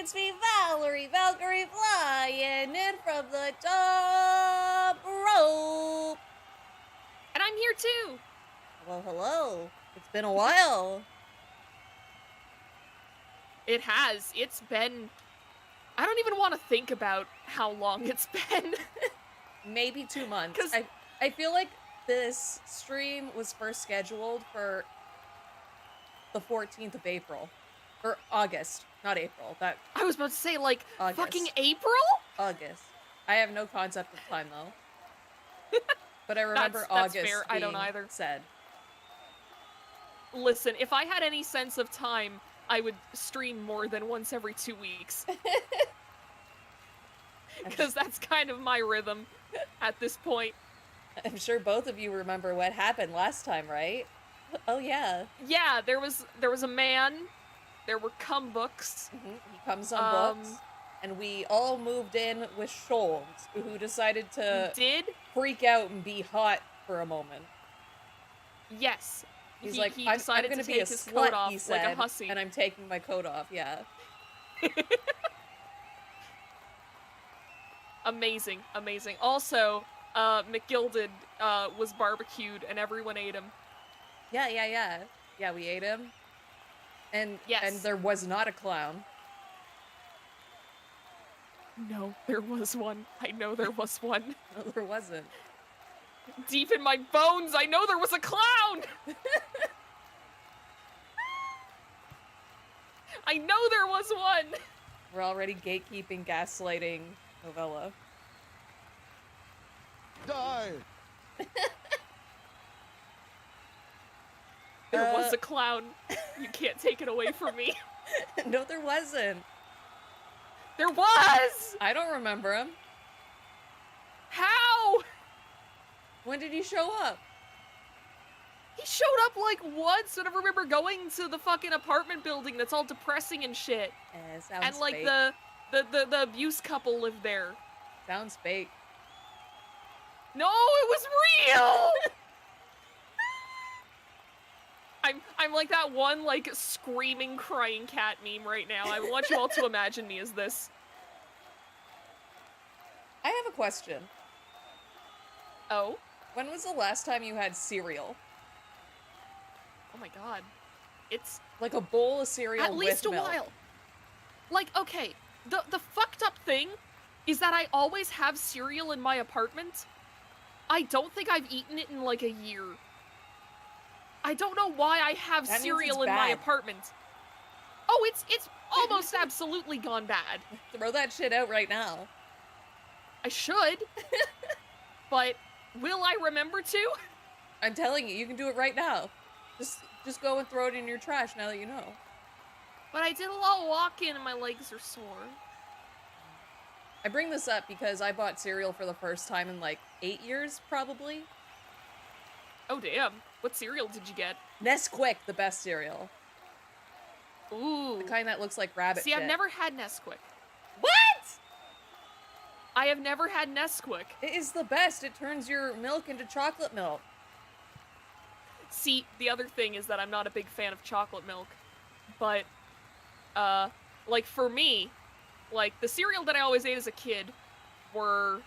it's me, Valerie Valkyrie, flying in from the top rope. And I'm here too. Well, hello. It's been a while. It has. It's been... I don't even want to think about how long it's been. Maybe 2 months. I feel like this stream was first scheduled for the 14th of April. Or August, not April. I was about to say, like, August. fucking April? August. I have no concept of time, though. But I remember that's August fair. being I don't either. said. Listen, if I had any sense of time, I would stream more than once every 2 weeks. Because that's kind of my rhythm at this point. I'm sure both of you remember what happened last time, right? Oh, yeah. Yeah, there was a man. There were cum books. He comes on books. And we all moved in with Sholms, who decided to freak out and be hot for a moment. Yes. He's like, he I'm decided gonna to be take a his slut, coat off he said, like a hussy. And I'm taking my coat off, yeah. Amazing, amazing. Also, McGilded was barbecued and everyone ate him. Yeah. Yeah, we ate him. And yes. And there was not a clown. No, there was one. I know there was one. No, there wasn't. Deep in my bones, I know there was a clown! I know there was one! We're already gatekeeping, gaslighting Novella. Die! There was a clown. You can't take it away from me. No, there wasn't. There was! I don't remember him. How? When did he show up? He showed up like once, and I remember going to the fucking apartment building that's all depressing and shit. Sounds and like fake. the abuse couple lived there. Sounds fake. No, it was real! I'm like that one, like, screaming, crying cat meme right now. I want you all to imagine me as this. I have a question. Oh? When was the last time you had cereal? Oh my god. It's... like a bowl of cereal at least with milk. a while. Like, okay, the fucked up thing is that I always have cereal in my apartment. I don't think I've eaten it in like a year. I don't know why I have cereal in my apartment. Oh, it's almost absolutely gone bad. Throw that shit out right now. I should. But will I remember to? I'm telling you, you can do it right now. Just go and throw it in your trash now that you know. But I did a lot of walking and my legs are sore. I bring this up because I bought cereal for the first time in like 8 years, probably. Oh damn. What cereal did you get? Nesquik, the best cereal. Ooh. The kind that looks like rabbit See, shit. I've never had Nesquik. What?! I have never had Nesquik. It is the best. It turns your milk into chocolate milk. See, the other thing is that I'm not a big fan of chocolate milk. But, like for me, like the cereal that I always ate as a kid were,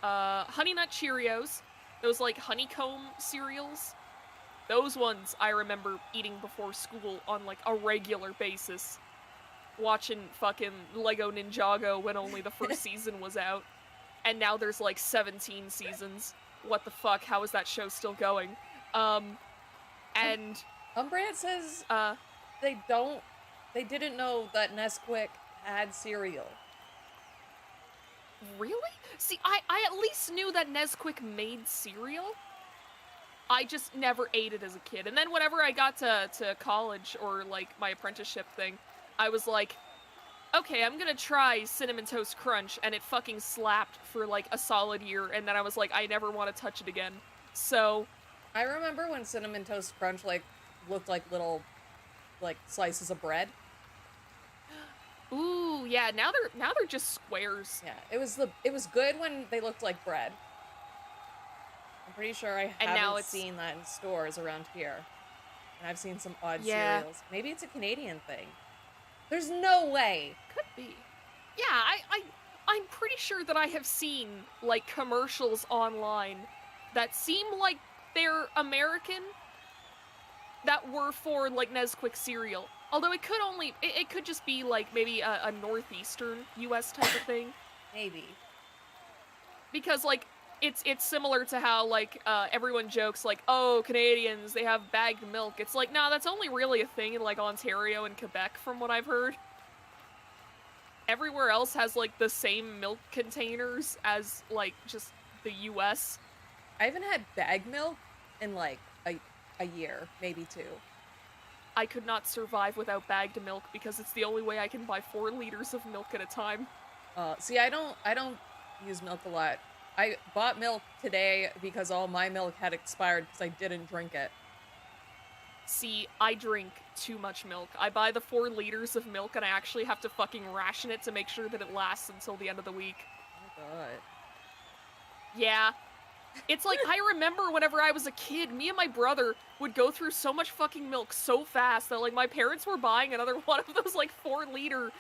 Honey Nut Cheerios. Those, like, honeycomb cereals. Those ones I remember eating before school on, like, a regular basis. Watching fucking Lego Ninjago when only the first season was out. And now there's, like, 17 seasons. What the fuck? How is that show still going? And... Umbreon says, they didn't know that Nesquik had cereal. Really? See, I at least knew that Nesquik made cereal. I just never ate it as a kid. And then whenever I got to college or, like, my apprenticeship thing, I was like, okay, I'm gonna try Cinnamon Toast Crunch, and it fucking slapped for, like, a solid year, and then I was like, I never want to touch it again. So... I remember when Cinnamon Toast Crunch, like, looked like little, like, slices of bread. Ooh, yeah, now they're just squares. Yeah, it was good when they looked like bread. I'm pretty sure I haven't seen that in stores around here. And I've seen some odd cereals. Maybe it's a Canadian thing. There's no way. Could be. Yeah, I'm pretty sure that I have seen, like, commercials online that seem like they're American that were for, like, Nesquik cereal. Although it could just be, like, maybe a northeastern US type of thing. Maybe. Because, like, it's similar to how, like, everyone jokes, like, oh, Canadians, they have bagged milk. It's like, nah, that's only really a thing in, like, Ontario and Quebec, from what I've heard. Everywhere else has, like, the same milk containers as, like, just the US. I haven't had bag milk in, like, a year, maybe 2. I could not survive without bagged milk because it's the only way I can buy 4 liters of milk at a time. See, I don't use milk a lot. I bought milk today because all my milk had expired because I didn't drink it. See, I drink too much milk. I buy the 4 liters of milk and I actually have to fucking ration it to make sure that it lasts until the end of the week. Oh my god. Yeah. It's like, I remember whenever I was a kid, me and my brother would go through so much fucking milk so fast that, like, my parents were buying another one of those, like, 4-liter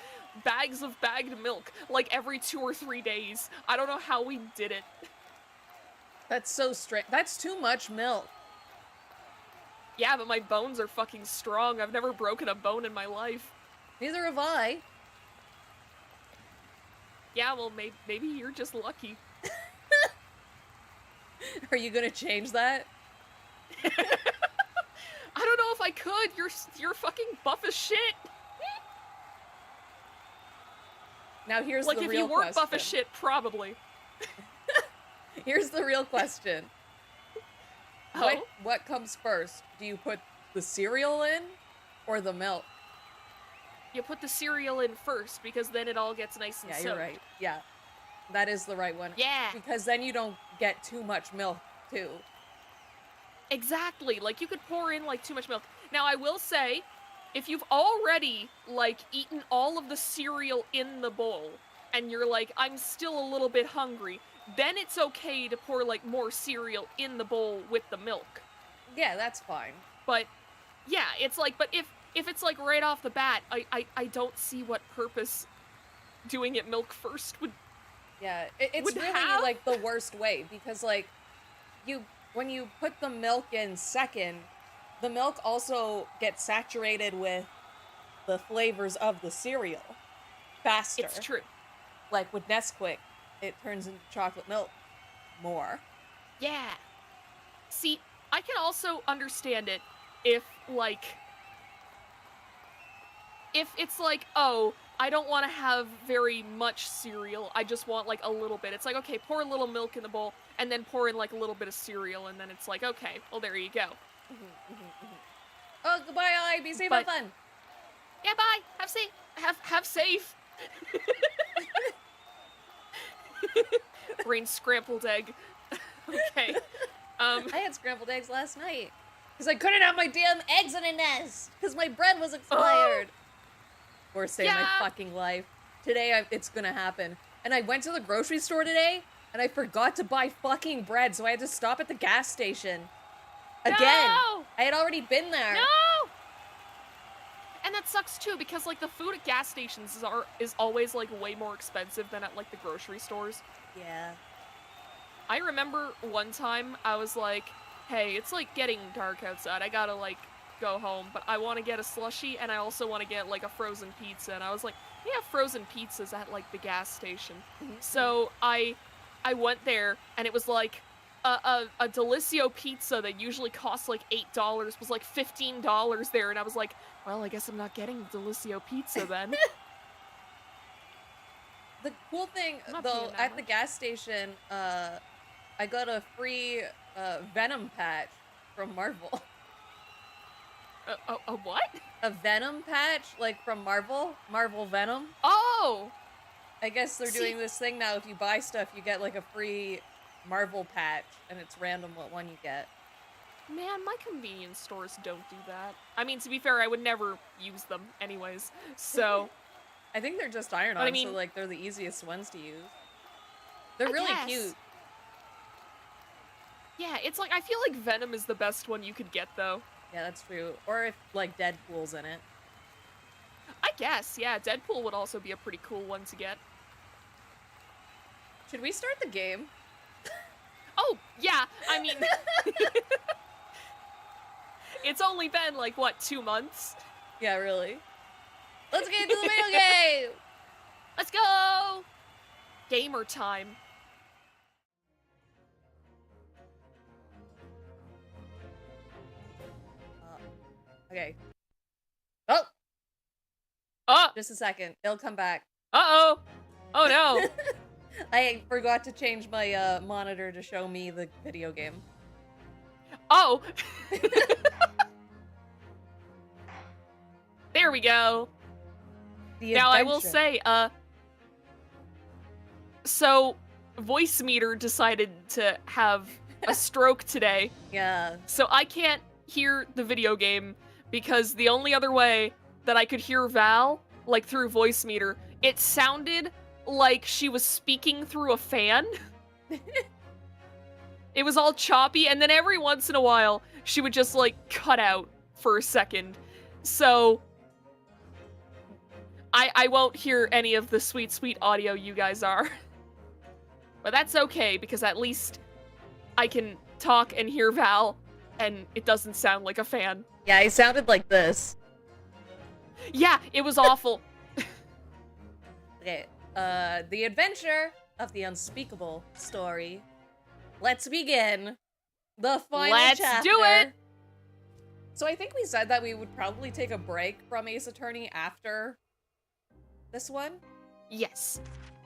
bags of bagged milk, like, every 2 or 3 days. I don't know how we did it. That's so strange. That's too much milk. Yeah, but my bones are fucking strong. I've never broken a bone in my life. Neither have I. Yeah, well, maybe you're just lucky. Are you gonna change that? I don't know if I could. You're fucking buff as shit. Now here's like, the if real you weren't question. buff as shit, probably. Here's the real question. Oh? What comes first? Do you put the cereal in or the milk? You put the cereal in first because then it all gets nice and Yeah, soaked. you're right. Yeah. That is the right one. Yeah. Because then you don't get too much milk, too. Exactly. Like, you could pour in, like, too much milk. Now, I will say, if you've already, like, eaten all of the cereal in the bowl, and you're like, I'm still a little bit hungry, then it's okay to pour, like, more cereal in the bowl with the milk. Yeah, that's fine. But, yeah, it's like, but if it's, like, right off the bat, I don't see what purpose doing it milk first would. Yeah, it's would really, have? like, the worst way, because, like, when you put the milk in second, the milk also gets saturated with the flavors of the cereal faster. It's true. Like, with Nesquik, it turns into chocolate milk more. Yeah. See, I can also understand it if it's like, oh, I don't want to have very much cereal, I just want, like, a little bit. It's like, okay, pour a little milk in the bowl, and then pour in, like, a little bit of cereal, and then it's like, okay, well, there you go. Oh, goodbye, Ollie. Be safe, have fun. Yeah, bye. Have safe. Brain scrambled egg. Okay. I had scrambled eggs last night. Because I couldn't have my damn eggs in a nest. Because my bread was expired. Worst day of my fucking life. Today, it's gonna happen. And I went to the grocery store today, and I forgot to buy fucking bread, so I had to stop at the gas station. Again. No! I had already been there. No! And that sucks too, because, like, the food at gas stations is always, like, way more expensive than at, like, the grocery stores. Yeah. I remember one time I was like, hey, it's, like, getting dark outside. I gotta, like, go home, but I want to get a slushie, and I also want to get, like, a frozen pizza. And I was like, we have frozen pizzas at, like, the gas station. So I went there, and it was like a Delissio pizza that usually costs like $8 was like $15 there, and I was like, well, I guess I'm not getting Delissio pizza then. The cool thing, though, at the gas station, I got a free Venom patch from Marvel. A what? A Venom patch, like, from Marvel Venom. Oh! I guess they're doing this thing now. If you buy stuff, you get, like, a free Marvel patch, and it's random what one you get. Man, my convenience stores don't do that. I mean, to be fair, I would never use them anyways, so... I think they're just iron-on, so, like, they're the easiest ones to use. They're really cute. Yeah, it's like, I feel like Venom is the best one you could get, though. Yeah, that's true. Or if, like, Deadpool's in it. I guess, yeah, Deadpool would also be a pretty cool one to get. Should we start the game? Oh, yeah, I mean... It's only been, like, what, 2 months? Yeah, really. Let's get into the video game! Let's go! Gamer time. Okay. Oh! Oh! Just a second. It'll come back. Uh-oh! Oh, no! I forgot to change my monitor to show me the video game. Oh! There we go. Now, I will say, so, Voice Meter decided to have a stroke today. Yeah. So I can't hear the video game because the only other way that I could hear Val, like through Voice Meter, it sounded like she was speaking through a fan. It was all choppy, and then every once in a while, she would just, like, cut out for a second. So... I won't hear any of the sweet, sweet audio you guys are. But that's okay, because at least I can talk and hear Val, and it doesn't sound like a fan. Yeah, it sounded like this. Yeah, it was awful. Okay, the adventure of the unspeakable story. Let's begin. The final chapter. Let's do it! So I think we said that we would probably take a break from Ace Attorney after this one? Yes.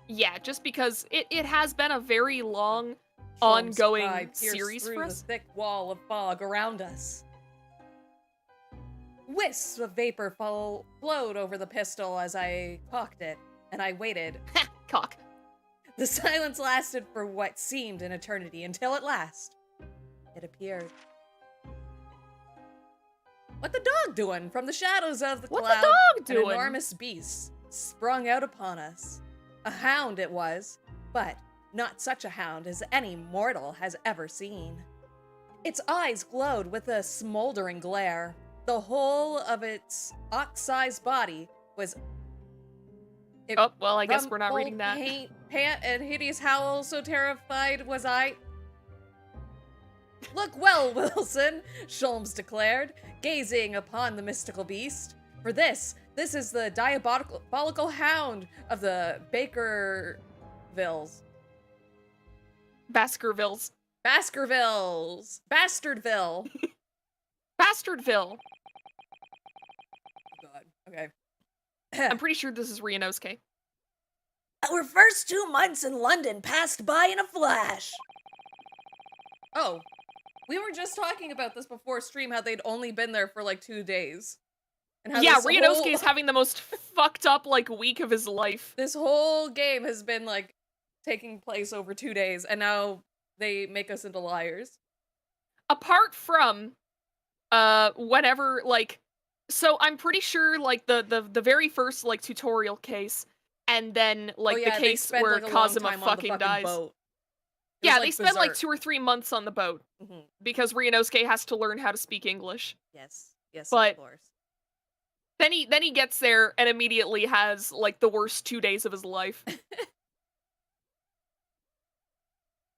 Yeah, just because it has been a very long, Sholms' ongoing cry pierced series through for us. the thick wall of fog around us. Wisps of vapor flowed over the pistol as I cocked it, and I waited. Ha! Cock. The silence lasted for what seemed an eternity, until at last, it appeared. What the dog doing? From the shadows of the What cloud, the dog doing? an enormous beast sprung out upon us. A hound it was, but not such a hound as any mortal has ever seen. Its eyes glowed with a smoldering glare. The whole of its ox-sized body was... Oh, well, I guess we're not reading that. Paint, pant, and hideous howl, so terrified was I. Look well, Wilson, Sholms declared, gazing upon the mystical beast. For this is the diabolical hound of the Baskervilles. Baskervilles. Baskervilles. Bastardville. Bastardville. God. Okay. I'm pretty sure this is Ryunosuke. Our first 2 months in London passed by in a flash. Oh, we were just talking about this before stream, how they'd only been there for like 2 days. And how Yeah, this Ryunosuke is having the most fucked up, like, week of his life. This whole game has been, like, taking place over 2 days, and now they make us into liars. Apart from, whatever, like, so I'm pretty sure, like, the very first, like, tutorial case, and then, like, the case where Kazuma fucking dies. Boat. Yeah, they spent, like, 2 or 3 months on the boat, because Ryunosuke has to learn how to speak English. Yes, yes, but of course. Then he gets there and immediately has, like, the worst 2 days of his life.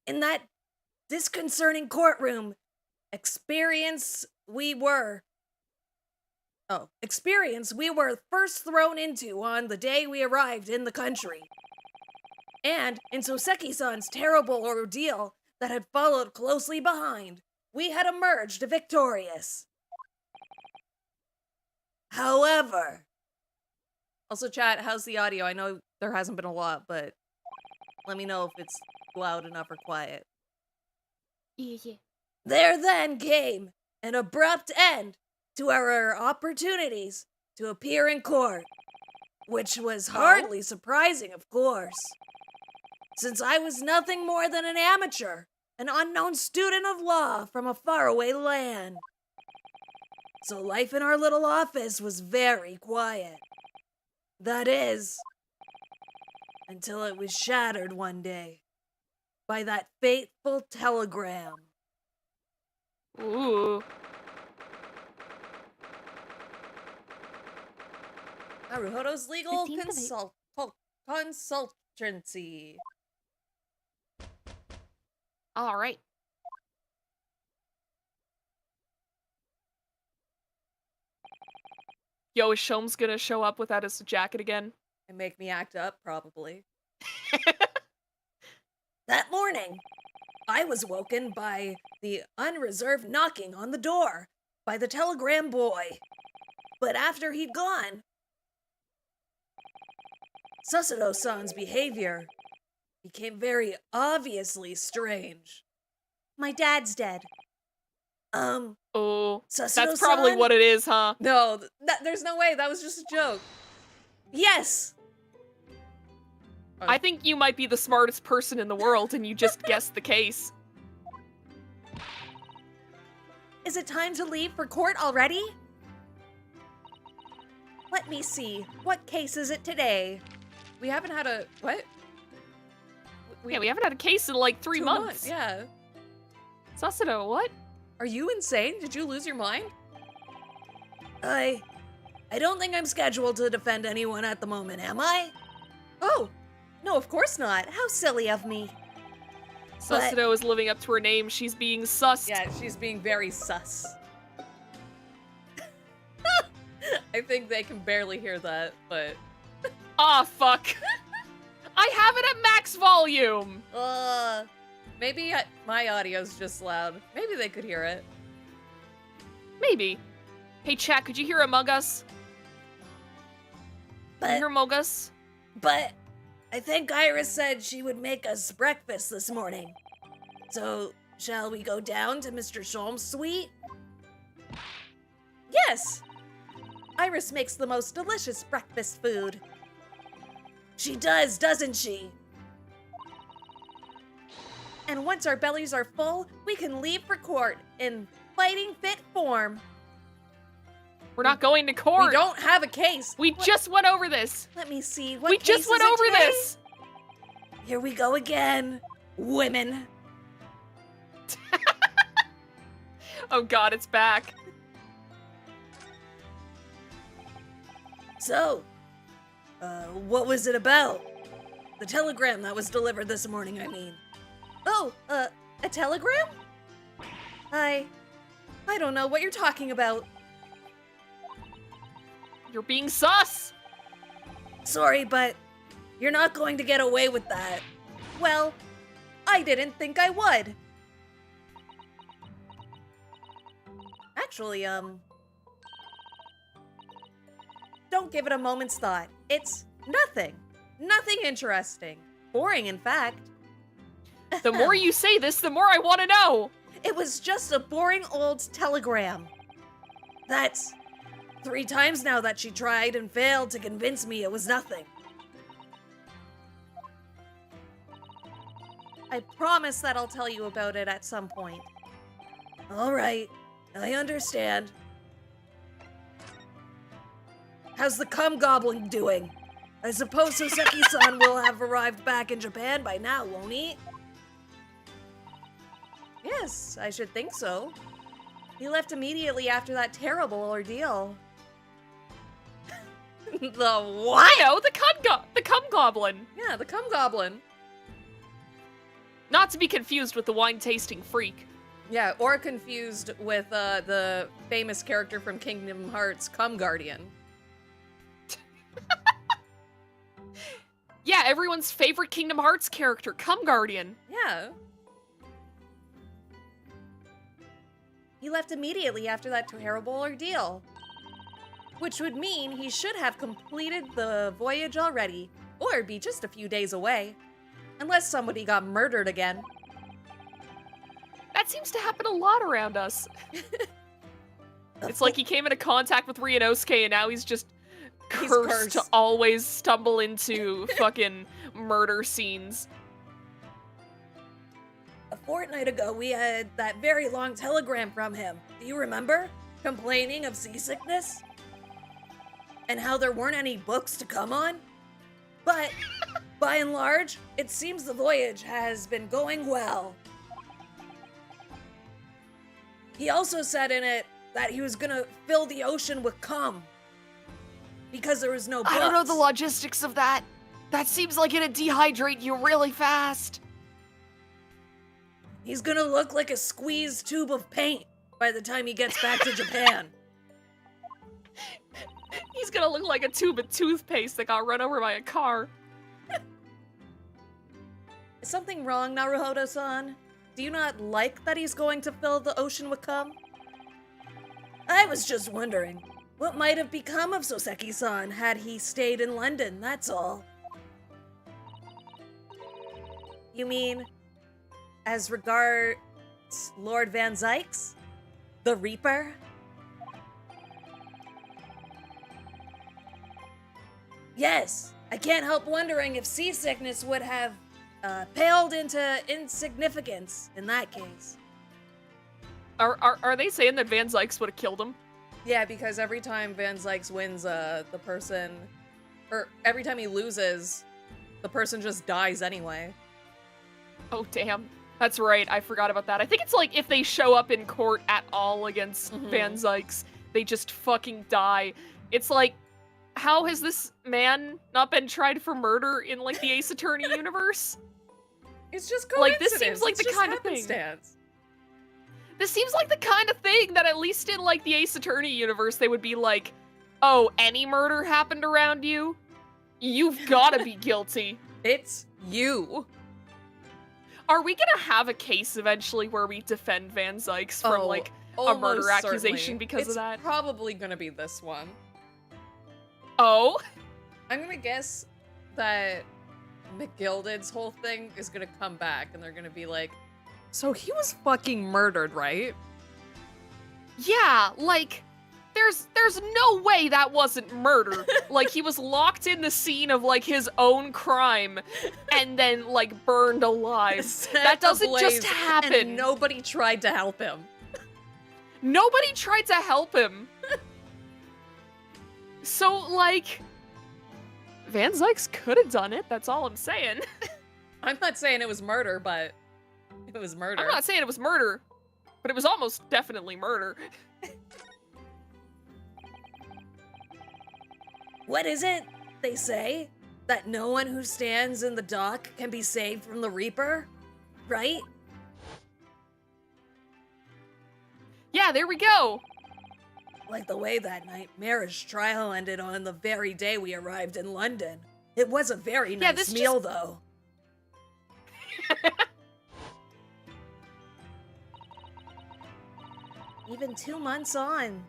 In that disconcerting courtroom, experience we were first thrown into on the day we arrived in the country. And in Soseki-san's terrible ordeal that had followed closely behind, we had emerged victorious. However... Also, chat, how's the audio? I know there hasn't been a lot, but let me know if it's loud enough or quiet. Yeah. There then came an abrupt end to our opportunities to appear in court, which was hardly surprising, of course, since I was nothing more than an amateur, an unknown student of law from a faraway land. So life in our little office was very quiet. That is, until it was shattered one day by that fateful telegram. Ooh. Naruhodo's legal 15th of consultancy. All right. Yo, is Sholms gonna show up without his jacket again? And make me act up, probably. That morning, I was woken by the unreserved knocking on the door by the telegram boy. But after he'd gone, Susato-san's behavior became very obviously strange. My dad's dead. Oh, Susato-san? that's probably what it is, huh? No, there's no way. That was just a joke. Yes! I think you might be the smartest person in the world and you just guessed the case. Is it time to leave for court already? Let me see. What case is it today? We haven't had a... What? Yeah, we haven't had a case in like 3 2 months. Yeah. Susato, what? Are you insane? Did you lose your mind? I don't think I'm scheduled to defend anyone at the moment, am I? Oh, no, of course not. How silly of me. Susato is living up to her name. She's being sussed. Yeah, she's being very sus. I think they can barely hear that, but... Ah, fuck. I have it at max volume. Maybe my audio's just loud. Maybe they could hear it. Maybe. Hey, chat, could you hear Among Us? Can you hear Among Us? But I think Iris said she would make us breakfast this morning. So, shall we go down to Mr. Sholms' suite? Yes! Iris makes the most delicious breakfast food. She does, doesn't she? And once our bellies are full, we can leave for court in fighting fit form. We're not going to court. We don't have a case. We just went over this. Let me see. What We case just is went it over today? this. Here we go again. Women. Oh god, it's back. So, what was it about? The telegram that was delivered this morning, I mean. Oh, a telegram? I don't know what you're talking about. You're being sus. Sorry, but you're not going to get away with that. Well, I didn't think I would. Actually, don't give it a moment's thought. It's nothing. Nothing interesting. Boring, in fact. The more you say this, the more I want to know. It was just a boring old telegram. That's 3 times now that she tried and failed to convince me it was nothing. I promise that I'll tell you about it at some point. All right, I understand. How's the cum goblin doing? I suppose Soseki-san will have arrived back in Japan by now, won't he? Yes, I should think so. He left immediately after that terrible ordeal. The what? I know, the cum goblin. Yeah, the cum goblin. Not to be confused with the wine-tasting freak. Yeah, or confused with the famous character from Kingdom Hearts, Cum Guardian. Yeah, everyone's favorite Kingdom Hearts character, Cum Guardian. Yeah. He left immediately after that terrible ordeal. Which would mean he should have completed the voyage already, or be just a few days away. Unless somebody got murdered again. That seems to happen a lot around us. It's like he came into contact with Ryunosuke and now he's just cursed to always stumble into fucking murder scenes. A fortnight ago, we had that very long telegram from him. Do you remember? Complaining of seasickness? And how there weren't any books to come on? But, by and large, it seems the voyage has been going well. He also said in it that he was gonna fill the ocean with cum. because there was no books. I don't know the logistics of that. That seems like it'd dehydrate you really fast. He's gonna look like a squeezed tube of paint by the time he gets back to Japan. He's gonna look like a tube of toothpaste that got run over by a car. Is something wrong, Naruhodo-san? Do you not like that he's going to fill the ocean with cum? I was just wondering, what might have become of Soseki-san had he stayed in London, that's all. You mean, as regards Lord Van Zykes? The Reaper? Yes, I can't help wondering if seasickness would have paled into insignificance in that case. Are they saying that Van Zykes would have killed him? Yeah, because every time Van Zykes wins, the person... Or every time he loses, the person just dies anyway. Oh, damn. That's right, I forgot about that. I think it's like if they show up in court at all against Van Zykes, they just fucking die. It's like, how has this man not been tried for murder in, like, the Ace Attorney universe? It's just coincidence. Like, this seems like It's the just kind of thing. happenstance. This seems like the kind of thing that at least in, like, the Ace Attorney universe, they would be like, oh, any murder happened around you? You've gotta be guilty. It's you. Are we gonna have a case eventually where we defend Van Zykes from, like, a murder almost accusation certainly. because It's of that? probably gonna be this one. Oh? I'm gonna guess that McGilded's whole thing is gonna come back and they're gonna be like, so he was fucking murdered, right? Yeah, like, there's no way that wasn't murder. Like, he was locked in the scene of, like, his own crime and then, like, burned alive. Set That doesn't ablaze, just happen. And nobody tried to help him. Nobody tried to help him. So, like, Van Zykes could have done it, that's all I'm saying. I'm not saying it was murder, but it was murder. I'm not saying it was murder, but it was almost definitely murder. What is it they say? That no one who stands in the dock can be saved from the Reaper? Right? Yeah, there we go. Like the way that nightmarish trial ended on the very day we arrived in London. It was a very Yeah, nice this meal, though. Even 2 months on,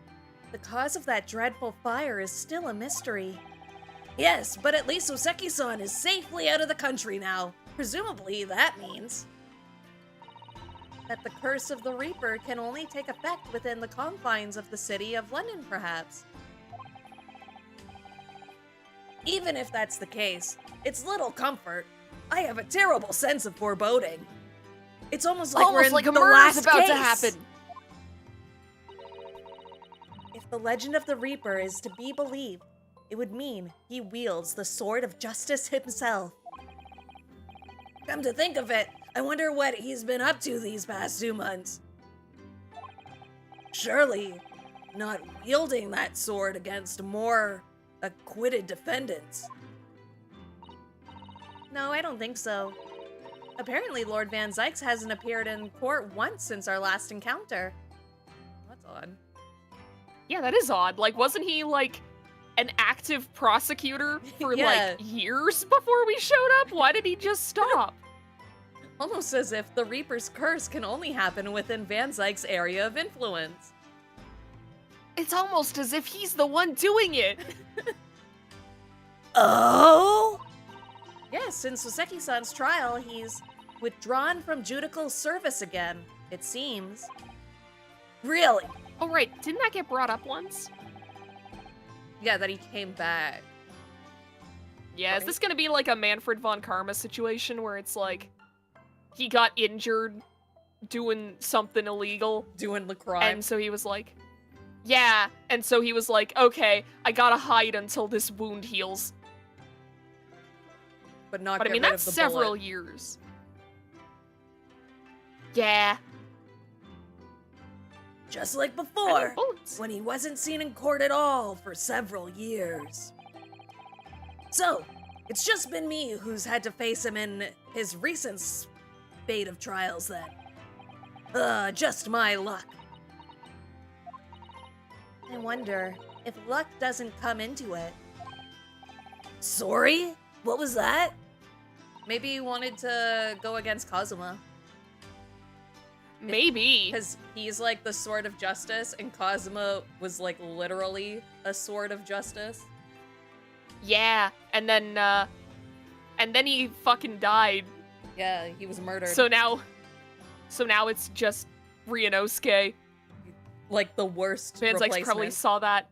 the cause of that dreadful fire is still a mystery. Yes, but at least Oseki-san is safely out of the country now. Presumably, that means That the curse of the Reaper can only take effect within the confines of the city of London, perhaps. even if that's the case, it's little comfort. I have a terrible sense of foreboding. It's almost like we're in like a the murder's last about case. to happen. If the legend of the Reaper is to be believed, it would mean he wields the sword of justice himself. Come to think of it, I wonder what he's been up to these past 2 months. Surely, not wielding that sword against more acquitted defendants. No, I don't think so. Apparently, Lord Van Zykes hasn't appeared in court once since our last encounter. That's odd. Yeah, that is odd. Like, wasn't he, like, an active prosecutor for, Yeah. like, years before we showed up? Why did he just stop? Almost as if the Reaper's curse can only happen within Van Zykes' area of influence. It's almost as if he's the one doing it. Oh? Yes, since Soseki-san's trial, he's withdrawn from judicial service again, it seems. Really? Oh, right. Didn't that get brought up once? Yeah, that he came back. Yeah, is this gonna be like a Manfred von Karma situation where it's like he got injured doing something illegal, Doing the crime. and so he was like, yeah, and so he was like, okay, I gotta hide until this wound heals. but not But I get mean, rid that's of the several bullet. years. Yeah. Just like I mean, before, bullets. when he wasn't seen in court at all for several years. So, it's just been me who's had to face him in his recent spate of trials then. Just my luck. I wonder if luck doesn't come into it. Sorry? What was that? Maybe you wanted to go against Kazuma. Maybe. Because he's like the sword of justice, and Kazuma was like literally a sword of justice. Yeah, and then he fucking died. Yeah, he was murdered. So now it's just Ryunosuke. Like the worst Van Zyke's probably replacement. saw that.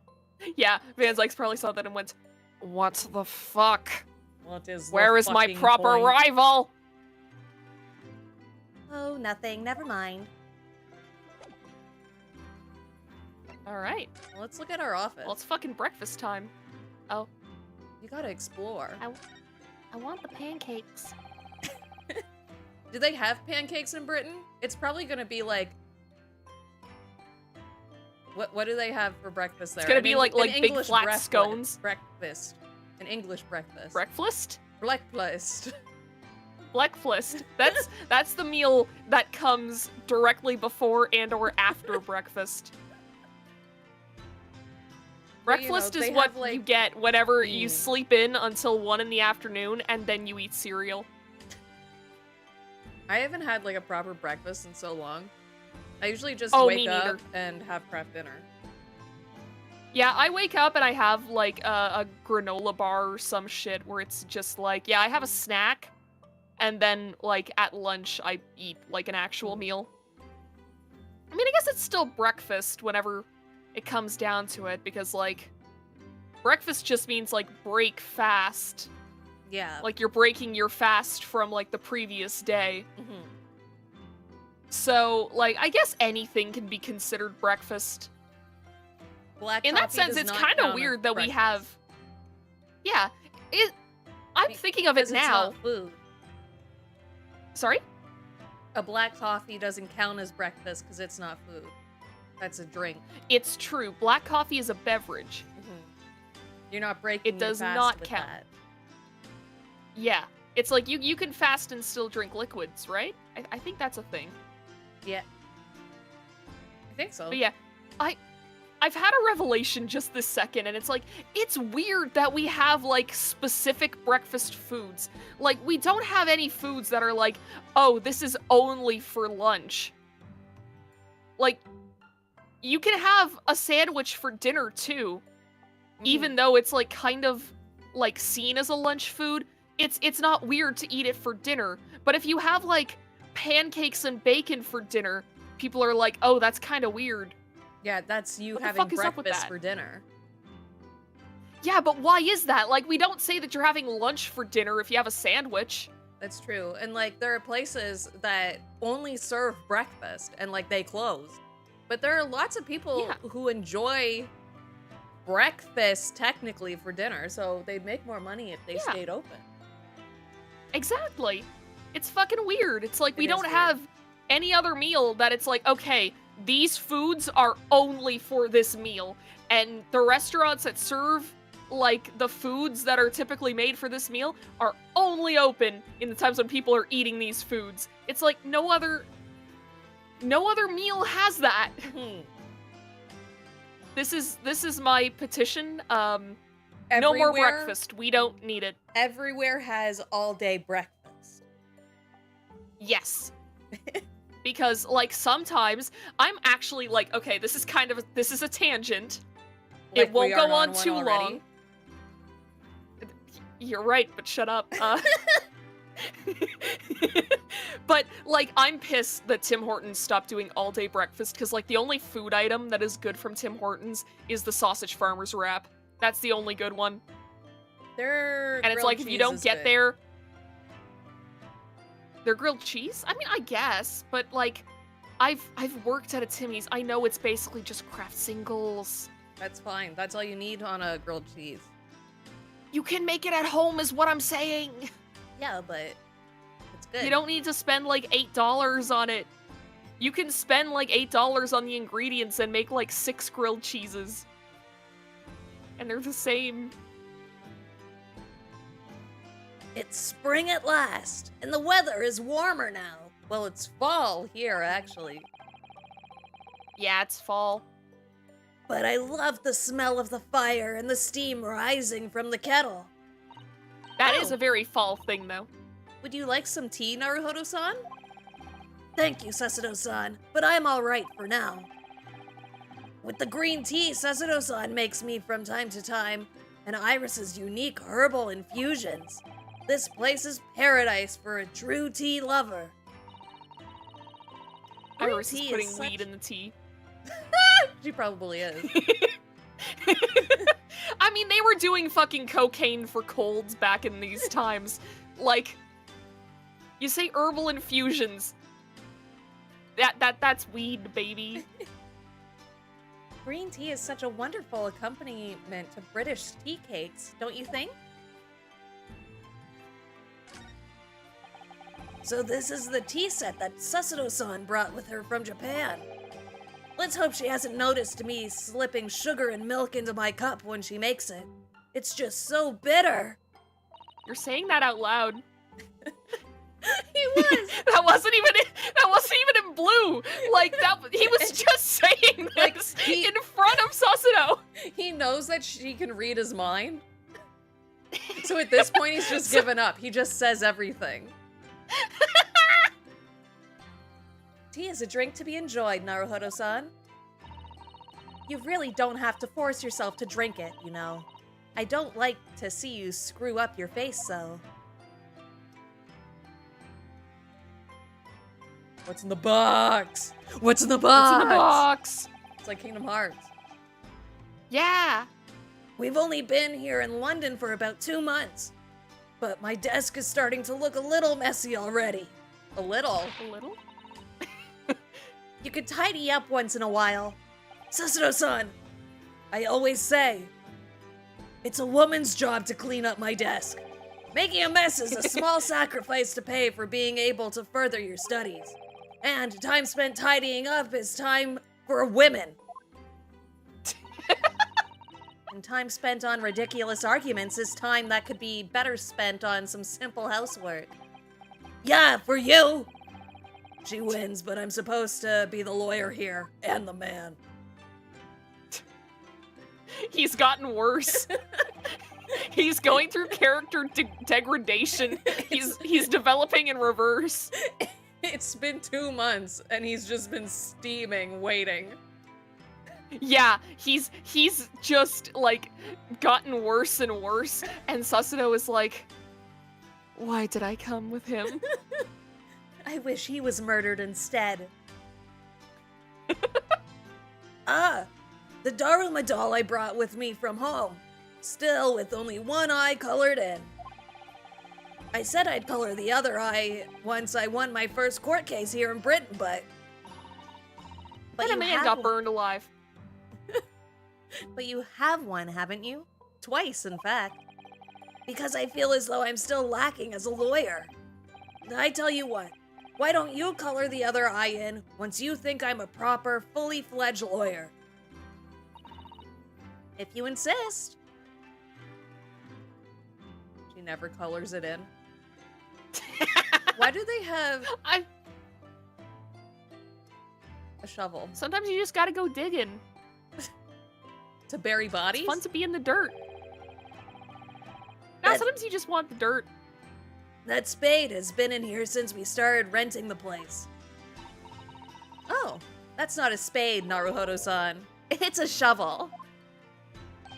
Yeah, Van Zyke's probably saw that and went, "What the fuck? What is Where the is my fucking proper point? rival?" Oh, nothing. Never mind. All right, Well, let's look at our office. well, it's fucking breakfast time. Oh, You gotta explore. I want the pancakes. Do they have pancakes in Britain? It's probably gonna be like... What do they have for breakfast there? It's gonna An be Eng- like an big English flat breakfast. scones. Breakfast. An English breakfast. Breakfast? Breakfast. Breakfast. That's the meal that comes directly before and or after breakfast. Well, you know, Breakfast is they what have, like, you get whenever you beans. sleep in until 1 in the afternoon and then you eat cereal. I haven't had like a proper breakfast in so long. I usually just Oh, wake me up neither. and have craft dinner. Yeah, I wake up and I have like a granola bar or some shit where it's just like, yeah, I have a snack and then like at lunch I eat like an actual meal. I mean, I guess it's still breakfast whenever it comes down to it because like breakfast just means like break fast. Yeah. Like you're breaking your fast from like the previous day. Mhm. So like I guess anything can be considered breakfast. Black In that coffee sense, does it's not kind count of as weird that we breakfast. have. Yeah, I'm Be- thinking of it because it's now. not food. Sorry? A black coffee doesn't count as breakfast because it's not food. That's a drink. It's true. Black coffee is a beverage. You're not breaking. It does your fast not with count. that. Yeah. It's like you can fast and still drink liquids, right? I think that's a thing. Yeah. I think so. But yeah, I've had a revelation just this second, and it's like, it's weird that we have, like, specific breakfast foods. Like, we don't have any foods that are like, oh, this is only for lunch. Like, you can have a sandwich for dinner, too. Even though it's, like, kind of, like, seen as a lunch food, it's not weird to eat it for dinner. But if you have, like, pancakes and bacon for dinner, people are like, oh, that's kind of weird. Yeah, that's you What the having fuck is up with breakfast that? for dinner. Yeah, but why is that? Like, we don't say that you're having lunch for dinner if you have a sandwich. That's true. And like there are places that only serve breakfast and like they close. But there are lots of people Yeah. who enjoy breakfast technically for dinner, so they'd make more money if they Yeah. stayed open. Exactly. It's fucking weird. It's like we It is don't weird. have any other meal that it's like, okay, these foods are only for this meal. And the restaurants that serve like the foods that are typically made for this meal are only open in the times when people are eating these foods. It's like no other meal has that. This is my petition. No more Everywhere- breakfast. We don't need it. Everywhere has all day breakfast. Yes. Because like sometimes I'm actually like, okay, this is a tangent. Like It won't we go are on one too already. long. You're right, but shut up. But like I'm pissed that Tim Hortons stopped doing all day breakfast because like the only food item that is good from Tim Hortons is the sausage farmer's wrap. That's the only good one. Their And it's grilled like if you cheese don't is get good. there, their grilled cheese? I mean, I guess, but like I've worked at a Timmy's. I know it's basically just Kraft singles. That's fine. That's all you need on a grilled cheese. You can make it at home is what I'm saying. Yeah, but it's good. You don't need to spend like $8 on it. You can spend like $8 on the ingredients and make like 6 grilled cheeses. And they're the same. It's spring at last, and the weather is warmer now. Well, it's fall here, actually. Yeah, it's fall. But I love the smell of the fire and the steam rising from the kettle. That Oh. is a very fall thing, though. Would you like some tea, Naruhodo-san? Thank you, Sasudo-san, but I'm alright for now. With the green tea Sasudo-san makes me from time to time, and Iris's unique herbal infusions, this place is paradise for a true tea lover. Green Iris is tea putting is weed such- in the tea. She probably is. I mean, they were doing fucking cocaine for colds back in these times. Like, you say herbal infusions. That's weed, baby. Green tea is such a wonderful accompaniment to British tea cakes, don't you think? So this is the tea set that Sasudo-san brought with her from Japan. Let's hope she hasn't noticed me slipping sugar and milk into my cup when she makes it. It's just so bitter. You're saying that out loud. He was! That wasn't even in blue. Like he was just saying Like, this he- in front of Sasudo. He knows that she can read his mind. So at this point, he's just given up. He just says everything. Tea is a drink to be enjoyed, Naruhodo-san. You really don't have to force yourself to drink it, you know. I don't like to see you screw up your face, so... What's in the box? What's in the box? What's in the box? It's like Kingdom Hearts. Yeah. We've only been here in London for about 2 months, but my desk is starting to look a little messy already. A little. A little? You could tidy up once in a while. Sasudo-san, I always say, it's a woman's job to clean up my desk. Making a mess is a small sacrifice to pay for being able to further your studies. And time spent tidying up is time for women. And time spent on ridiculous arguments is time that could be better spent on some simple housework. Yeah, for you. She wins, but I'm supposed to be the lawyer here and the man. He's gotten worse. He's going through character degradation. He's developing in reverse. It's been 2 months, and he's just been steaming, waiting. Yeah, he's just like gotten worse and worse, and Sasudo is like, why did I come with him? I wish he was murdered instead. The Daruma doll I brought with me from home. Still with only one eye colored in. I said I'd color the other eye once I won my first court case here in Britain, but But a you man have got one. burned alive. But you have one, haven't you? Twice, in fact. because I feel as though I'm still lacking as a lawyer. I tell you what, why don't you color the other eye in once you think I'm a proper, fully fledged lawyer? If you insist. She never colors it in. Why do they have a shovel? Sometimes you just gotta go digging. To bury bodies? It's fun to be in the dirt. No, That- sometimes you just want the dirt. That spade has been in here since we started renting the place. Oh, that's not a spade, Naruhodo-san. It's a shovel.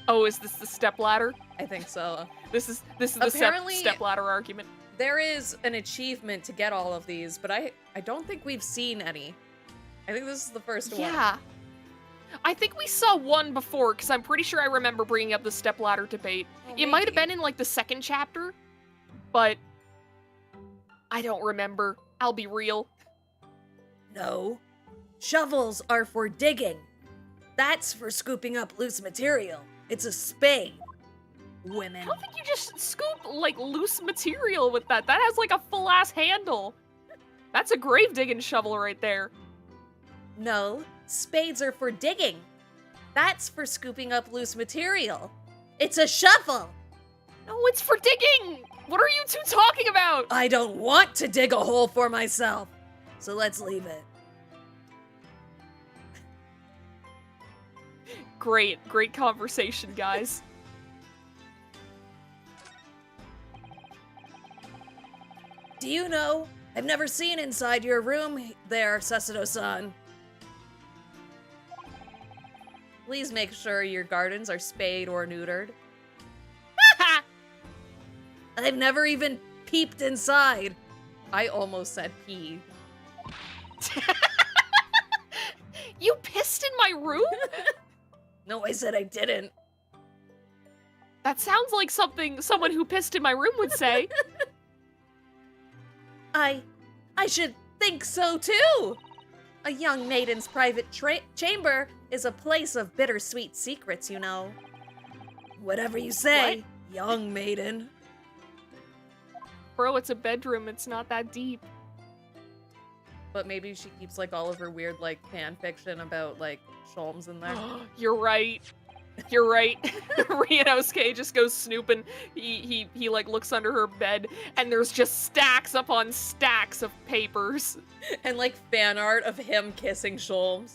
Oh, is this the stepladder? I think so. This is the Apparently- stepladder argument. There is an achievement to get all of these, but I don't think we've seen any. I think this is the first one. Yeah. I think we saw one before, because I'm pretty sure I remember bringing up the stepladder debate. Oh, It might have maybe. been in, like, the second chapter, but I don't remember. I'll be real. No. Shovels are for digging. That's for scooping up loose material. It's a spade. I Women. don't think you just scoop, like, loose material with that. That has, like, a full-ass handle. That's a grave digging shovel right there. No, spades are for digging. That's for scooping up loose material. It's a shovel. No, it's for digging! What are you two talking about? I don't want to dig a hole for myself, so let's leave it. Great conversation, guys. Do you know, I've never seen inside your room there, Sasudo-san. Please make sure your gardens are spayed or neutered. I've never even peeped inside. I almost said pee. You pissed in my room? No, I said I didn't. That sounds like something someone who pissed in my room would say. I should think so too. A young maiden's private chamber is a place of bittersweet secrets, you know. Whatever you say, young maiden. Bro, it's a bedroom. It's not that deep. But maybe she keeps like all of her weird like fan fiction about like Sholms in there. You're right. You're right. Ryunosuke just goes snooping. He like looks under her bed and there's just stacks upon stacks of papers. And like fan art of him kissing Sholms.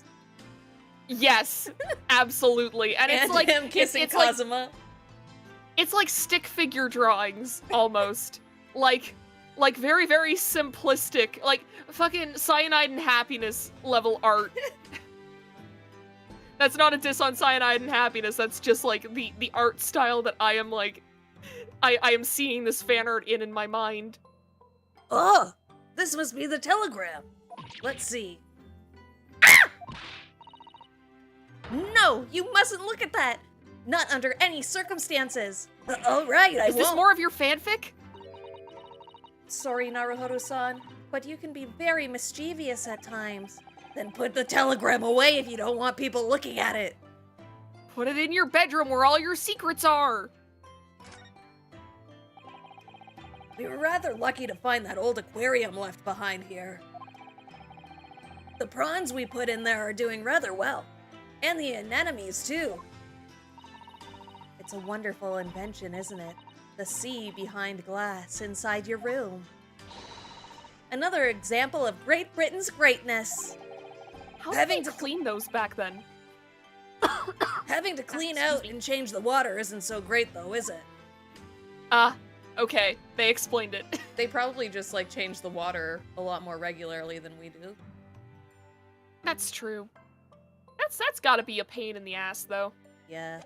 Yes, absolutely. And it's like him kissing it's like, Kazuma. it's like stick figure drawings almost. like very, very simplistic, like fucking Cyanide and Happiness level art. That's not a diss on Cyanide and Happiness, that's just like the art style that I am like, I am seeing this fan art in my mind. Oh, this must be the telegram. Let's see. No, you mustn't look at that. Not under any circumstances. All right, I Is this won't. more of your fanfic? Sorry, Naruhodo-san, but you can be very mischievous at times. Then put the telegram away if you don't want people looking at it. Put it in your bedroom where all your secrets are. We were rather lucky to find that old aquarium left behind here. The prawns we put in there are doing rather well. And the anemones, too. It's a wonderful invention, isn't it? The sea behind glass inside your room. Another example of Great Britain's greatness. How did Having they to clean those back then? Having to clean out and change the water isn't so great, though, is it? Okay, they explained it. They probably just like change the water a lot more regularly than we do. That's true. That's gotta be a pain in the ass, though. Yeah.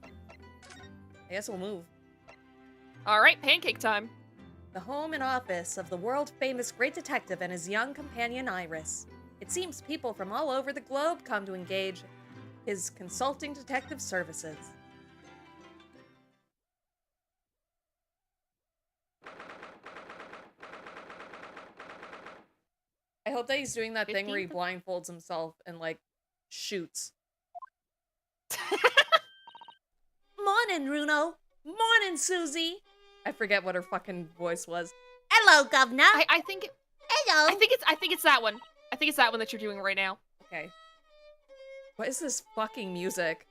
I guess we'll move. Alright, pancake time. The home and office of the world-famous great detective and his young companion Iris. It seems people from all over the globe come to engage his consulting detective services. I hope that he's doing that thing where he blindfolds himself and, like, shoots. Morning, Runo. Morning, Susie. I forget what her fucking voice was. Hello, Governor. I think Hello. I think it's that one. I think it's that one that you're doing right now. Okay. What is this fucking music?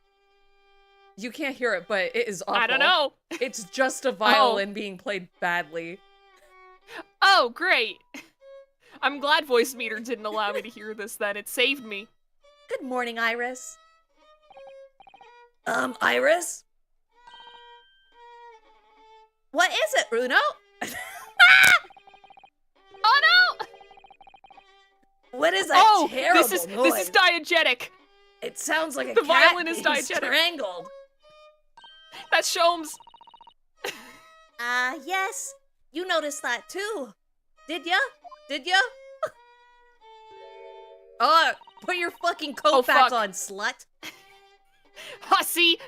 You can't hear it, but it is awful. I don't know. It's just a violin being played badly. Oh, great. I'm glad Voice Meter didn't allow me to hear this then. It saved me. Good morning, Iris. Iris? What is it, Runo? Oh no! What is that terrible this noise? is diegetic. It sounds like a The cat violin is being diegetic. strangled. That's Sholms. Yes. You noticed that too. Did ya? Did ya? Oh, put your fucking coat back fuck. on, slut. Hussy.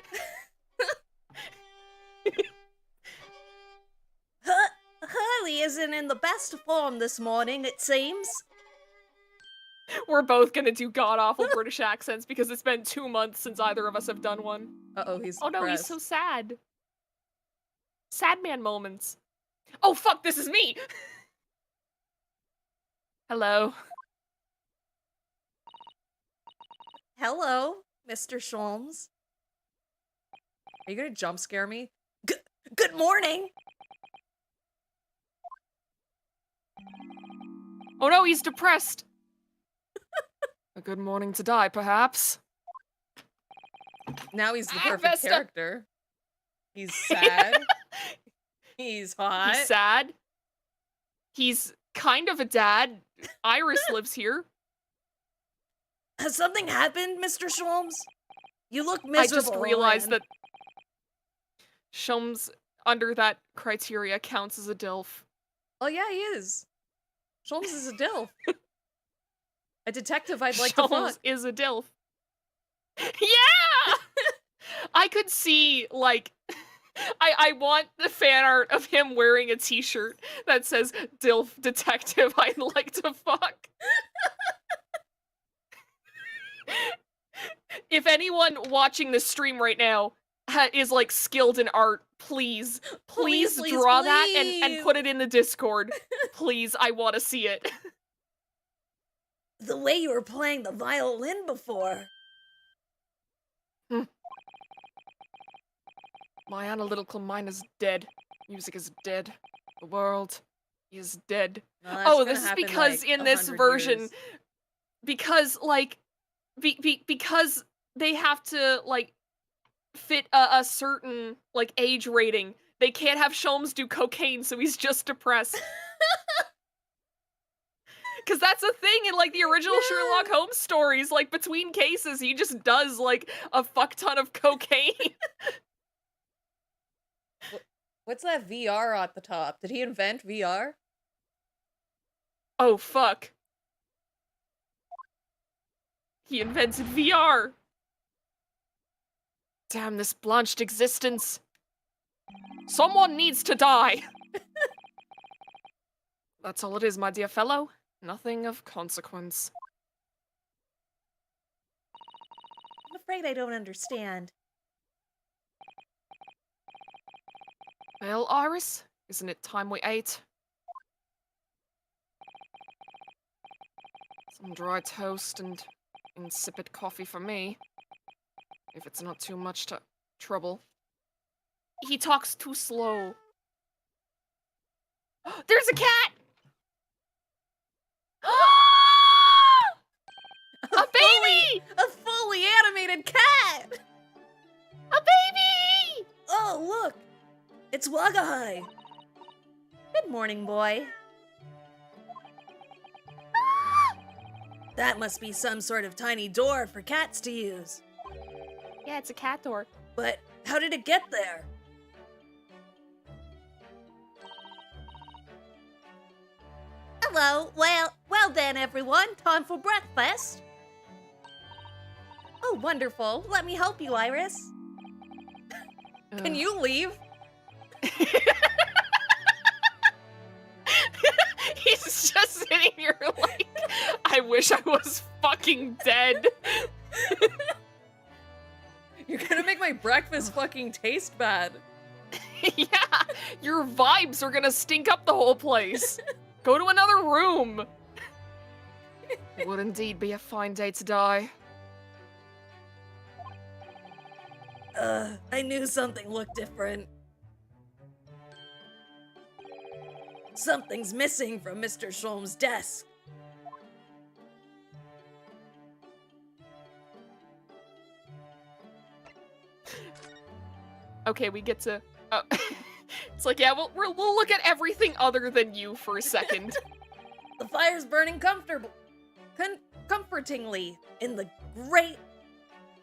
Hurley isn't in the best form this morning, it seems. We're both gonna do god-awful British accents because it's been 2 months since either of us have done one. Uh-oh, he's Oh no, he's depressed. so sad. Sad man moments. Oh fuck, this is me! Hello. Hello, Mr. Sholms. Are you gonna jump scare me? Good morning. Oh no, he's depressed. A good morning to die, perhaps. Now he's the Ah, perfect Vesta. character. He's sad. He's hot. He's sad. He's kind of a dad. Iris lives here. Has something happened, Mr. Sholms? You look I miserable. just realized and- that Sholms, under that criteria, counts as a DILF. Oh yeah, he is. Sholms is a DILF. A detective I'd like to Sholms fuck. is a DILF. Yeah! I could see, like, I want the fan art of him wearing a t-shirt that says, DILF detective I'd like to fuck. If anyone watching this stream right now is, like, skilled in art, please Please, draw that and please. put it in the Discord. Please, I want to see it. The way you were playing the violin before. My analytical mind is dead. Music is dead. The world is dead. No, that's Oh, gonna this is happen, because like, in this 100 version, years. because, like, because they have to, like, fit a certain, like, age rating. They can't have Sholmes do cocaine, so he's just depressed. Because that's a thing in, like, the original Sherlock Holmes stories. Like, between cases, he just does, like, a fuck ton of cocaine. What's that VR at the top? Did he invent VR? Oh, fuck. He invented VR. Damn this blanched existence. Someone needs to die. That's all it is, my dear fellow. Nothing of consequence. I'm afraid I don't understand. Well, Iris, isn't it time we ate? Some dry toast and insipid coffee for me. If it's not too much trouble. He talks too slow. There's a cat! A baby! A fully animated cat! A baby! Oh, look! It's Wagahai. Good morning, boy. That must be some sort of tiny door for cats to use. Yeah, it's a cat door. But how did it get there? Hello. Well then, everyone. Time for breakfast. Oh, wonderful. Let me help you, Iris. Can you leave? He's just sitting here like, I wish I was fucking dead. You're gonna make my breakfast fucking taste bad. Yeah, your vibes are gonna stink up the whole place. Go to another room. It would indeed be a fine day to die. I knew something looked different. Something's missing from Mr. Sholmes' desk. Okay, we get to. Oh. It's like, yeah, we'll look at everything other than you for a second. The fire's burning comfortingly in the grate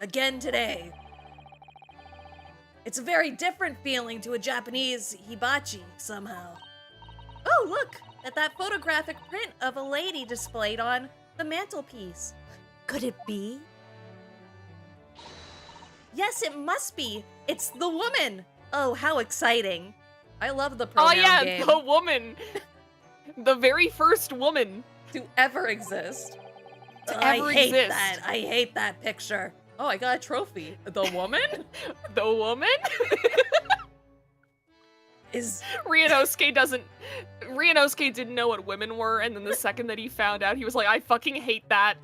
again today. It's a very different feeling to a Japanese hibachi, somehow. Oh, look at that photographic print of a lady displayed on the mantelpiece. Could it be? Yes, it must be. It's the woman. Oh, how exciting. I love the pronoun game. The woman. The very first woman. To ever exist. I ever hate exist. that. I hate that picture. Oh, I got a trophy. The woman? The woman? Ryunosuke didn't know what women were, and then the second that he found out, he was like, I fucking hate that.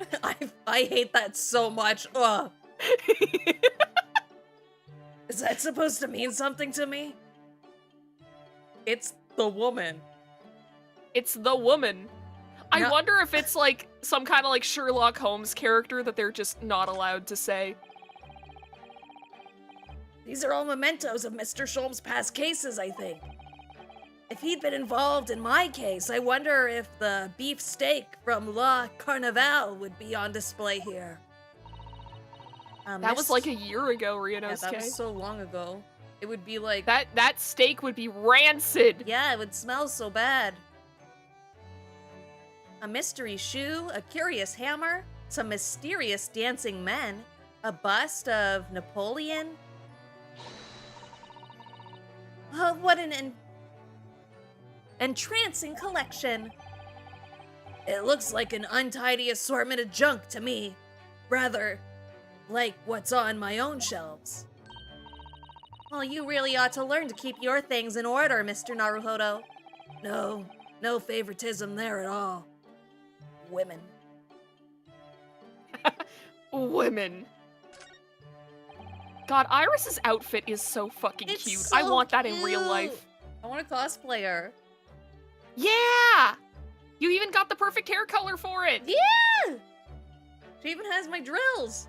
I hate that so much. Ugh. Is that supposed to mean something to me? It's the woman. It's the woman. I No. wonder if it's like some kind of like Sherlock Holmes character that they're just not allowed to say. These are all mementos of Mr. Sholms' past cases, I think. If he'd been involved in my case, I wonder if the beef steak from La Carnival would be on display here. That was like a year ago, Ryunosuke. Yeah, that was so long ago. It would be like... That steak would be rancid. Yeah, it would smell so bad. A mystery shoe, a curious hammer, some mysterious dancing men, a bust of Napoleon. Oh, what an entrancing collection. It looks like an untidy assortment of junk to me. Rather, like what's on my own shelves. Well, you really ought to learn to keep your things in order, Mr. Naruhodo. No favoritism there at all. Women. Women. God, Iris's outfit is so fucking It's cute. so I want that in real cute. life. I want to cosplay her. Yeah! You even got the perfect hair color for it. Yeah! She even has my drills.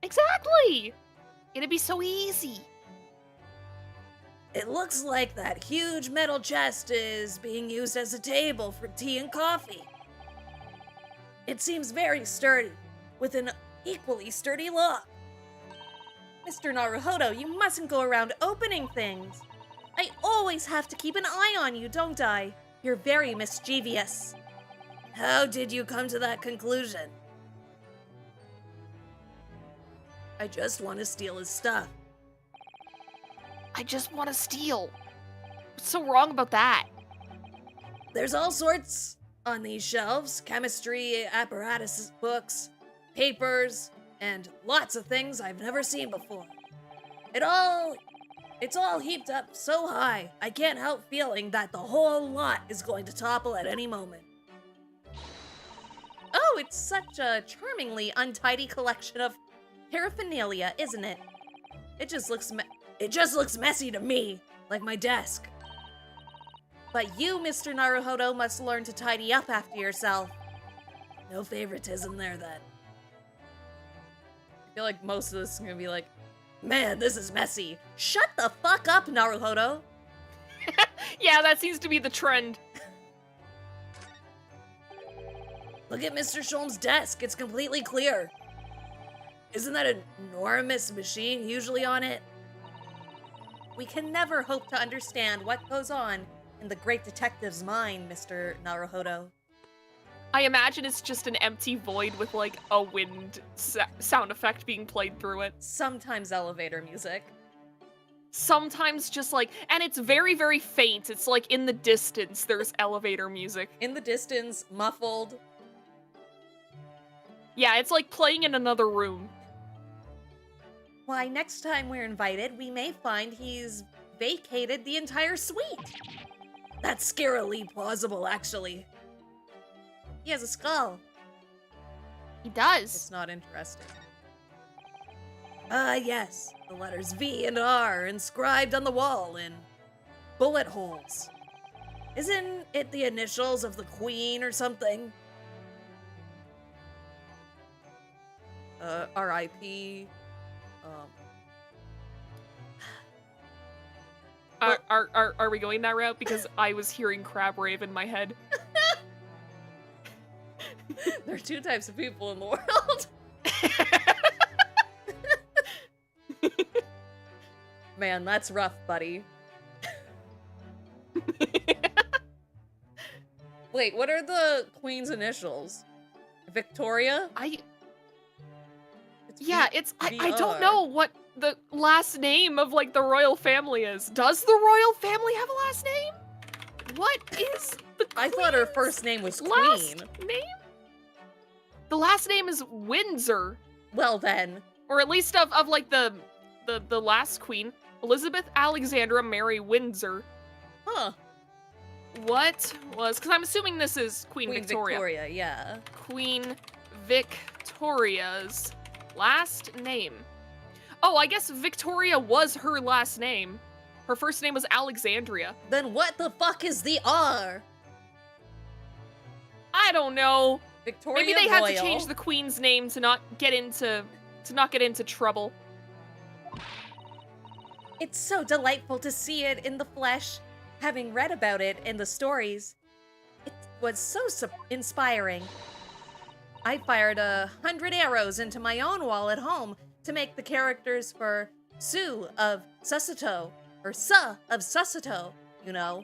Exactly! It'd be so easy. It looks like that huge metal chest is being used as a table for tea and coffee. It seems very sturdy, with an equally sturdy lock. Mr. Naruhodo, you mustn't go around opening things. I always have to keep an eye on you, don't I? You're very mischievous. How did you come to that conclusion? I just want to steal his stuff. I just want to steal. What's so wrong about that? There's all sorts on these shelves. Chemistry, apparatus books, papers, and lots of things I've never seen before. It's all heaped up so high, I can't help feeling that the whole lot is going to topple at any moment. Oh, it's such a charmingly untidy collection of paraphernalia, isn't it? It just looks messy to me, like my desk. But you, Mr. Naruhodo, must learn to tidy up after yourself. No favoritism there, then. I feel like most of this is gonna be like, Man, this is messy. shut the fuck up, Naruhodo. Yeah, that seems to be the trend. Look at Mr. Sholms' desk. It's completely clear. Isn't that an enormous machine usually on it? We can never hope to understand what goes on in the great detective's mind, Mr. Naruhodo. I imagine it's just an empty void with like a wind sound effect being played through it. Sometimes elevator music. Sometimes just like, and it's very, very faint. It's like in the distance, there's elevator music. In the distance, muffled. Yeah, it's like playing in another room. Why, next time we're invited, we may find he's vacated the entire suite. That's scarily plausible, actually. He has a skull. He does. It's not interesting. Yes. The letters V and R inscribed on the wall in bullet holes. Isn't it the initials of the Queen or something? R.I.P. Are we going that route? Because I was hearing Crab Rave in my head. There are two types of people in the world. Man, that's rough, buddy. Wait, what are the Queen's initials? Victoria? It's I don't VR. know what the last name of like the royal family is. Does the royal family have a last name? What is the I thought her Queen's first name was last Queen. name? The last name is Windsor, Well then. or at least of like the last queen. Elizabeth Alexandra Mary Windsor. Huh. What was, because I'm assuming this is Queen Queen Victoria, yeah. Queen Victoria's last name. Oh, I guess Victoria was her last name. Her first name was Alexandria. Then what the fuck is the R? I don't know. Victoria Maybe they had Royal. to change the queen's name to not get into trouble. It's so delightful to see it in the flesh. Having read about it in the stories, it was so inspiring. I fired 100 arrows into my own wall at home to make the characters for Sue of Susseto, or Suh of Susseto, you know.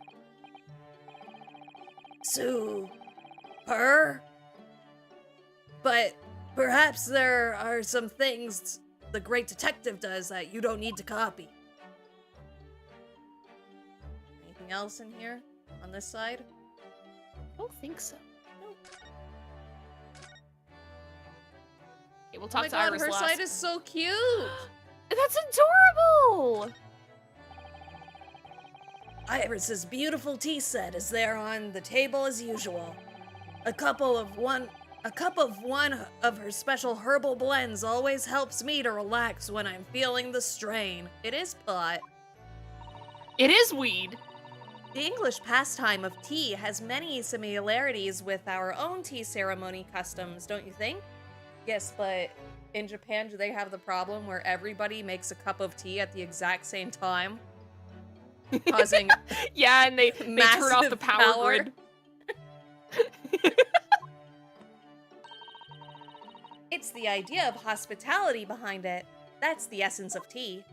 Sue. Her? But perhaps there are some things the great detective does that you don't need to copy. Anything else in here? On this side? I don't think so. Okay, we'll talk Oh my to god, Iris her last. side is so cute! That's adorable! Iris's beautiful tea set is there on the table as usual. A cup of one of her special herbal blends always helps me to relax when I'm feeling the strain. It is pot. It is weed. The English pastime of tea has many similarities with our own tea ceremony customs, don't you think? Yes, but in Japan, do they have the problem where everybody makes a cup of tea at the exact same time? Causing Yeah, and they turn off the massive power power. grid. It's the idea of hospitality behind it. That's the essence of tea.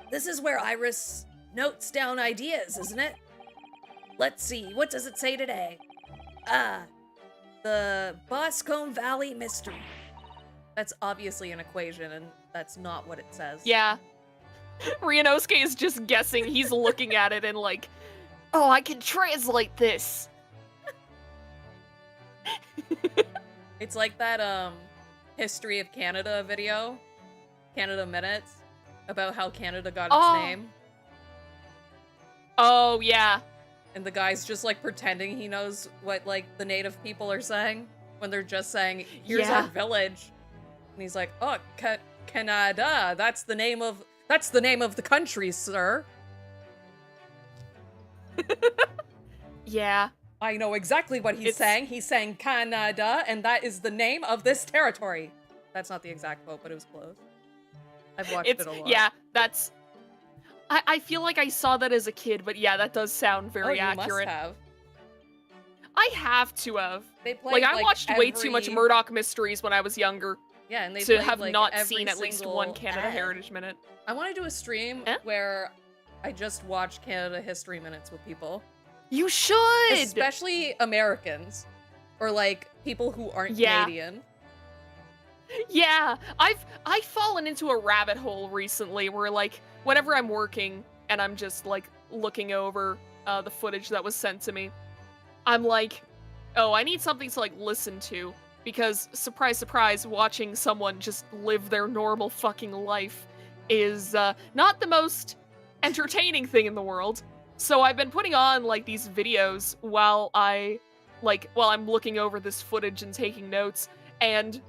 This is where Iris notes down ideas, isn't it? Let's see, what does it say today? Ah, the Boscombe Valley Mystery. That's obviously an equation, and that's not what it says. Yeah. Ryunosuke is just guessing. He's looking at it and like, oh, I can translate this. It's like that, History of Canada video, Canada Minutes, about how Canada got its Oh. name. Oh, yeah. And the guy's just, like, pretending he knows what, like, the native people are saying, when they're just saying, here's Yeah. our village. And he's like, oh, Canada, that's the name of the country, sir. Yeah. I know exactly what he's It's- saying. He's saying Canada, and that is the name of this territory. That's not the exact quote, but it was close. I've watched it a lot. Yeah, that's... I feel like I saw that as a kid, but yeah, that does sound very you accurate. must have. I have to have. They played, Like, I watched way too much every- Murdoch Mysteries when I was younger Yeah, and they to played, have like, not every seen at least single one Canada ad. Heritage Minute. I want to do a stream Eh? where I just watch Canada History Minutes with people. You should! Especially Americans. Or, like, people who aren't Yeah. Canadian. Yeah, I've fallen into a rabbit hole recently where, like, whenever I'm working and I'm just, like, looking over the footage that was sent to me, I'm like, oh, I need something to, like, listen to. Because, surprise, surprise, watching someone just live their normal fucking life is not the most entertaining thing in the world. So I've been putting on, like, these videos while I'm looking over this footage and taking notes, and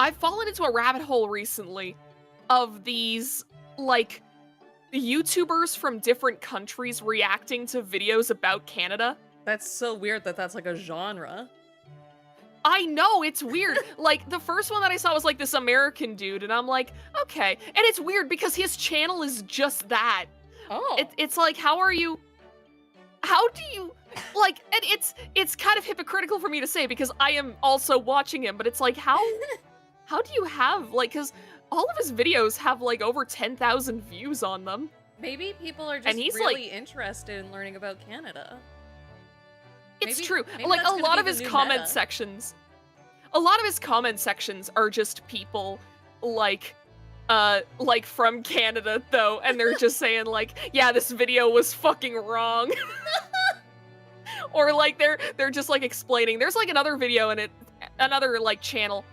I've fallen into a rabbit hole recently of these, like, YouTubers from different countries reacting to videos about Canada. That's so weird that that's, like, a genre. I know, it's weird. Like, the first one that I saw was, like, this American dude, and I'm like, okay. And it's weird because his channel is just that. Oh. It's like, how do you, like, and it's kind of hypocritical for me to say because I am also watching him, but it's like, how do you have, like, because all of his videos have, like, over 10,000 views on them. Maybe people are just And he's, really interested in learning about Canada. It's Maybe- true. maybe Like, that's a gonna lot be of the his new comment meta. sections, are just people, like from Canada, though, and they're just saying, like, yeah, this video was fucking wrong. Or, like, they're just, like, explaining. There's, like, another video in it, another, like, channel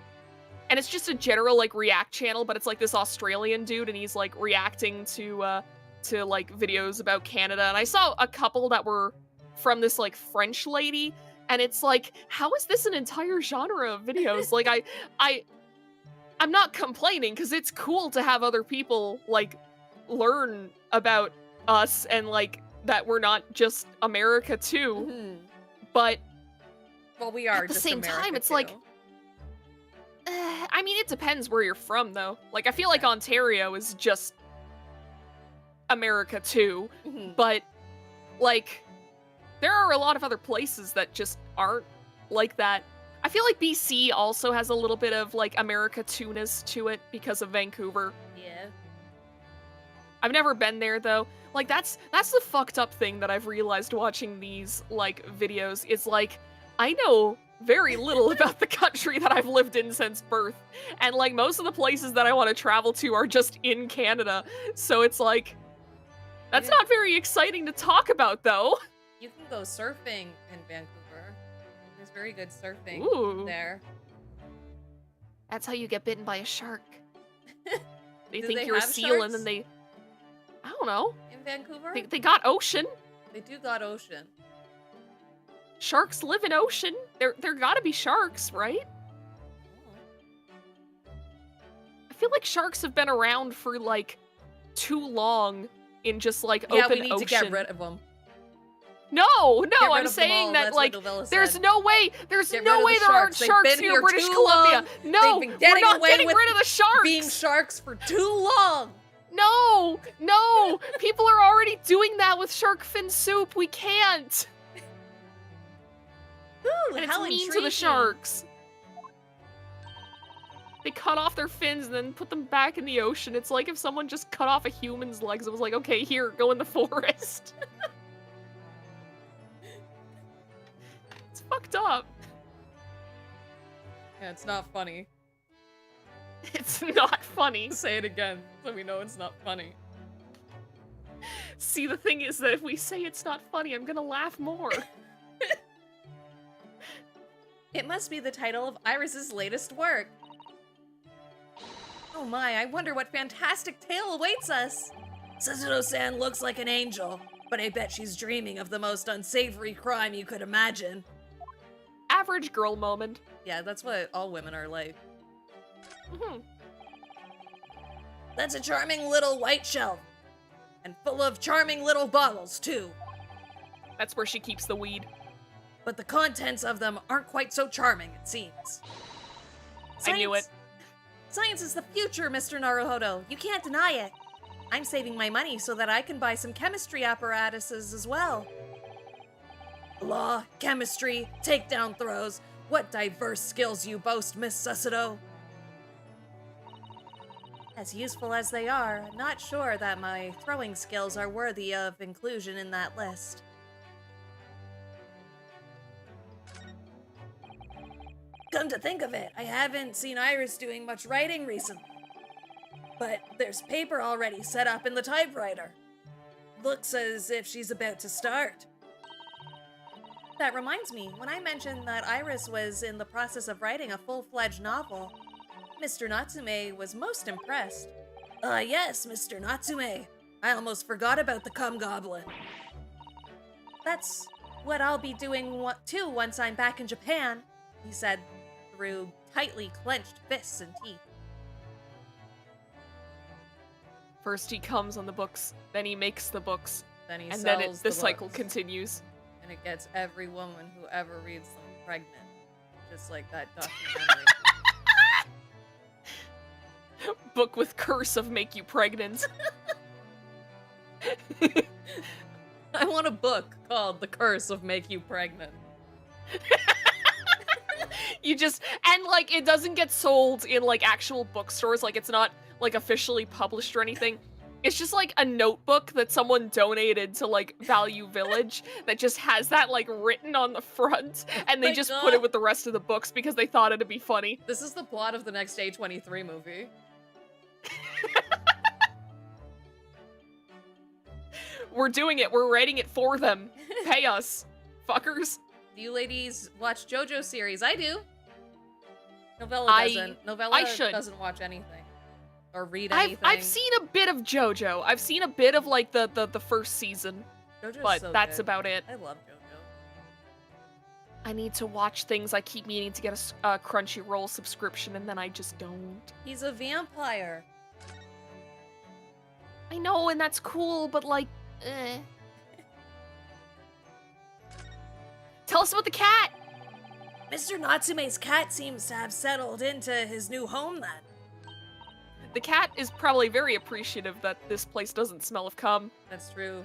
And it's just a general, like, React channel, but it's, like, this Australian dude, and he's, like, reacting to, like, videos about Canada. And I saw a couple that were from this, like, French lady, and it's like, how is this an entire genre of videos? Like, I'm not complaining, because it's cool to have other people, like, learn about us, and, like, that we're not just America, too. Mhm. But Well, we are at the just same America, time, it's too. like, I mean, it depends where you're from, though. Like, I feel like Ontario is just America, too. Mhm. But, like, there are a lot of other places that just aren't like that. I feel like BC also has a little bit of, like, America 2-ness to it because of Vancouver. Yeah. I've never been there, though. Like, that's the fucked up thing that I've realized watching these, like, videos. Is, like, I know very little about the country that I've lived in since birth. And, like, most of the places that I want to travel to are just in Canada. So it's like, that's Yeah. not very exciting to talk about, though. You can go surfing in Vancouver. There's very good surfing Ooh. there. That's how you get bitten by a shark. They Do think they you're a have seal, and sharks? then they... I don't know. In Vancouver? They got ocean. They do got ocean. Sharks live in ocean. There gotta be sharks, right? I feel like sharks have been around for, like, too long in just, like, Yeah, open we need ocean. to get rid of them. No, Get rid I'm of them saying all, that, that's like, what Novella there's said. no way, there's Get no rid of way the there aren't sharks. They've sharks been here here in British too Columbia. long. No, They've been we're getting not away getting with rid of the sharks. Being sharks for too long. No, people are already doing that with shark fin soup. We can't. Ooh, And it's how mean to the intriguing. sharks. They cut off their fins and then put them back in the ocean. It's like if someone just cut off a human's legs and was like, okay, here, go in the forest. It's fucked up. Yeah, it's not funny. It's not funny. Say it again, so we know it's not funny. See, the thing is that if we say it's not funny, I'm gonna laugh more. It must be the title of Iris's latest work. Oh my, I wonder what fantastic tale awaits us. Suzuno-san looks like an angel, but I bet she's dreaming of the most unsavory crime you could imagine. Average girl moment. Yeah, that's what all women are like. Mhm. That's a charming little white shelf. And full of charming little bottles, too. That's where she keeps the weed. But the contents of them aren't quite so charming, it seems. I knew it. Science is the future, Mr. Naruhodo. You can't deny it. I'm saving my money so that I can buy some chemistry apparatuses as well. Law, chemistry, takedown throws. What diverse skills you boast, Miss Susido. As useful as they are, I'm not sure that my throwing skills are worthy of inclusion in that list. Come to think of it, I haven't seen Iris doing much writing recently. But there's paper already set up in the typewriter. Looks as if she's about to start. That reminds me, when I mentioned that Iris was in the process of writing a full-fledged novel, Mr. Natsume was most impressed. Yes, Mr. Natsume. I almost forgot about the cum goblin. That's what I'll be doing too once I'm back in Japan, he said through tightly clenched fists and teeth. First he comes on the books, then he makes the books, Then he and sells then the the cycle books, continues. and it gets every woman who ever reads them pregnant, just like that documentary. Book with curse of make you pregnant. I want a book called The Curse of Make You Pregnant. You just, and like, it doesn't get sold in like actual bookstores, like it's not like officially published or anything. It's just like a notebook that someone donated to like Value Village that just has that like written on the front, and they my just God. put it with the rest of the books because they thought it'd be funny. This is the plot of the next A23 movie. We're doing it, we're writing it for them. Pay us, fuckers. Do you ladies watch JoJo series? I do. Novella I doesn't. Novella should. doesn't watch anything. Or read I've anything. seen a bit of JoJo. I've seen a bit of like the first season, JoJo's but so that's good. about it. I love JoJo. I need to watch things. I keep meaning to get a Crunchyroll subscription, and then I just don't. He's a vampire. I know, and that's cool, but like, eh. Tell us about the cat! Mr. Natsume's cat seems to have settled into his new home then. The cat is probably very appreciative that this place doesn't smell of cum. That's true.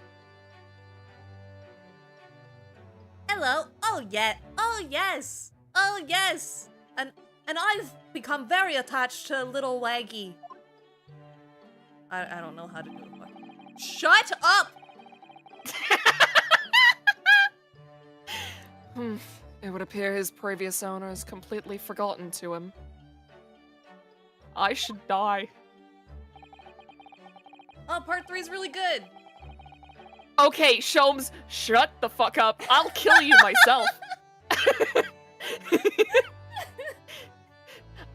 Hello. Oh yeah. Oh yes. Oh yes. And I've become very attached to little Waggy. I don't know how to do it. Shut up. It would appear his previous owner has completely forgotten to him. I should die. Oh, part 3 is really good. Okay, Sholms, shut the fuck up. I'll kill you myself.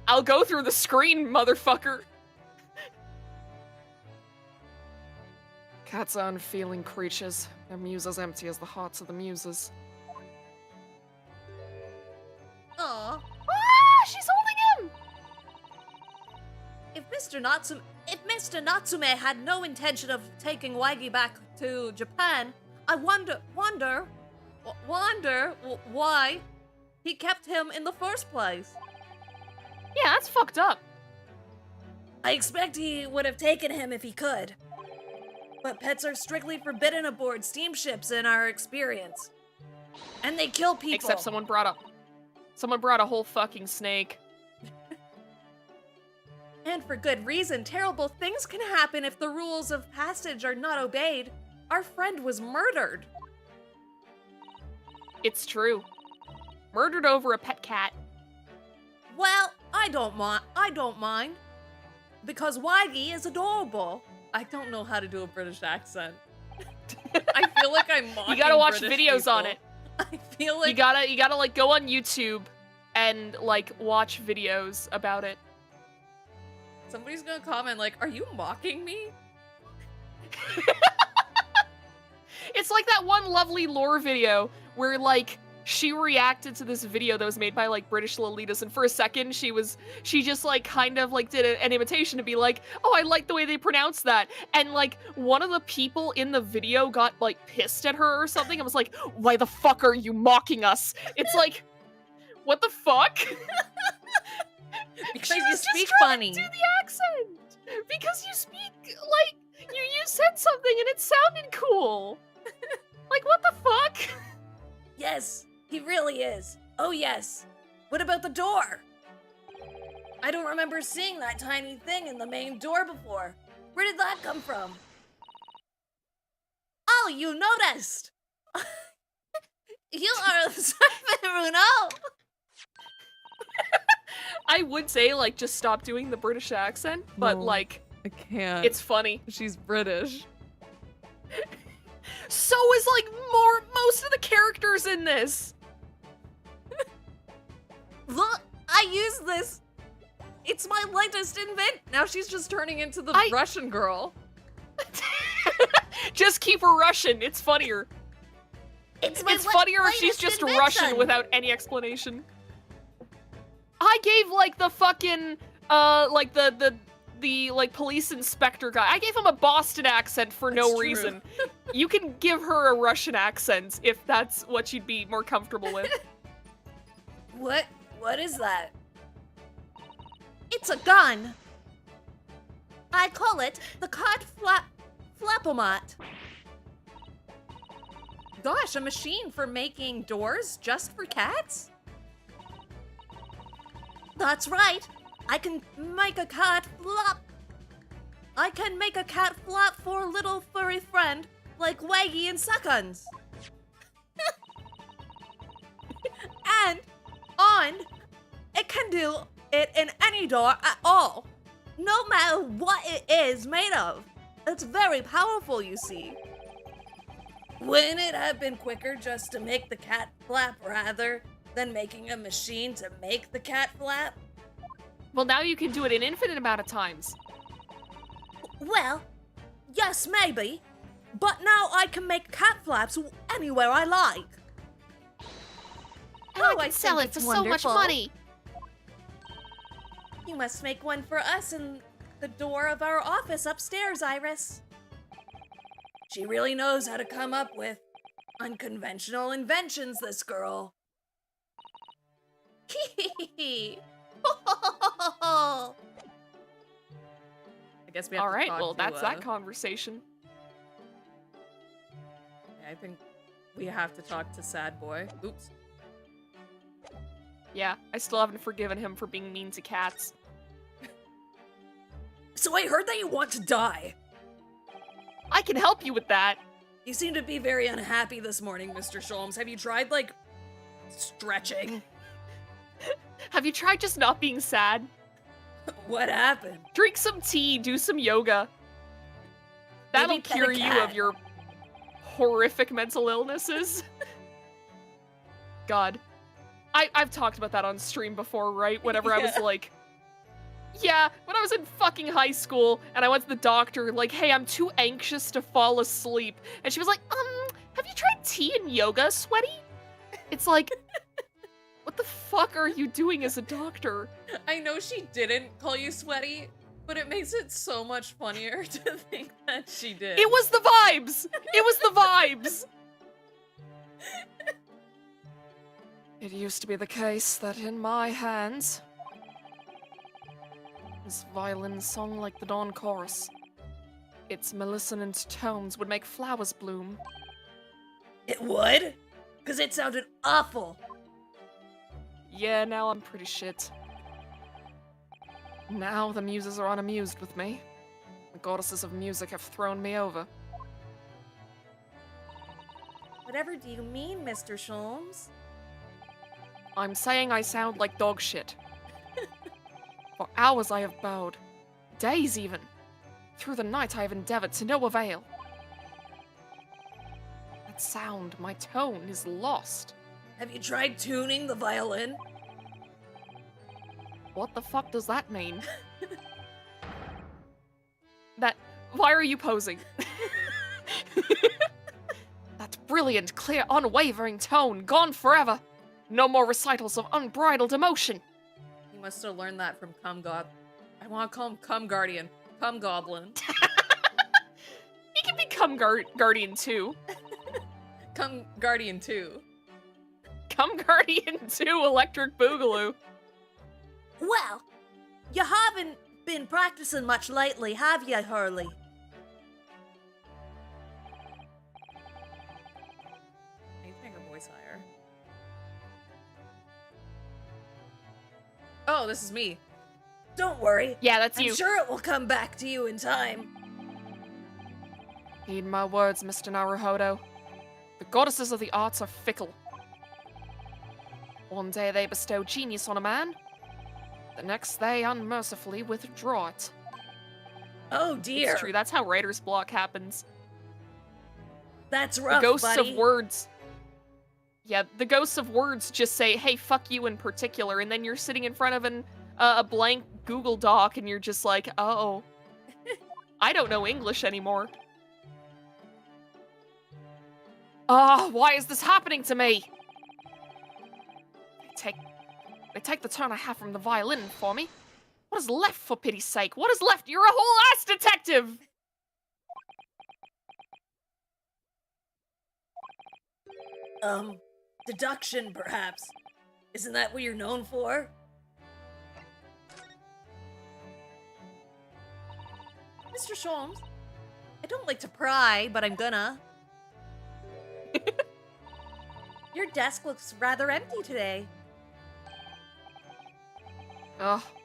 I'll go through the screen, motherfucker. Cats are unfeeling creatures. Their muse as empty as the hearts of the muses. Aw. Ah, she's holding him! If Mr. Natsume had no intention of taking Waggy back to Japan, I wonder why he kept him in the first place. Yeah, that's fucked up. I expect he would have taken him if he could. But pets are strictly forbidden aboard steamships in our experience. And they kill people. Except someone brought a whole fucking snake. And for good reason, terrible things can happen if the rules of passage are not obeyed. Our friend was murdered. It's true. Murdered over a pet cat. Well, I don't mind. Because Waggy is adorable. I don't know how to do a British accent. I feel like I'm mocking You gotta watch British videos people. on it. I feel like You gotta like go on YouTube and like watch videos about it. somebody's gonna comment like, "Are you mocking me?" It's like that one lovely lore video where like she reacted to this video that was made by like British Lolitas, and for a second she just like kind of like did an imitation to be like, oh, I like the way they pronounce that, and like one of the people in the video got like pissed at her or something and was like, why the fuck are you mocking us? It's like, what the fuck? Because She you was just speak trying funny. to do the accent because you speak like you said something and it sounded cool. Like, what the fuck? Yes, he really is. Oh yes. What about the door? I don't remember seeing that tiny thing in the main door before. Where did that come from? Oh, you noticed! You are Bruno! I would say, like, just stop doing the British accent, but, No. like, I can't. it's funny. She's British. So is, like, most of the characters in this. Look, I use this. It's my latest invent. Now she's just turning into the I- Russian girl. Just keep her Russian. It's funnier. It's It's funnier if she's latest just invention. Russian without any explanation. I gave, like, the fucking, like, the like, police inspector guy, I gave him a Boston accent for no That's true. reason. You can give her a Russian accent if that's what you'd be more comfortable with. What is that? It's a gun. I call it the cat flapomat. Gosh, a machine for making doors just for cats? That's right. I can make a cat flop. I can make a cat flop for a little furry friend like Waggy in seconds. And it can do it in any door at all, no matter what it is made of. It's very powerful, you see. Wouldn't it have been quicker just to make the cat flap rather than making a machine to make the cat flap? Well, now you can do it an infinite amount of times. Well, yes, maybe. But now I can make cat flaps anywhere I like. And I I can sell think it for it's so much wonderful. money. You must make one for us in the door of our office upstairs, Iris. She really knows how to come up with unconventional inventions, this girl. I guess we have All to right, talk well, to, that's that conversation. I think we have to talk to Sad Boy. Oops. Yeah, I still haven't forgiven him for being mean to cats. So I heard that you want to die. I can help you with that. You seem to be very unhappy this morning, Mr. Sholms. Have you tried, like, stretching? Have you tried just not being sad? What happened? Drink some tea, do some yoga. That'll Maybe pet a cure you cat. of your horrific mental illnesses. God. I've talked about that on stream before, right? Whenever I was Yeah. like, yeah, when I was in fucking high school and I went to the doctor, like, hey, I'm too anxious to fall asleep. And she was like, have you tried tea and yoga, sweaty? It's like, what the fuck are you doing as a doctor? I know she didn't call you sweaty, but it makes it so much funnier to think that she did. It was the vibes! It was the vibes! It used to be the case that in my hands, this violin song like the dawn chorus, its mellissonant tones would make flowers bloom. It would? Because it sounded awful. Yeah, now I'm pretty shit. Now the muses are unamused with me. The goddesses of music have thrown me over. Whatever do you mean, Mr. Sholms? I'm saying I sound like dog shit. For hours I have bowed, days even. Through the night I have endeavored to no avail. That sound, my tone, is lost. Have you tried tuning the violin? What the fuck does that mean? Why are you posing? That brilliant, clear, unwavering tone, gone forever. No more recitals of unbridled emotion. You must have learned that from I want to call him Cum Guardian. Cum Goblin. He can become Guardian too. Cum Guardian 2. Come Guardian 2 Electric Boogaloo. Well, you haven't been practicing much lately, have you, Hurley? I need to make her voice higher. Oh, this is me. Don't worry. Yeah, that's I'm you. sure it will come back to you in time. Heed my words, Mr. Naruhodo. The goddesses of the arts are fickle. One day they bestow genius on a man, the next they unmercifully withdraw it. Oh dear. It's true, that's how writer's block happens. That's rough, The ghosts buddy. of words. Yeah, the ghosts of words just say, hey, fuck you in particular, and then you're sitting in front of a blank Google Doc, and you're just like, oh, I don't know English anymore. Why is this happening to me? They take the tone I have from the violin for me. What is left, for pity's sake? What is left? You're a whole ass detective! Deduction, perhaps. Isn't that what you're known for? Mr. Sholms, I don't like to pry, but I'm gonna. Your desk looks rather empty today.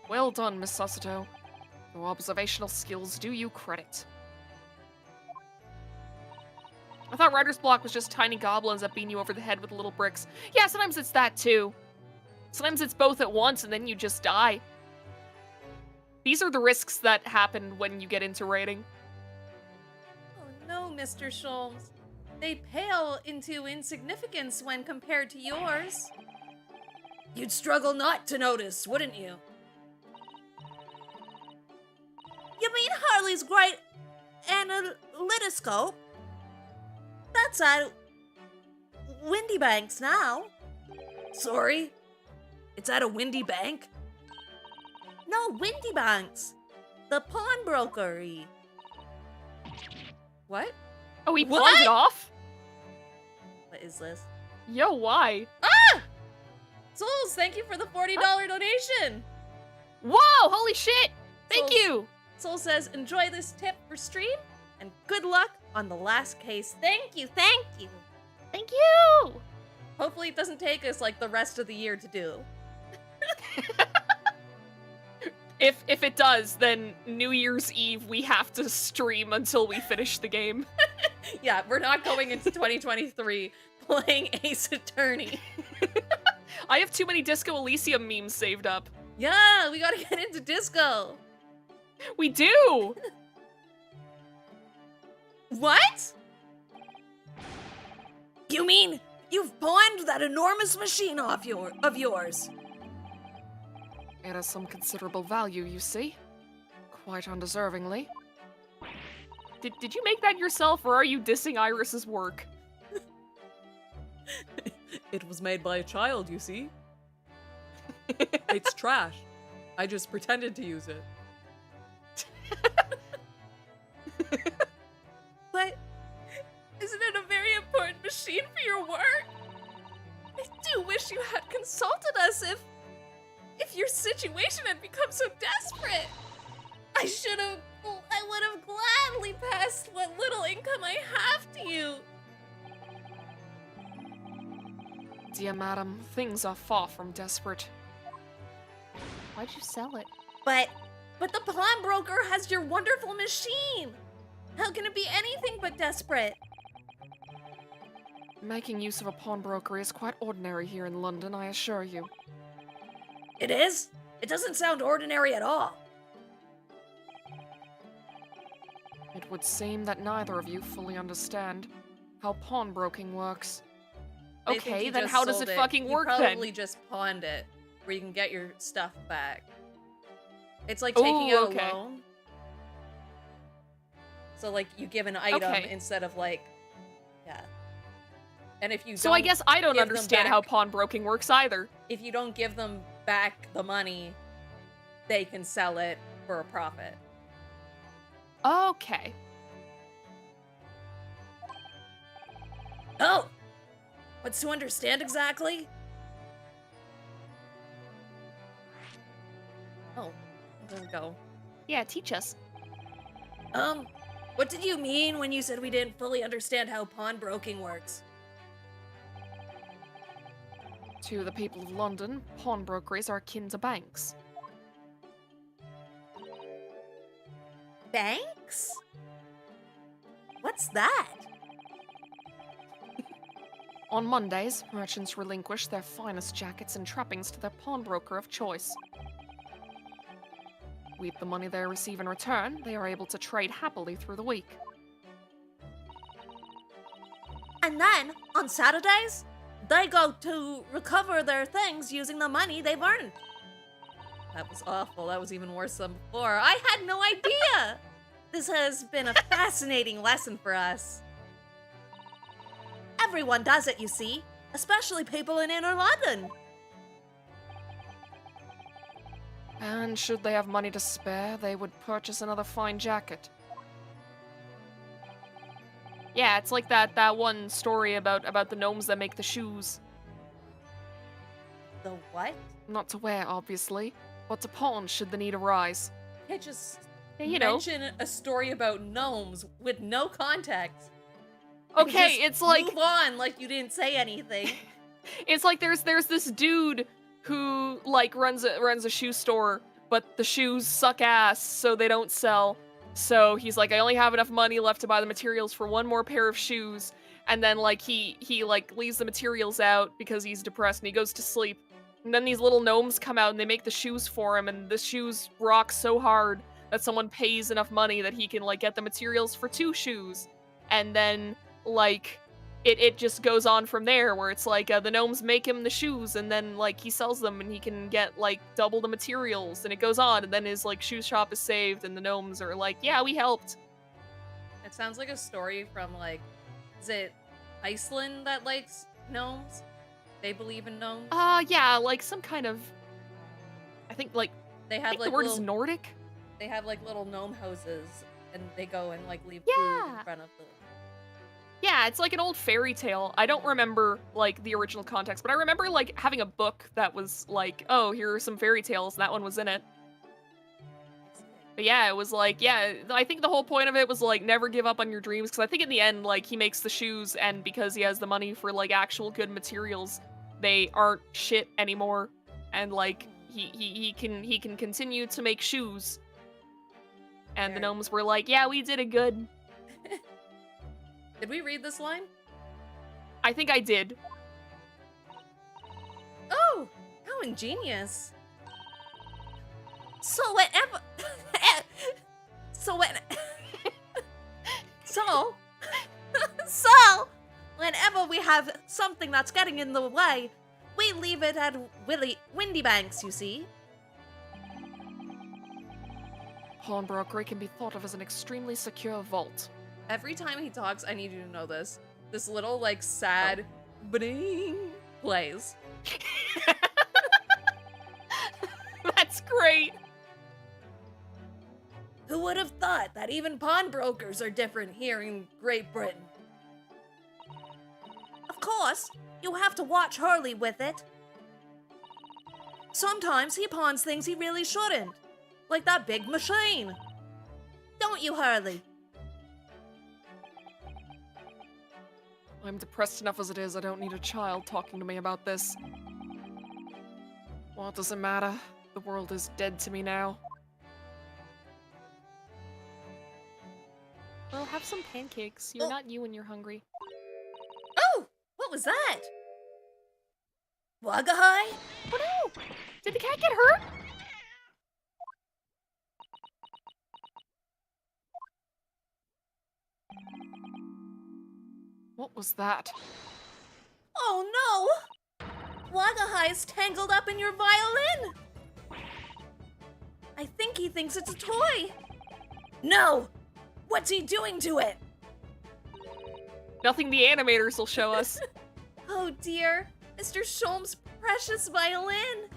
Well done, Miss Sasito. Your observational skills do you credit. I thought writer's block was just tiny goblins that beat you over the head with little bricks. Yeah, sometimes it's that too. Sometimes it's both at once and then you just die. These are the risks that happen when you get into raiding. Oh no, Mr. Sholms. They pale into insignificance when compared to yours. You'd struggle not to notice, wouldn't you? You mean Harley's great analytoscope? That's at Windy Banks now. Sorry? It's at a Windy Bank? No, Windy Banks. The pawnbrokery. What? Oh, he What? pawned it off? What is this? Yo, why? Souls, thank you for the $40 donation. Whoa, holy shit! Thank Souls. you! Soul says, enjoy this tip for stream, and good luck on the last case. Thank you, thank you. Thank you! Hopefully it doesn't take us like the rest of the year to do. If it does, then New Year's Eve we have to stream until we finish the game. Yeah, we're not going into 2023 playing Ace Attorney. I have too many Disco Elysium memes saved up. Yeah, we gotta get into disco. We do! What? You mean you've pawned that enormous machine of yours? It has some considerable value, you see. Quite undeservingly. Did you make that yourself, or are you dissing Iris's work? It was made by a child, you see. It's trash. I just pretended to use it. But isn't it a very important machine for your work? I do wish you had consulted us if your situation had become so desperate. I would have gladly passed what little income I have to you. Dear madam, things are far from desperate. Why'd you sell it? But the pawnbroker has your wonderful machine. How can it be anything but desperate? Making use of a pawnbroker is quite ordinary here in London, I assure you. It is? It doesn't sound ordinary at all. It would seem that neither of you fully understand how pawnbroking works. They think Okay, you then just how does sold it fucking work you then? probably just pawned it, where you can get your stuff back. It's like taking Ooh, out okay. a loan. So like you give an item Okay. instead of like, yeah. And if you So I don't- guess I don't give them understand how back- pawnbroking works either. if you don't give them back the money, they can sell it for a profit. Okay. Oh! What's to understand exactly? Oh, there we go. Yeah, teach us. What did you mean when you said we didn't fully understand how pawnbroking works? To the people of London, pawnbrokeries are akin to banks. Banks? What's that? On Mondays, merchants relinquish their finest jackets and trappings to their pawnbroker of choice. With the money they receive in return, they are able to trade happily through the week. And then, on Saturdays, they go to recover their things using the money they've earned. That was awful. That was even worse than before. I had no idea. This has been a fascinating lesson for us. Everyone does it, you see, especially people in inner London. And should they have money to spare, they would purchase another fine jacket. Yeah, it's like that one story about the gnomes that make the shoes. The what? Not to wear, obviously, but to pawn should the need arise. You can't just Yeah, you know. mention a story about gnomes with no context. Okay, Just it's like move on like you didn't say anything. it's like there's this dude who like runs a shoe store, but the shoes suck ass, so they don't sell. So he's like, I only have enough money left to buy the materials for one more pair of shoes, and then like he like leaves the materials out because he's depressed and he goes to sleep. And then these little gnomes come out and they make the shoes for him, and the shoes rock so hard that someone pays enough money that he can like get the materials for 2 shoes. And then like it just goes on from there, where it's like the gnomes make him the shoes, and then like he sells them, and he can get like double the materials, and it goes on, and then his like shoe shop is saved, and the gnomes are like, yeah, we helped. It sounds like a story from like, is it Iceland that likes gnomes? They believe in gnomes. Yeah, like some kind of. I think like They I have think like the word little, is Nordic. they have like little gnome houses, and they go and like leave food Yeah. in front of them. Yeah, it's like an old fairy tale. I don't remember like the original context, but I remember like having a book that was like, oh, here are some fairy tales, and that one was in it. But yeah, it was like, yeah, I think the whole point of it was like never give up on your dreams, because I think in the end, like he makes the shoes, and because he has the money for like actual good materials, they aren't shit anymore, and like he can continue to make shoes. And the gnomes were like, yeah, we did it good. Did we read this line? I think I did. Oh, how ingenious. So whenever, so whenever we have something that's getting in the way, we leave it at Windy Banks, you see. Pawnbrokery can be thought of as an extremely secure vault. Every time he talks, I need you to know this. This little, like, sad bling plays. That's great. Who would have thought that even pawnbrokers are different here in Great Britain? Of course, you have to watch Hurley with it. Sometimes he pawns things he really shouldn't, like that big machine. Don't you, Hurley? I'm depressed enough as it is. I don't need a child talking to me about this. What does it matter? The world is dead to me now. Well, have some pancakes. You're not you when you're hungry. Oh, what was that? Wagahai? Oh no! Did the cat get hurt? What was that? Oh no! Wagahai's tangled up in your violin! I think he thinks it's a toy. No! What's he doing to it? Nothing the animators will show us. Oh dear, Mr. Sholms' precious violin.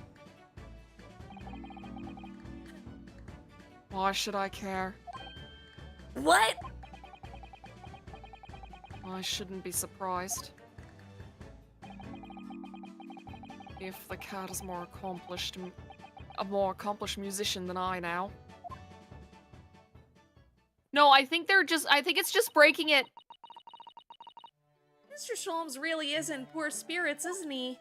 Why should I care? What? I shouldn't be surprised. If the cat is a more accomplished musician than I now. No, I think it's just breaking it. Mr. Sholms really is in poor spirits, isn't he?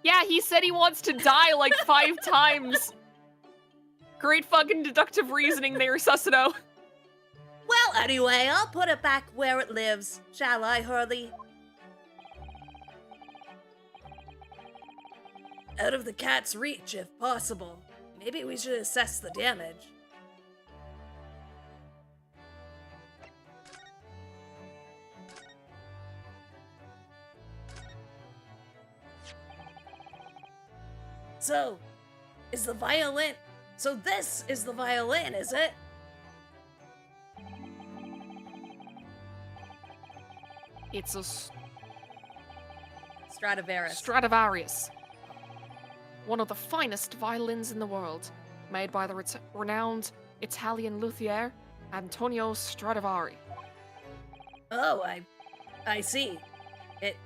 Yeah, he said he wants to die like 5 times. Great fucking deductive reasoning there, Susanoo. Well, anyway, I'll put it back where it lives, shall I, Hurley? Out of the cat's reach, if possible. Maybe we should assess the damage. So, this is the violin, is it? It's a Stradivarius. One of the finest violins in the world, made by the renowned Italian luthier Antonio Stradivari. Oh, I see. It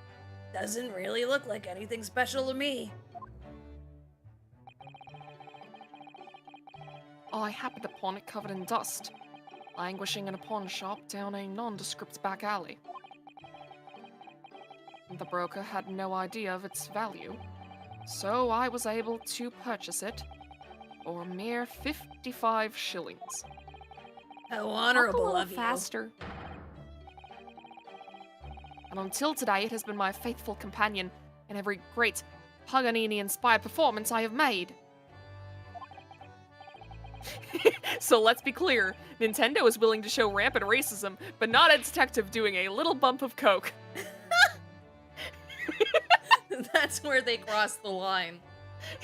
doesn't really look like anything special to me. I happened upon it covered in dust, languishing in a pawn shop down a nondescript back alley. The broker had no idea of its value, so I was able to purchase it for a mere 55 shillings. How honorable of you. Faster. And until today, it has been my faithful companion in every great Paganini-inspired performance I have made. So let's be clear, Nintendo is willing to show rampant racism, but not a detective doing a little bump of coke. That's where they cross the line.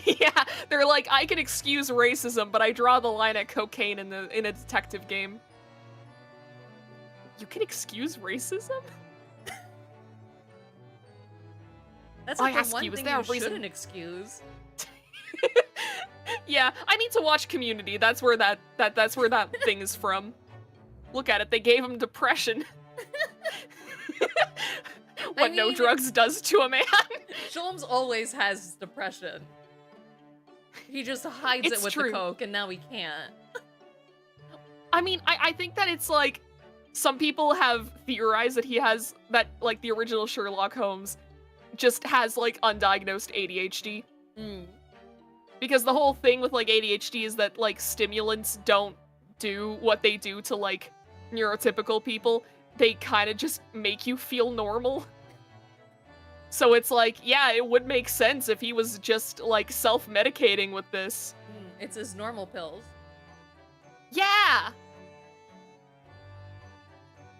Yeah, they're like, I can excuse racism, but I draw the line at cocaine in a detective game. You can excuse racism? That's I like the ask one you, is thing there a you reason- shouldn't excuse. Yeah, I need to watch Community. That's where that's where that thing is from. Look at it. They gave him depression. What no mean- drugs does to a man. Sholms always has depression. He just hides It's it with true. the coke, and now he can't. I mean, I think that it's like some people have theorized that he has that like the original Sherlock Holmes just has like undiagnosed ADHD. Because the whole thing with like ADHD is that like stimulants don't do what they do to like neurotypical people. They kind of just make you feel normal. So it's like, yeah, it would make sense if he was just like self-medicating with this. It's his normal pills. Yeah!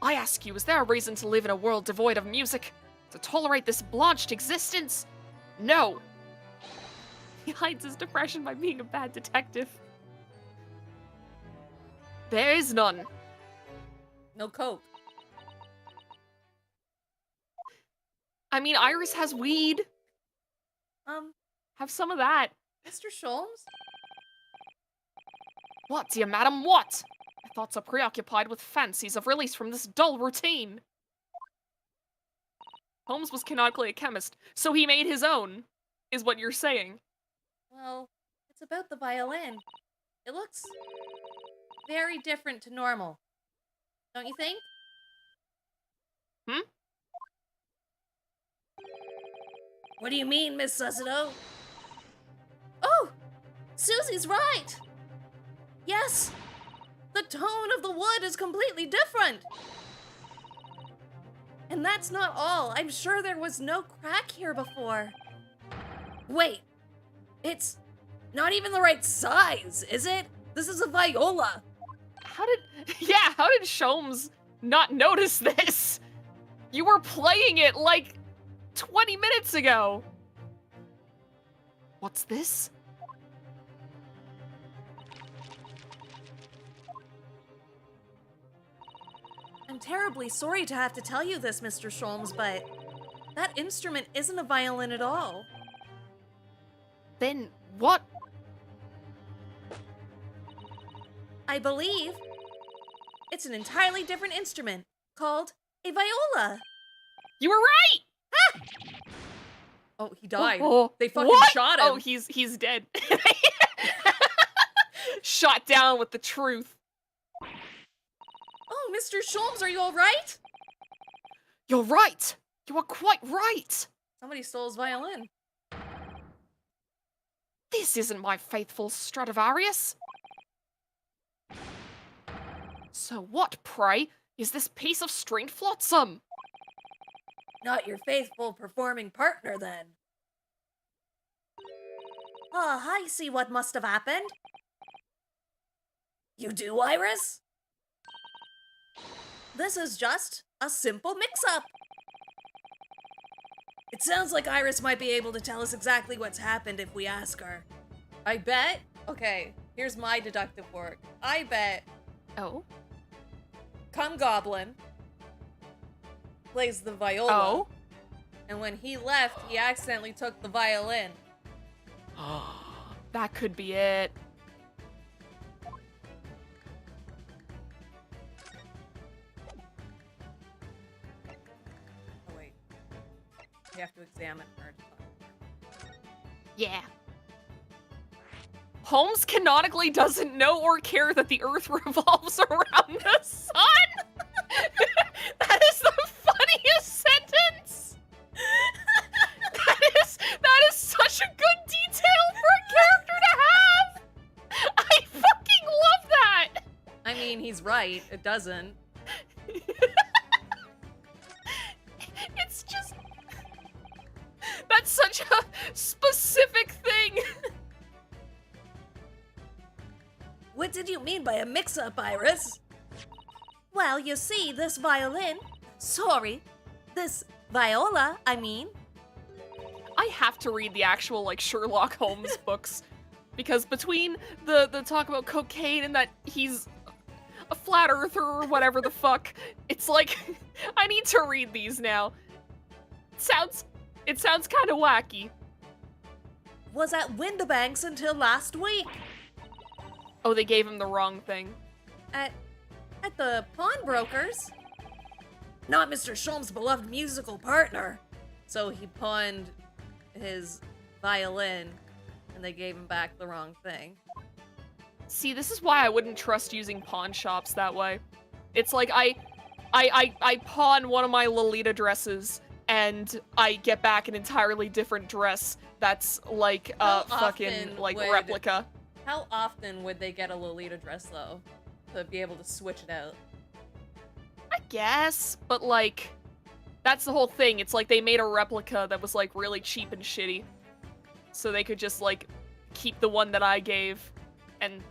I ask you, is there a reason to live in a world devoid of music? To tolerate this blanched existence? No! He hides his depression by being a bad detective. There is none. No coke. I mean, Iris has weed. Have some of that. Mr. Sholms? What, dear madam, what? My thoughts are preoccupied with fancies of release from this dull routine. Holmes was canonically a chemist, so he made his own, is what you're saying. Well, it's about the violin. It looks very different to normal. Don't you think? What do you mean, Miss Sussado? Oh! Susie's right! Yes! The tone of the wood is completely different! And that's not all. I'm sure there was no crack here before. Wait, it's not even the right size, is it? This is a viola. How did Sholmes not notice this? You were playing it like 20 minutes ago. What's this? I'm terribly sorry to have to tell you this, Mr. Sholmes, but that instrument isn't a violin at all. Then what? I believe it's an entirely different instrument called a viola. You were right! Oh, he died. Oh, They fucking what? shot him. Oh, he's dead. Shot down with the truth. Oh, Mr. Sholmes, are you all right? You're right. You are quite right. Somebody stole his violin. This isn't my faithful Stradivarius. So what, pray, is this piece of stringed flotsam? Not your faithful performing partner, then. Ah, I see what must have happened. You do, Iris? This is just a simple mix-up. It sounds like Iris might be able to tell us exactly what's happened if we ask her. I bet. Okay, here's my deductive work. I bet Oh? Cum Goblin plays the viola. Oh? And when he left, he accidentally took the violin. That could be it. Oh, wait. We have to examine her. Yeah. Holmes canonically doesn't know or care that the Earth revolves around the sun. That is the funniest sentence. That is such a good detail for a character to have. I fucking love that. I mean, he's right. It doesn't. It's just that's such a specific thing. What did you mean by a mix-up, Iris? Well, you see, this viola, I mean. I have to read the actual, like, Sherlock Holmes books. Because between the talk about cocaine and that he's a flat earther or whatever the fuck, it's like, I need to read these now. It sounds kind of wacky. Was at Windibanks until last week. Oh, they gave him the wrong thing. At the pawnbroker's. Not Mr. Sholms' beloved musical partner. So he pawned his violin, and they gave him back the wrong thing. See, this is why I wouldn't trust using pawn shops that way. It's like I pawn one of my Lolita dresses, and I get back an entirely different dress that's like a fucking like replica. How often would they get a Lolita dress though, to be able to switch it out? I guess, but like, that's the whole thing. It's like they made a replica that was like really cheap and shitty, so they could just like keep the one that I gave and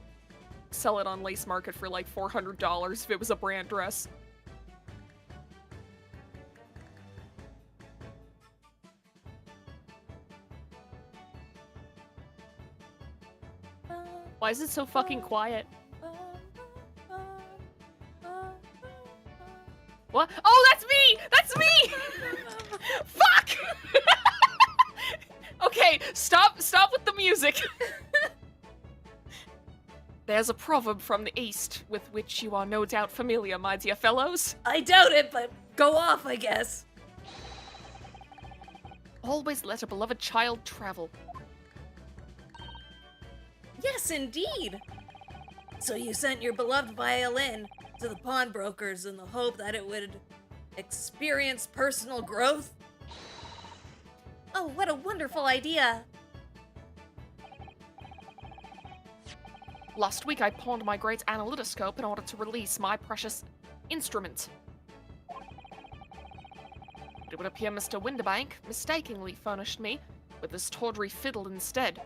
sell it on Lace Market for like $400 if it was a brand dress. Why is it so fucking quiet? What? Oh, that's me! That's me! Fuck! Okay, stop with the music. There's a proverb from the East with which you are no doubt familiar, my dear fellows. I doubt it, but go off, I guess. Always let a beloved child travel. Yes, indeed. So you sent your beloved violin to the pawnbrokers in the hope that it would experience personal growth? Oh, what a wonderful idea. Last week I pawned my great analytoscope in order to release my precious instrument. It would appear Mr. Windibank mistakenly furnished me with this tawdry fiddle instead.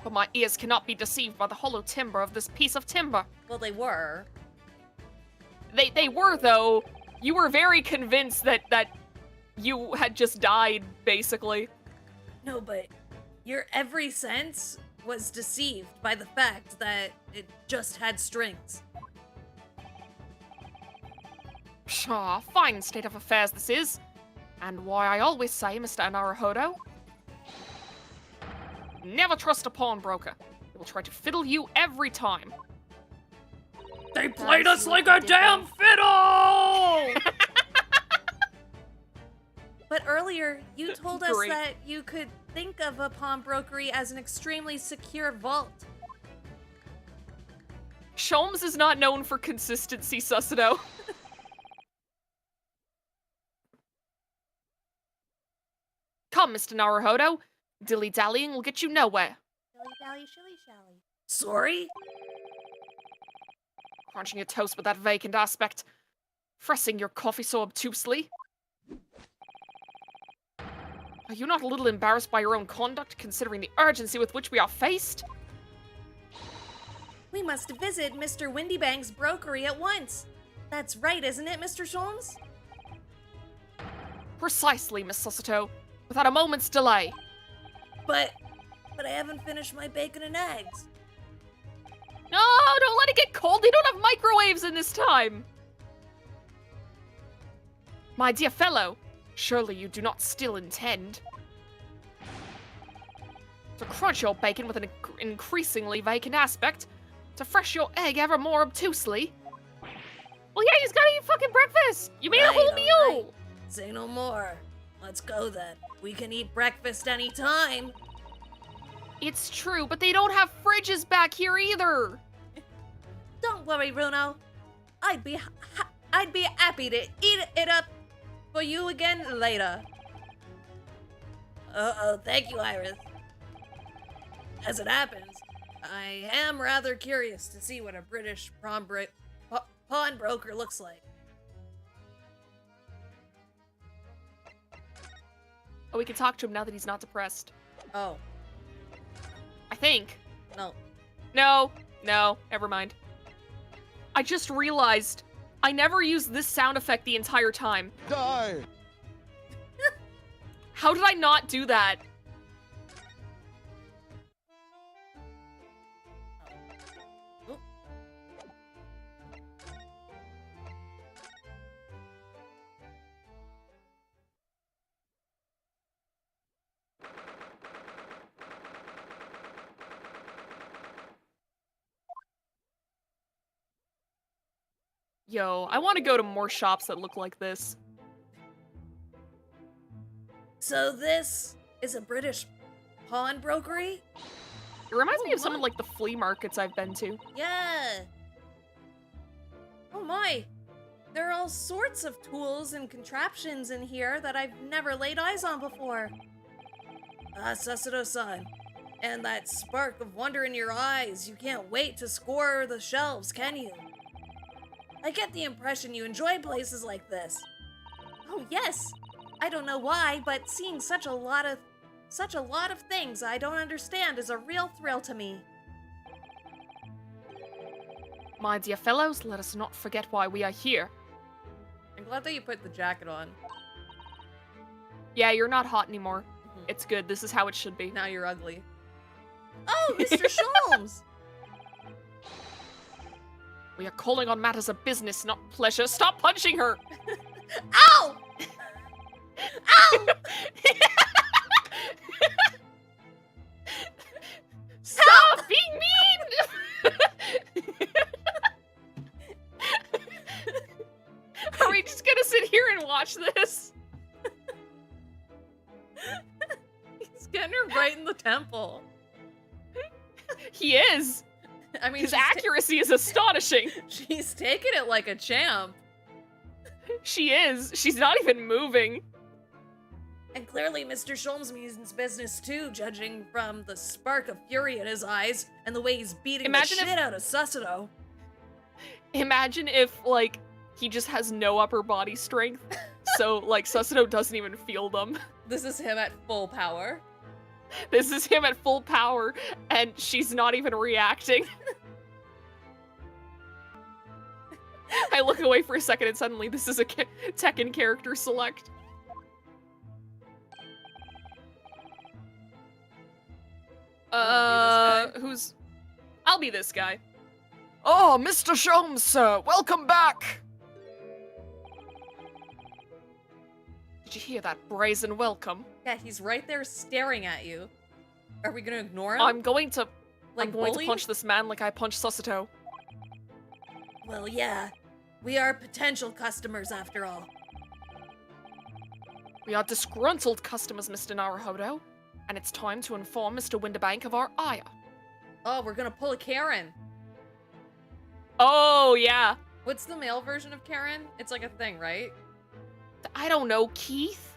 But my ears cannot be deceived by the hollow timbre of this piece of timber. Well, they were. They were, though. You were very convinced that you had just died, basically. No, but your every sense was deceived by the fact that it just had strings. Pshaw, fine state of affairs this is. And why I always say, Mr. Naruhodo, never trust a pawnbroker. They will try to fiddle you every time. They played us like a damn fiddle! But earlier, you told us Great. that you could think of a pawnbrokery as an extremely secure vault. Sholms is not known for consistency, Sussado. Come, Mr. Naruhodo. Dilly-dallying will get you nowhere. Dilly-dally, shilly-shally. Sorry? Crunching your toast with that vacant aspect. Fressing your coffee so obtusely. Are you not a little embarrassed by your own conduct, considering the urgency with which we are faced? We must visit Mr. Windibank's brokery at once. That's right, isn't it, Mr. Sholms? Precisely, Miss Sussado. Without a moment's delay. But I haven't finished my bacon and eggs. No, don't let it get cold. They don't have microwaves in this time. My dear fellow, surely you do not still intend to crunch your bacon with an increasingly vacant aspect, to fresh your egg ever more obtusely? Well, yeah, he's gotta eat fucking breakfast. You made a whole meal. Right. Say no more. Let's go then. We can eat breakfast anytime. It's true, but they don't have fridges back here either. Don't worry, Runo. I'd be happy to eat it up for you again later. Thank you, Iris. As it happens, I am rather curious to see what a British pawnbroker looks like. Oh, we can talk to him now that he's not depressed. Oh, I think. No. No, never mind. I just realized I never used this sound effect the entire time. Die! How did I not do that? Oh. Yo, I want to go to more shops that look like this. So this is a British pawnbrokery? It reminds me Oh, of some of my. like the flea markets I've been to. Yeah. Oh my. There are all sorts of tools and contraptions in here that I've never laid eyes on before. Ah, Susato-san. And that spark of wonder in your eyes. You can't wait to score the shelves, can you? I get the impression you enjoy places like this. Oh yes. I don't know why, but seeing such a lot of things I don't understand is a real thrill to me. My dear fellows, let us not forget why we are here. I'm glad that you put the jacket on. Yeah, you're not hot anymore. It's good. This is how it should be. Now you're ugly. Oh, Mr. Sholms! We are calling on matters of business, not pleasure. Stop punching her! Ow! Ow! Stop being mean! Are we just gonna sit here and watch this? He's getting her right in the temple. He is. I mean, His accuracy is astonishing. she's taking it like a champ. She is. She's not even moving. And clearly Mr. Sholms means business too, judging from the spark of fury in his eyes and the way he's beating Imagine the if- shit out of Susato. Imagine if, like, he just has no upper body strength, so, like, Susato doesn't even feel them. This is him at full power. This is him at full power, and she's not even reacting. I look away for a second, and suddenly this is a Tekken character select. Who's... I'll be this guy. Oh, Mr. Sholms, sir, welcome back! Did you hear that brazen welcome? Yeah, he's right there staring at you. Are we gonna ignore him? I'm going to bully? punch this man like I punched Susato. Well, yeah. We are potential customers after all. We are disgruntled customers, Mr. Naruhodo, and it's time to inform Mr. Winterbank of our ire. Oh, we're gonna pull a Karen. Oh, yeah. What's the male version of Karen? It's like a thing, right? I don't know, Keith?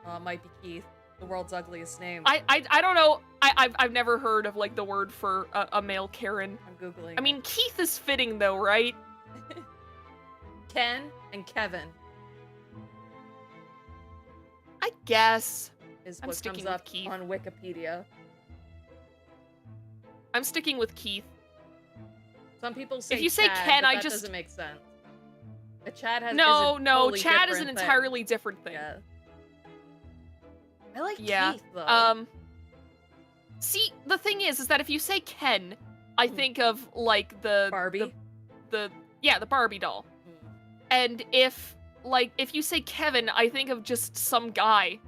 Oh, it might be Keith. The world's ugliest name. I don't know. I've never heard of, like, the word for a male Karen. I'm Googling. I mean, Keith is fitting, though, right? Ken and Kevin I guess. is I'm what sticking comes with up Keith. on Wikipedia. I'm sticking with Keith. Some people say If you say Chad, Ken, but I that just- doesn't make sense. A Chad has No, is a no, totally Chad is an different thing. entirely different thing. Yeah. I like Yeah. Keith though. See, the thing is that if you say Ken, I think of, like, the... Barbie. The Barbie doll. Hmm. And if you say Kevin, I think of just some guy.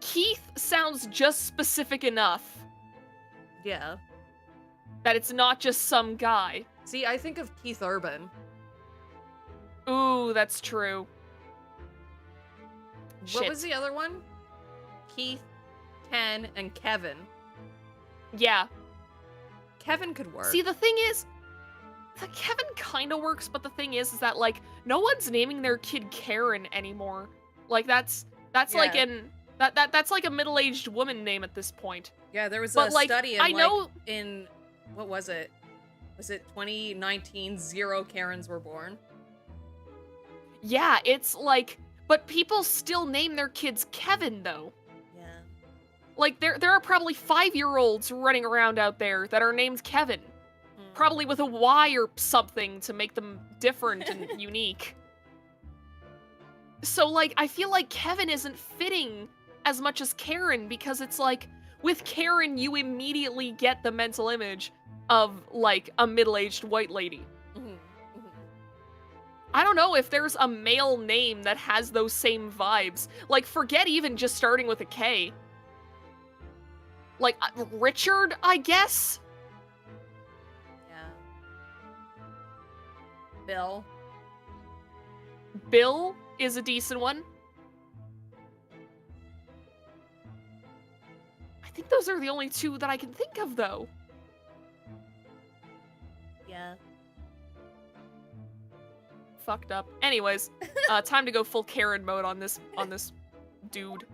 Keith sounds just specific enough Yeah. that it's not just some guy. See, I think of Keith Urban. Ooh, that's true. What Shit. was the other one? Keith, Ken, and Kevin. Yeah. Kevin could work. See, the thing is, that Kevin kind of works, but the thing is that, like, no one's naming their kid Karen anymore. Like, that's like Yeah. that's like a middle-aged woman name at this point. Yeah, there was But, a like, study in, I know- in, what was it? Was it 2019? 0 Karens were born. Yeah, it's like, but people still name their kids Kevin, though. Yeah. Like, there are probably 5-year-olds running around out there that are named Kevin. Probably with a Y or something to make them different and unique. So, like, I feel like Kevin isn't fitting as much as Karen, because it's like, with Karen, you immediately get the mental image of, like, a middle-aged white lady. I don't know if there's a male name that has those same vibes. Like, forget even just starting with a K. Like, Richard, I guess? Yeah. Bill. Bill is a decent one. I think those are the only two that I can think of, though. Yeah. Fucked up. Anyways, time to go full Karen mode on this dude.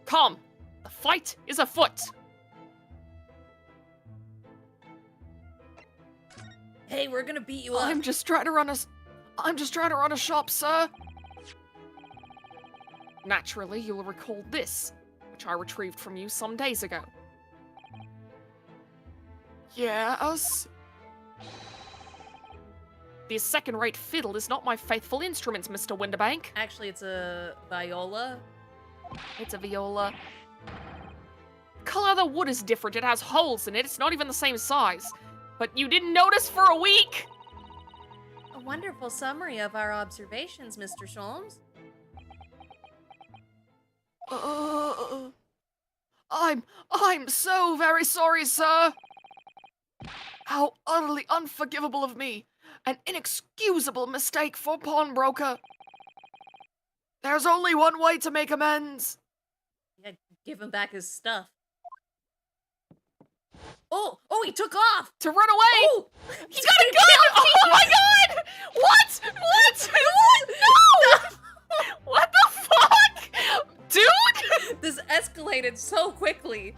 Come, the fight is afoot. Hey, we're gonna beat you up. I'm just trying to run a shop, sir. Naturally, you'll recall this, which I retrieved from you some days ago. Yes. This second-rate fiddle is not my faithful instrument, Mr. Winterbank. Actually, it's a viola. It's a viola. Color of the wood is different. It has holes in it. It's not even the same size. But you didn't notice for a week? A wonderful summary of our observations, Mr. Sholms. I'm so very sorry, sir. How utterly unforgivable of me. An inexcusable mistake for pawnbroker. There's only one way to make amends. Yeah, give him back his stuff. Oh, he took off! To run away! Oh! He got a gun! Oh my god! What? What? No! What the fuck? Dude! This escalated so quickly.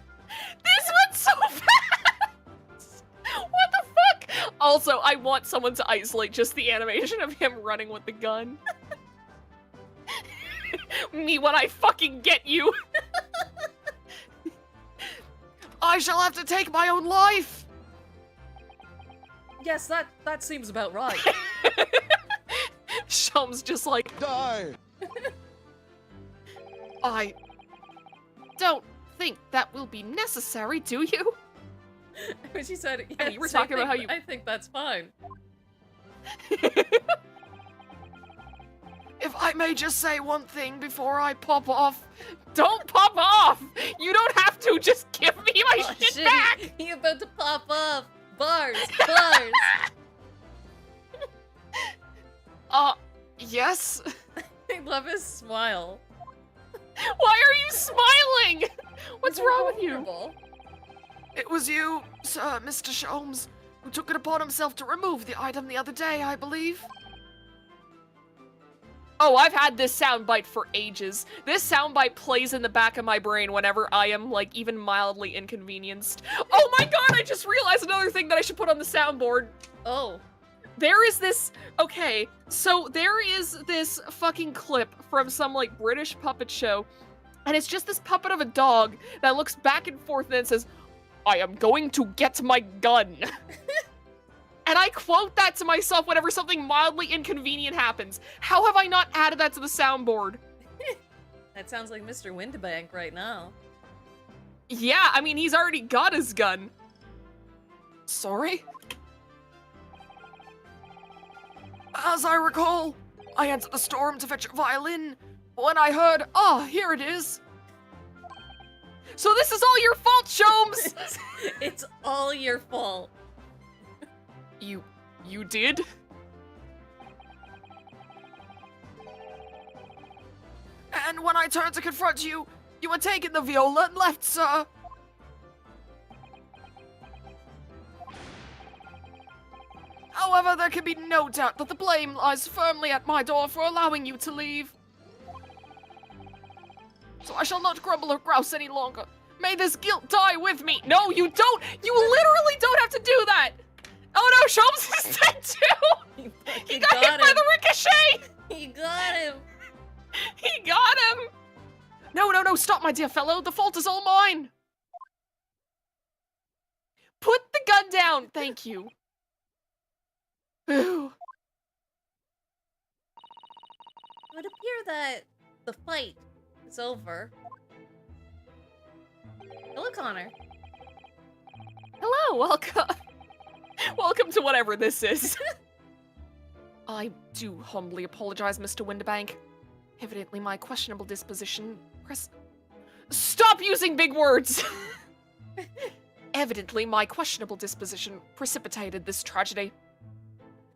This went so fast! What the fuck? Also, I want someone to isolate just the animation of him running with the gun. Me when I fucking get you. I shall have to take my own life. Yes, that seems about right. Sholms just like, Die! I don't think that will be necessary, do you? When she said, yes, And you were talking about how you... I think that's fine. If I may just say one thing before I pop off. Don't pop off! You don't have to, just give me my Oh, shit back! He about to pop off. Bars, bars. Yes? I love his smile. Why are you smiling? What's wrong with you? Vulnerable. It was you, sir, Mr. Sholms, who took it upon himself to remove the item the other day, I believe. Oh, I've had this soundbite for ages. This soundbite plays in the back of my brain whenever I am, like, even mildly inconvenienced. Oh my god, I just realized another thing that I should put on the soundboard. Oh. There is this... Okay, so there is this fucking clip from some, like, British puppet show, and it's just this puppet of a dog that looks back and forth and then says, I am going to get my gun. And I quote that to myself whenever something mildly inconvenient happens. How have I not added that to the soundboard? That sounds like Mr. Winterbank right now. Yeah, I mean, he's already got his gun. Sorry? As I recall, I entered the storm to fetch a violin when I heard, here it is. So this is all your fault, Sholms! It's all your fault. You did? And when I turned to confront you, you had taken the viola and left, sir. However, there can be no doubt that the blame lies firmly at my door for allowing you to leave. So I shall not grumble or grouse any longer. May this guilt die with me. No, you don't! You literally don't have to do that! Oh no, Sholms is dead too! He got hit by the ricochet! He got him. He got him! No, no, no, stop, my dear fellow. The fault is all mine. Put the gun down! Thank you. Ooh. It would appear that the fight is over. Hello, Connor. Hello, welcome. Welcome to whatever this is. I do humbly apologize, Mr. Windibank. Evidently my questionable disposition Stop using big words! Evidently my questionable disposition precipitated this tragedy.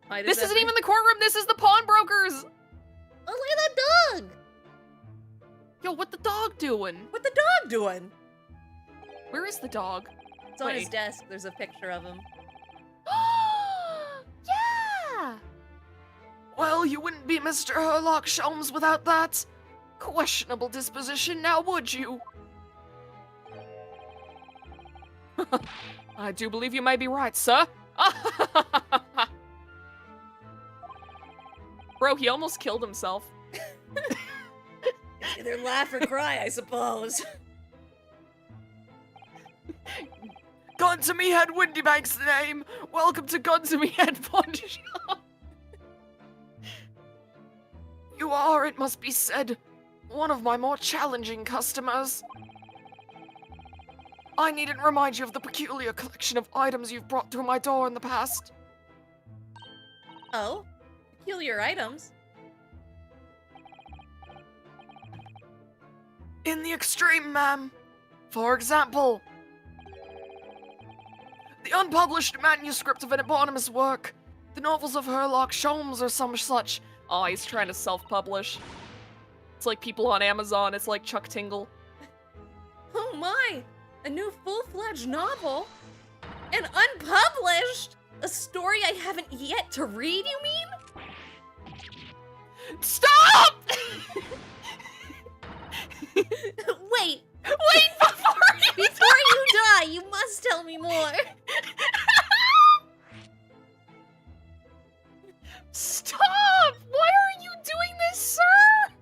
This isn't even the courtroom, this is the pawnbrokers! Oh, look at that dog! Yo, what the dog doing? What the dog doing? Where is the dog? It's on his Wait. desk. There's a picture of him. Yeah! Well, you wouldn't be Mr. Herlock Sholms without that questionable disposition, now would you? I do believe you may be right, sir. Bro, he almost killed himself. Either laugh or cry, I suppose. Gun to me head Windibank's the name. Welcome to Gun to me head pawn shop. You are, it must be said, one of my more challenging customers. I needn't remind you of the peculiar collection of items you've brought through my door in the past. Oh? Peculiar items? In the extreme, ma'am. For example, the unpublished manuscript of an eponymous work, the novels of Herlock Sholms or some such. Oh, he's trying to self-publish. It's like people on Amazon, it's like Chuck Tingle. Oh my! A new full-fledged novel? And unpublished? A story I haven't yet to read, you mean? Stop! Wait! Wait before Before you die, you must tell me more! Stop! Why are you doing this, sir?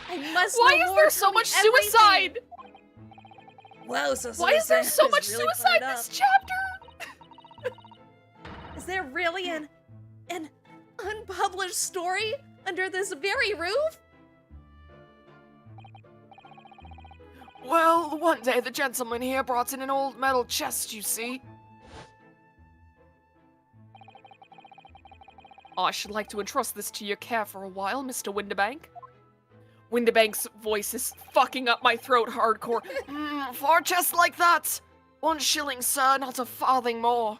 I must Why know is more, there tell so me much everything. suicide? Wow, so Why is there suicide so is much really suicide fired this up. chapter? Is there really an unpublished story under this very roof? Well, one day the gentleman here brought in an old metal chest, you see. I should like to entrust this to your care for a while, Mr. Windibank. Windibank's voice is fucking up my throat hardcore. For a chest like that, 1 shilling, sir, not a farthing more.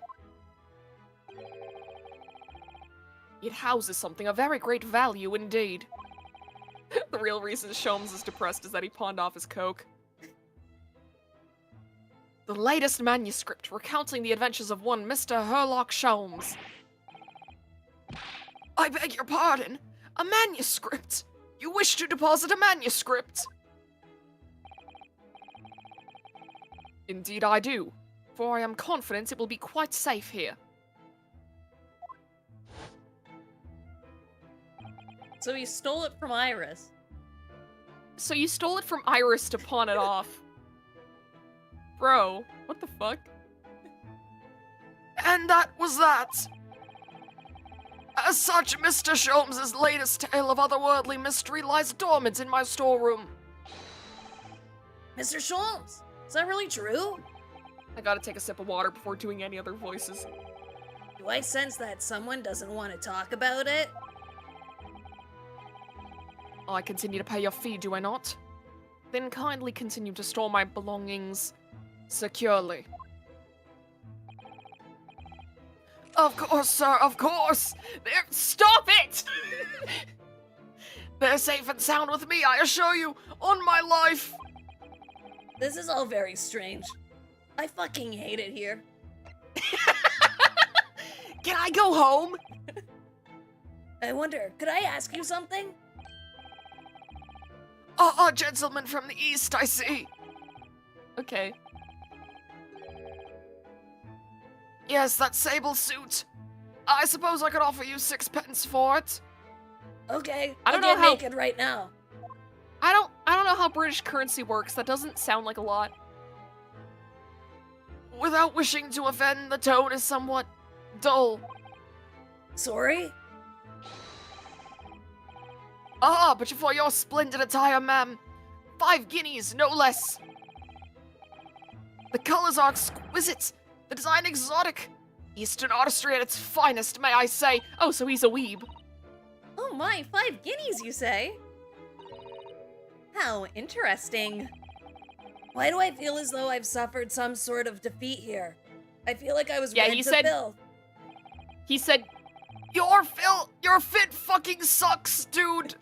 It houses something of very great value indeed. The real reason Sholms is depressed is that he pawned off his coke. The latest manuscript recounting the adventures of one Mr. Herlock Sholms. I beg your pardon, a manuscript? You wish to deposit a manuscript? Indeed I do, for I am confident it will be quite safe here. So he stole it from Iris. So you stole it from Iris to pawn it off. Bro, what the fuck? And that was that. As such, Mr. Sholmes' latest tale of otherworldly mystery lies dormant in my storeroom. Mr. Sholms, is that really true? I gotta take a sip of water before doing any other voices. Do I sense that someone doesn't want to talk about it? I continue to pay your fee, do I not? Then kindly continue to store my belongings securely. Of course, sir, of course. Stop it! They're safe and sound with me, I assure you, on my life. This is all very strange. I fucking hate it here. Can I go home? I wonder, could I ask you something? A gentleman from the east, I see. Okay. Yes, that sable suit. I suppose I could offer you 6 pence for it. Okay, I don't I'll know get how- naked right now. I don't know how British currency works. That doesn't sound like a lot. Without wishing to offend, the tone is somewhat dull. Sorry? Ah, but for your splendid attire, ma'am. 5 guineas, no less. The colors are exquisite. The design exotic. Eastern artistry at its finest, may I say. Oh, so he's a weeb. Oh my, 5 guineas, you say? How interesting. Why do I feel as though I've suffered some sort of defeat here? I feel like I was Yeah, meant he to said- build. He said, Your fit fucking sucks, dude.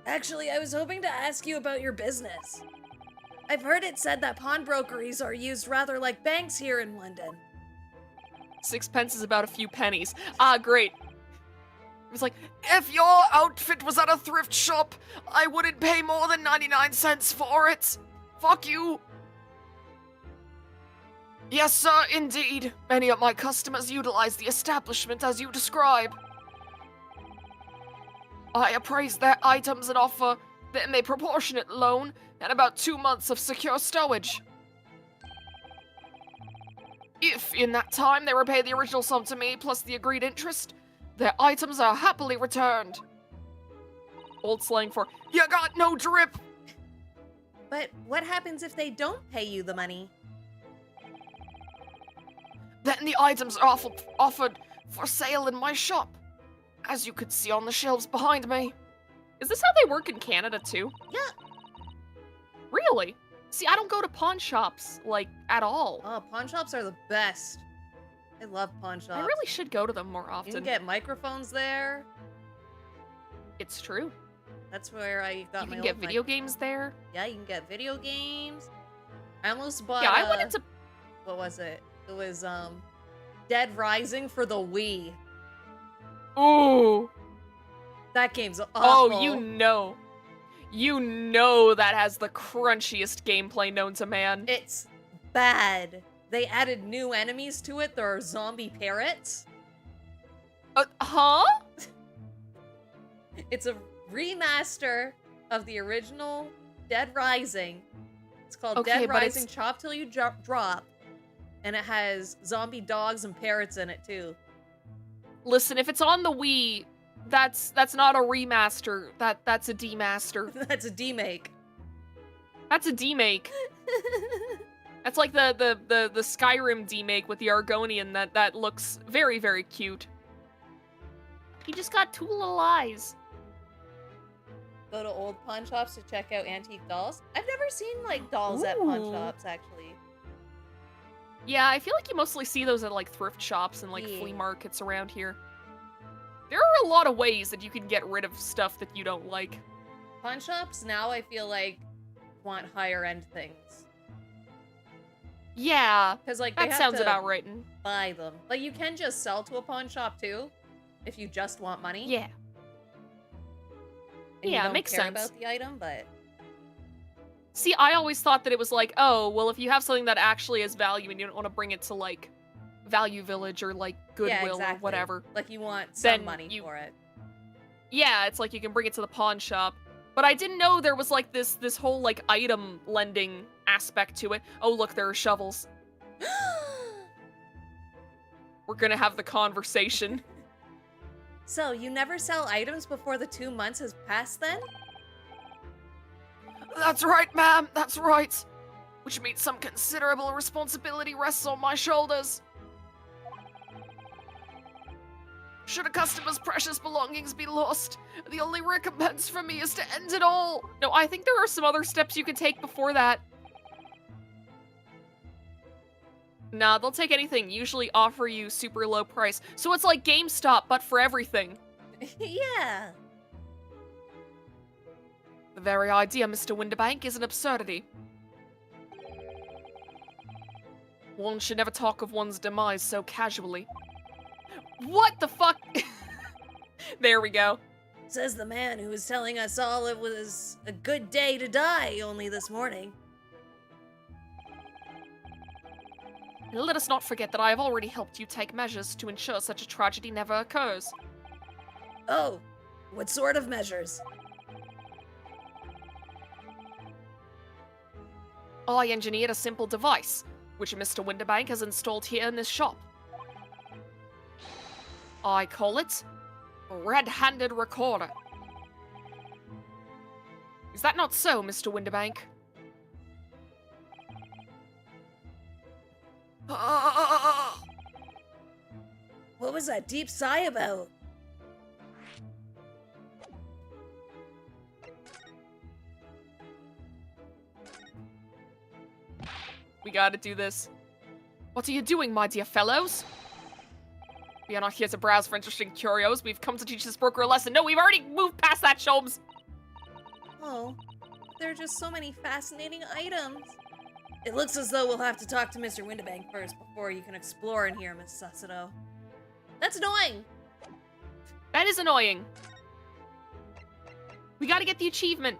Actually, I was hoping to ask you about your business. I've heard it said that pawnbrokeries are used rather like banks here in London. 6 pence is about a few pennies. Ah, great. It was like, if your outfit was at a thrift shop, I wouldn't pay more than 99 cents for it. Fuck you. Yes, sir, indeed. Many of my customers utilize the establishment as you describe. I appraise their items and offer them a proportionate loan and about 2 months of secure stowage. If, in that time, they repay the original sum to me plus the agreed interest, their items are happily returned. Old slang for, You got no drip. But what happens if they don't pay you the money? Then the items are offered for sale in my shop, as you could see on the shelves behind me. is this how they work in Canada too? Yeah. Really? See, I don't go to pawn shops, like, at all. Oh, pawn shops are the best. I love pawn shops. I really should go to them more You often. can get microphones there. It's true. That's where I got You my can get old video mic- games there. Yeah, you can get video games. I almost bought Yeah, I went into... what was it? It was Dead Rising for the Wii. Ooh. That game's awful. Oh, you know. You know that has the crunchiest gameplay known to man. It's bad. They added new enemies to it. There are zombie parrots. Huh? It's a remaster of the original Dead Rising. It's called Okay, Dead but Rising it's- Chop Till You Drop. And it has zombie dogs and parrots in it too. Listen, if it's on the Wii, that's not a remaster. That's a demaster. That's a demake. That's a demake. That's like the Skyrim demake with the Argonian that looks very, very cute. He just got 2 little eyes. Go to old pawn shops to check out antique dolls. I've never seen like dolls at pawn Ooh. shops actually. Yeah, I feel like you mostly see those at like thrift shops and like flea Yeah. markets around here. There are a lot of ways that you can get rid of stuff that you don't like. Pawn shops now I feel like want higher end things. Yeah, Because like they that have sounds to about right. buy them. Like you can just sell to a pawn shop too, if you just want money. Yeah. And Yeah, you don't makes care sense. about the item, but See, I always thought that it was like, oh, well, if you have something that actually has value and you don't want to bring it to like Value Village or like Goodwill yeah, exactly. or whatever. Like you want Then some money you- for it. Yeah, it's like you can bring it to the pawn shop. But I didn't know there was like this whole like item lending aspect to it. Oh, look, there are shovels. We're gonna have the conversation. So you never sell items before the 2 months has passed then? That's right, ma'am, that's right. Which means some considerable responsibility rests on my shoulders. Should a customer's precious belongings be lost, the only recompense for me is to end it all. No, I think there are some other steps you can take before that. Nah, they'll take anything, usually offer you super low price. So it's like GameStop, but for everything. Yeah. The very idea, Mr. Winterbank, is an absurdity. One should never talk of one's demise so casually. What the fuck? There we go. Says the man who was telling us all it was a good day to die only this morning. And let us not forget that I have already helped you take measures to ensure such a tragedy never occurs. Oh, what sort of measures? I engineered a simple device, which Mr. Winterbank has installed here in this shop. I call it a red-handed recorder. Is that not so, Mr. Winterbank? What was that deep sigh about? We gotta do this. What are you doing, my dear fellows? We are not here to browse for interesting curios. We've come to teach this broker a lesson. No, we've already moved past that, Sholms. Oh, there are just so many fascinating items. It looks as though we'll have to talk to Mr. Winterbank first before you can explore in here, Miss Sussido. That's annoying. That is annoying. We gotta get the achievement.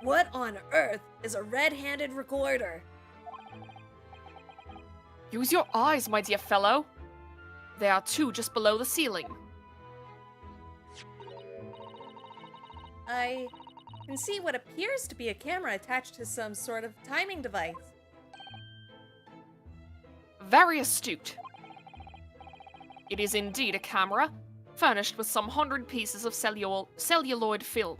What on earth is a red-handed recorder? Use your eyes, my dear fellow. There are two just below the ceiling. I can see what appears to be a camera attached to some sort of timing device. Very astute. It is indeed a camera, furnished with some 100 pieces of celluloid film.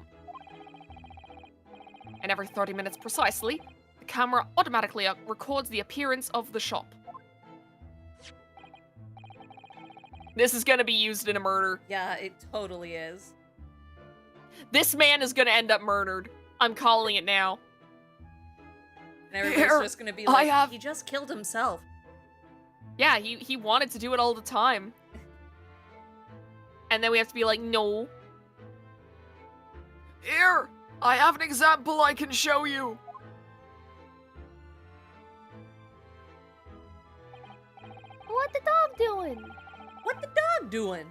And every 30 minutes precisely, the camera automatically records the appearance of the shop. This is gonna be used in a murder. Yeah, it totally is. This man is gonna end up murdered. I'm calling it now. And everybody's Here, just gonna be I like, have- he just killed himself. Yeah, he wanted to do it all the time. And then we have to be like, no. Here, I have an example I can show you. What the dog doing? What the dog doing?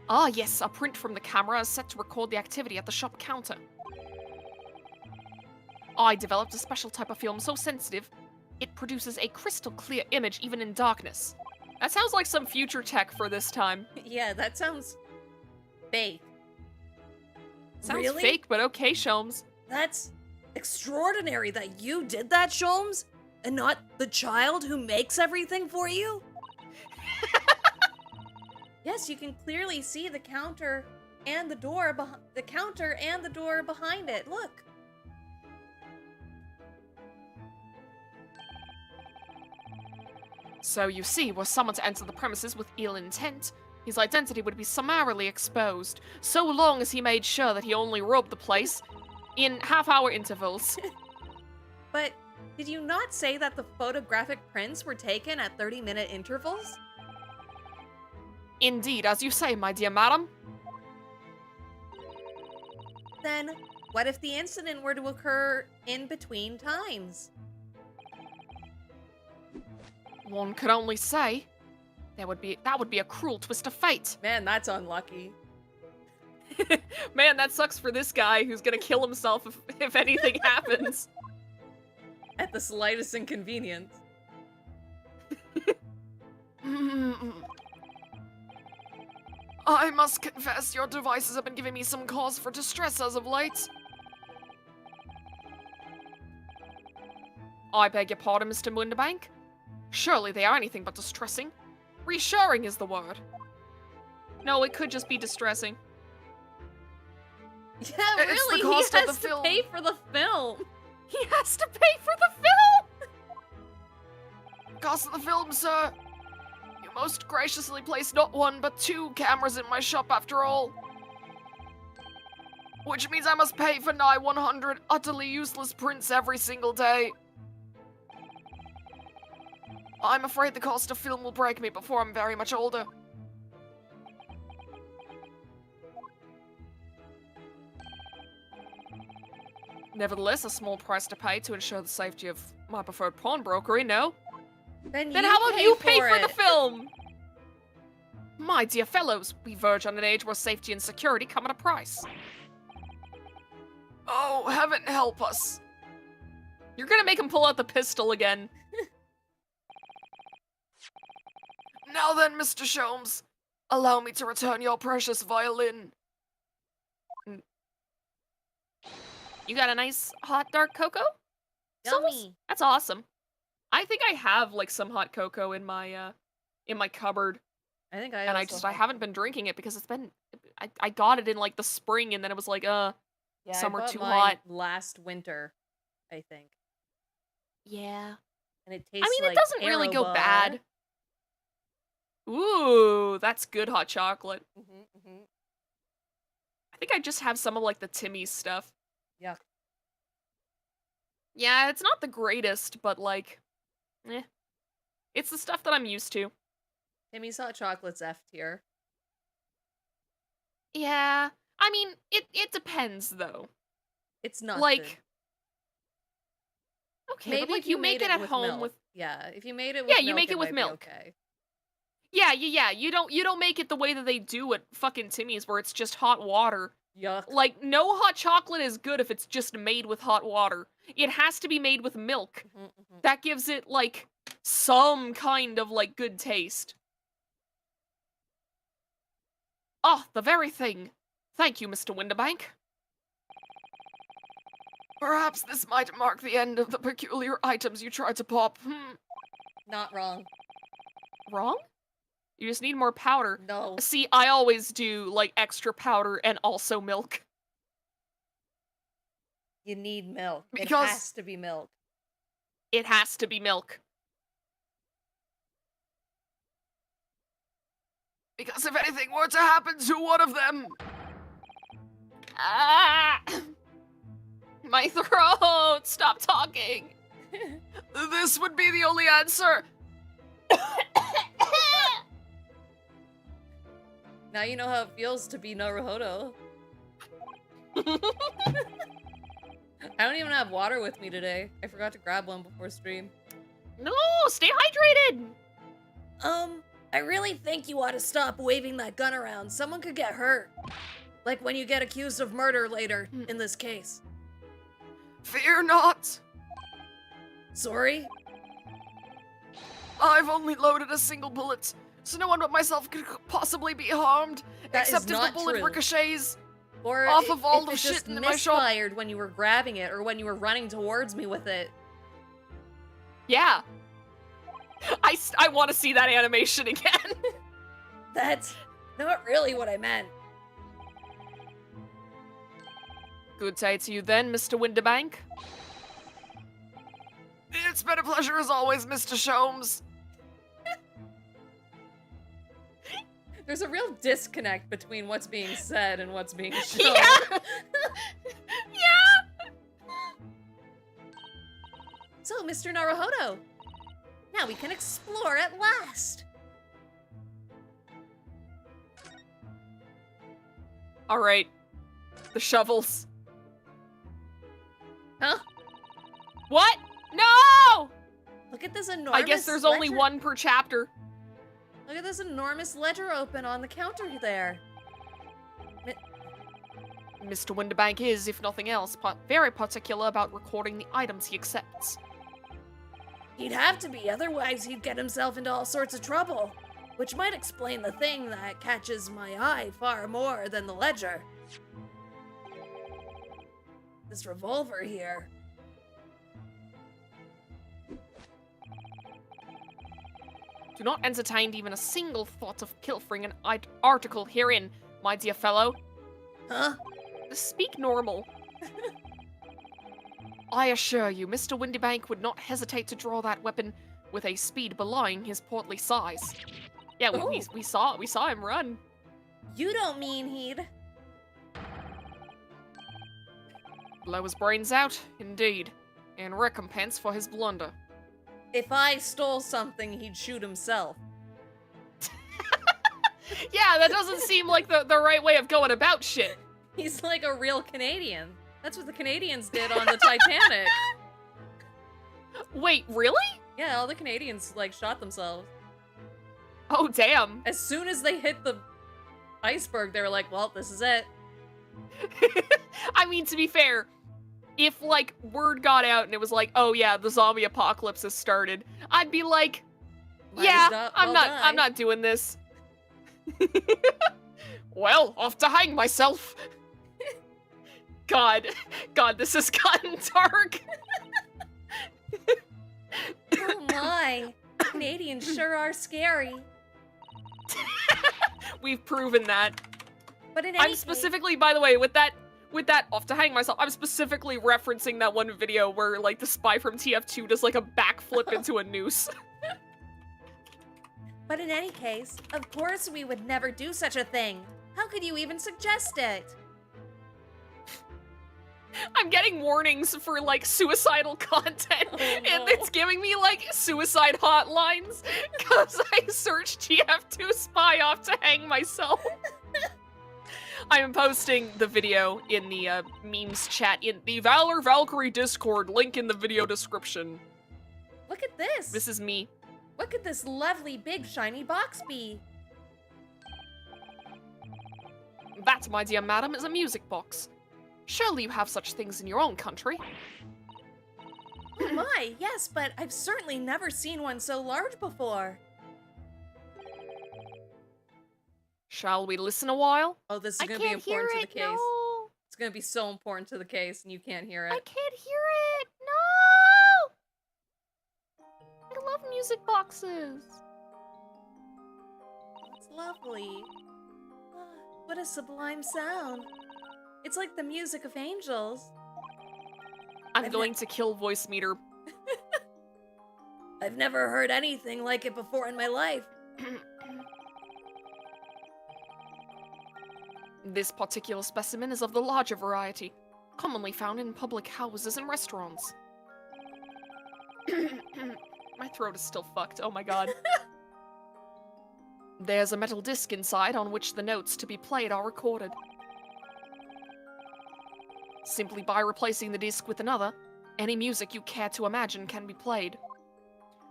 Ah, yes, a print from the camera is set to record the activity at the shop counter. I developed a special type of film so sensitive, it produces a crystal clear image even in darkness. That sounds like some future tech for this time. Yeah, that sounds fake. Sounds Really? fake, but okay, Sholms. That's extraordinary that you did that, Sholms, and not the child who makes everything for you. Yes, you can clearly see the counter and the door behind it. Look. So you see, were someone to enter the premises with ill intent, his identity would be summarily exposed, so long as he made sure that he only robbed the place in half-hour intervals. But did you not say that the photographic prints were taken at 30-minute intervals? Indeed, as you say, my dear madam. Then, what if the incident were to occur in between times? One could only say that would be a cruel twist of fate. Man, that's unlucky. Man, that sucks for this guy who's gonna kill himself if anything happens. At the slightest inconvenience. I must confess, your devices have been giving me some cause for distress as of late. I beg your pardon, Mr. Winterbank. Surely they are anything but distressing. Reassuring is the word. No, it could just be distressing. Yeah, It's really, the he cost of has the to film. pay for the film. He has to pay for the film! Cost of the film, sir. You most graciously placed not one, but two cameras in my shop after all. Which means I must pay for nigh 100 utterly useless prints every single day. I'm afraid the cost of film will break me before I'm very much older. Nevertheless, a small price to pay to ensure the safety of my preferred pawnbrokery, no? Then Then how about you pay for the film? My dear fellows, we verge on an age where safety and security come at a price. Oh, heaven help us. You're gonna make him pull out the pistol again. Now then, Mr. Sholms, allow me to return your precious violin. You got a nice hot dark cocoa? Yummy. That's awesome. I think I have like some hot cocoa in my cupboard, I think I and also I haven't been drinking it because I got it in like the spring, and then it was like Yeah, summer I bought too mine hot. last winter, I think. Yeah. And it I tastes mean, like it doesn't really go Aero bad. Ooh, that's good hot chocolate. Mm-hmm. I think I just have some of like the Timmy's stuff. Yeah. Yeah, it's not the greatest, but like, it's the stuff that I'm used to. Timmy's hot chocolate's F tier. Yeah, I mean, it depends though. It's not Like, good. okay, Maybe but like if you you made make it at with home milk. with Yeah, if you made it with Yeah, milk, you make it with might be milk. okay. Yeah. You don't make it the way that they do at fucking Timmy's where it's just hot water. Yuck. Like, no hot chocolate is good if it's just made with hot water. It has to be made with milk. Mm-hmm. That gives it, like, some kind of, like, good taste. Ah, the very thing. Thank you, Mr. Windibank. Perhaps this might mark the end of the peculiar items you tried to pop. Not wrong. Wrong? You just need more powder. No. See, I always do, like, extra powder and also milk. You need milk. It Because- has to be milk. It has to be milk. Because if anything were to happen to one of them, Ah! My throat! Stop talking! this would be the only answer. Now you know how it feels to be Naruhodo. I don't even have water with me today. I forgot to grab one before stream. No, stay hydrated! I really think you ought to stop waving that gun around. Someone could get hurt. Like when you get accused of murder later, in this case. Fear not. Sorry? I've only loaded a single bullet, so no one but myself could possibly be harmed, That is except if not the bullet true. ricochets. Or Off of all if the it shit just in my shop. misfired when you were grabbing it or when you were running towards me with it. Yeah. I want to see that animation again. That's not really what I meant. Good day to you then, Mr. Windibank. It's been a pleasure as always, Mr. Sholms. There's a real disconnect between what's being said and what's being shown. Yeah. Yeah. So, Mr. Naruhodo, now we can explore at last. All right. The shovels. Huh? What? No! Look at this enormous I guess there's only ledger. one per chapter. Look at this enormous ledger open on the counter there. Mr. Windibank is, if nothing else, very particular about recording the items he accepts. He'd have to be, otherwise he'd get himself into all sorts of trouble. Which might explain the thing that catches my eye far more than the ledger. This revolver here. Do not entertain even a single thought of pilfering an article herein, my dear fellow. Huh? Speak normal. I assure you, Mr. Windibank would not hesitate to draw that weapon with a speed belying his portly size. Yeah, we saw him run. You don't mean he'd... Blow his brains out, indeed, in recompense for his blunder. If I stole something, he'd shoot himself. Yeah, that doesn't seem like the right way of going about shit. He's like a real Canadian. That's what the Canadians did on the Titanic. Wait, really? Yeah, all the Canadians, like, shot themselves. Oh, damn. As soon as they hit the iceberg, they were like, well, this is it. I mean, to be fair, if, like, word got out and it was like, oh yeah, the zombie apocalypse has started, I'd be like, Might yeah, as well I'm die. not doing this. Well, off to hang myself. God, this has gotten dark. Oh my. Canadians sure are scary. We've proven that. But in any I'm case, specifically, by the way, with that, off to hang myself, I'm specifically referencing that one video where, like, the spy from TF2 does, like, a backflip into a noose. But in any case, of course we would never do such a thing. How could you even suggest it? I'm getting warnings for, like, suicidal content, and it's giving me, like, suicide hotlines, because I searched TF2 spy off to hang myself. I'm posting the video in the memes chat in the Valerie Valkyrie Discord, link in the video description. Look at this. This is me. What could this lovely big shiny box be? That, my dear madam, is a music box. Surely you have such things in your own country. Oh my, yes, but I've certainly never seen one so large before. Shall we listen a while? Oh, this is I gonna be can't hear important to the it, case. no. It's gonna be so important to the case, and you can't hear I it. can't hear it, no! I love music boxes. It's lovely. Ah, what a sublime sound. It's like the music of angels. I'm going to kill voice meter. I've never heard anything like it before in my life. This particular specimen is of the larger variety, commonly found in public houses and restaurants. My throat is still fucked, oh my god. There's a metal disc inside on which the notes to be played are recorded. Simply by replacing the disc with another, any music you care to imagine can be played.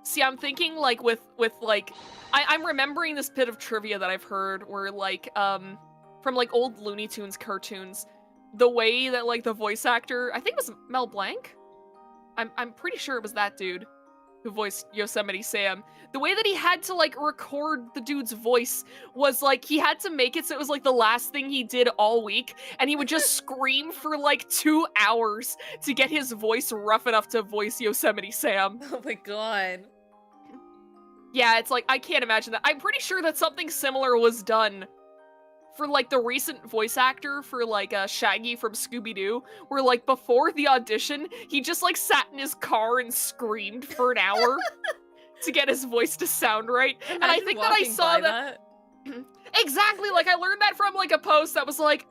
See, I'm thinking, like, with like... I'm remembering this bit of trivia that I've heard where, like, from, like, old Looney Tunes cartoons, the way that, like, the voice actor... I think it was Mel Blanc? I'm pretty sure it was that dude who voiced Yosemite Sam. The way that he had to, like, record the dude's voice was, like, he had to make it so it was, like, the last thing he did all week, and he would just scream for, like, 2 hours to get his voice rough enough to voice Yosemite Sam. Oh my god. Yeah, it's like, I can't imagine that. I'm pretty sure that something similar was done for, like, the recent voice actor for, like, Shaggy from Scooby-Doo, where, like, before the audition, he just, like, sat in his car and screamed for an hour to get his voice to sound right. And I Imagine think that I walking saw by that... Exactly, like, I learned that from, like, a post that was like,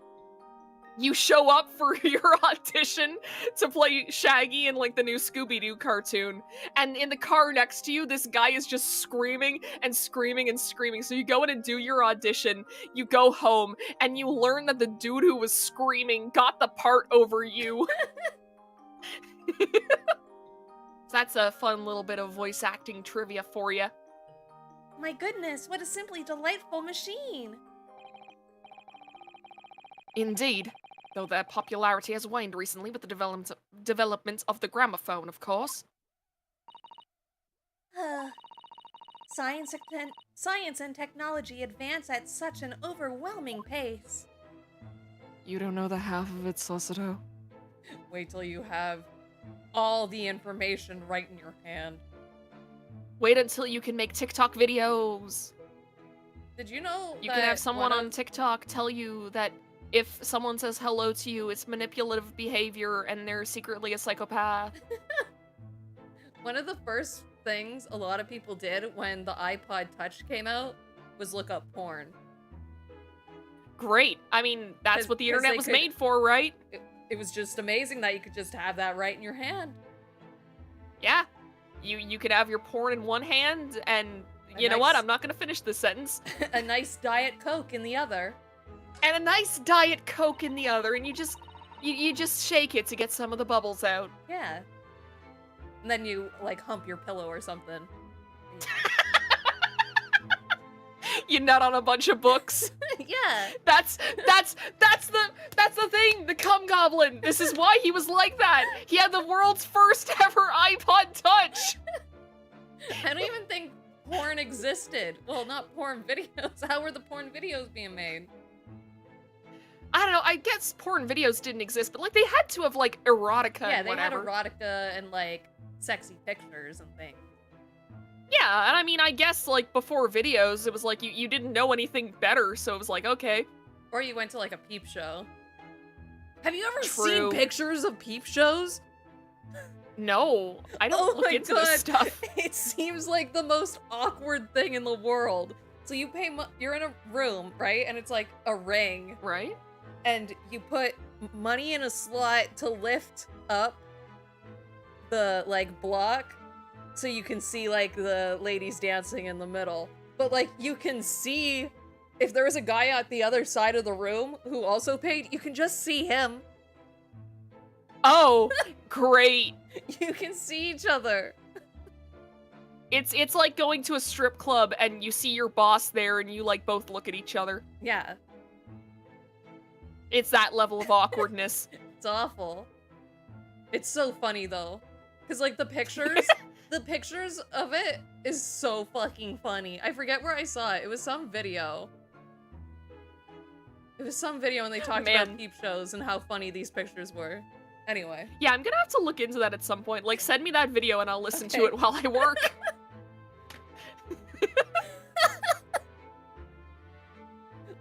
you show up for your audition to play Shaggy in, like, the new Scooby-Doo cartoon, and in the car next to you, this guy is just screaming and screaming and screaming. So you go in and do your audition, you go home, and you learn that the dude who was screaming got the part over you. So that's a fun little bit of voice acting trivia for you. My goodness, what a simply delightful machine. Indeed, though their popularity has waned recently with the development of the gramophone, of course. Science and technology advance at such an overwhelming pace. You don't know the half of it, Sosito. Wait till you have all the information right in your hand. Wait until you can make TikTok videos. Did you know You can have someone on TikTok tell you that if someone says hello to you, it's manipulative behavior and they're secretly a psychopath. One of the first things a lot of people did when the iPod Touch came out was look up porn. Great. I mean, that's what the 'Cause internet they was could- made for, right? It was just amazing that you could just have that right in your hand. Yeah. You could have your porn in one hand and A you know what? nice- I'm not gonna finish this sentence. A nice Diet Coke in the other. And a nice Diet Coke in the other, and you just shake it to get some of the bubbles out. Yeah. And then you, like, hump your pillow or something. You nut on a bunch of books. Yeah. That's the thing. The cum goblin. This is why he was like that. He had the world's first ever iPod Touch. I don't even think porn existed. Well, not porn videos. How were the porn videos being made? I don't know, I guess porn videos didn't exist, but, like, they had to have, like, erotica Yeah, and they had whatever. erotica and, like, sexy pictures and things. Yeah, and I mean, I guess, like, before videos, it was like, you didn't know anything better, so it was like, okay. Or you went to, like, a peep show. Have you ever True. seen pictures of peep shows? No, I don't look into this stuff. It seems like the most awkward thing in the world. So you pay you're in a room, right? And it's like a ring. Right? And you put money in a slot to lift up the, like, block so you can see, like, the ladies dancing in the middle. But, like, you can see, if there was a guy at the other side of the room who also paid, you can just see him. Oh, great. You can see each other. It's like going to a strip club and you see your boss there and you, like, both look at each other. Yeah, It's that level of awkwardness. it's awful. It's so funny, though. Because, like, the pictures of it is so fucking funny. I forget where I saw it. It was some video. It was some video and they talked about peep shows and how funny these pictures were. Anyway. Yeah, I'm gonna have to look into that at some point. Like, send me that video and I'll listen to Okay. it while I work.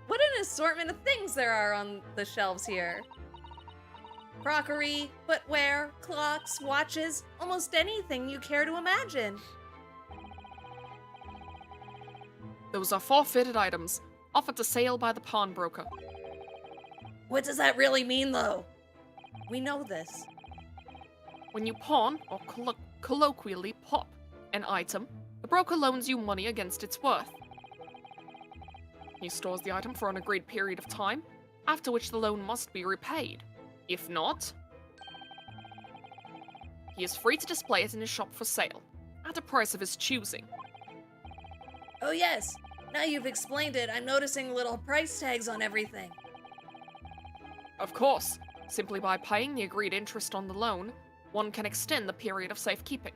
What an assortment of things there are on the shelves here. Crockery, footwear, clocks, watches, almost anything you care to imagine. Those are forfeited items, offered to sale by the pawnbroker. What does that really mean, though? We know this. When you pawn, or colloquially pop, an item, the broker loans you money against its worth. He stores the item for an agreed period of time, after which the loan must be repaid. If not, he is free to display it in his shop for sale, at a price of his choosing. Oh yes, now you've explained it, I'm noticing little price tags on everything. Of course, simply by paying the agreed interest on the loan, one can extend the period of safekeeping.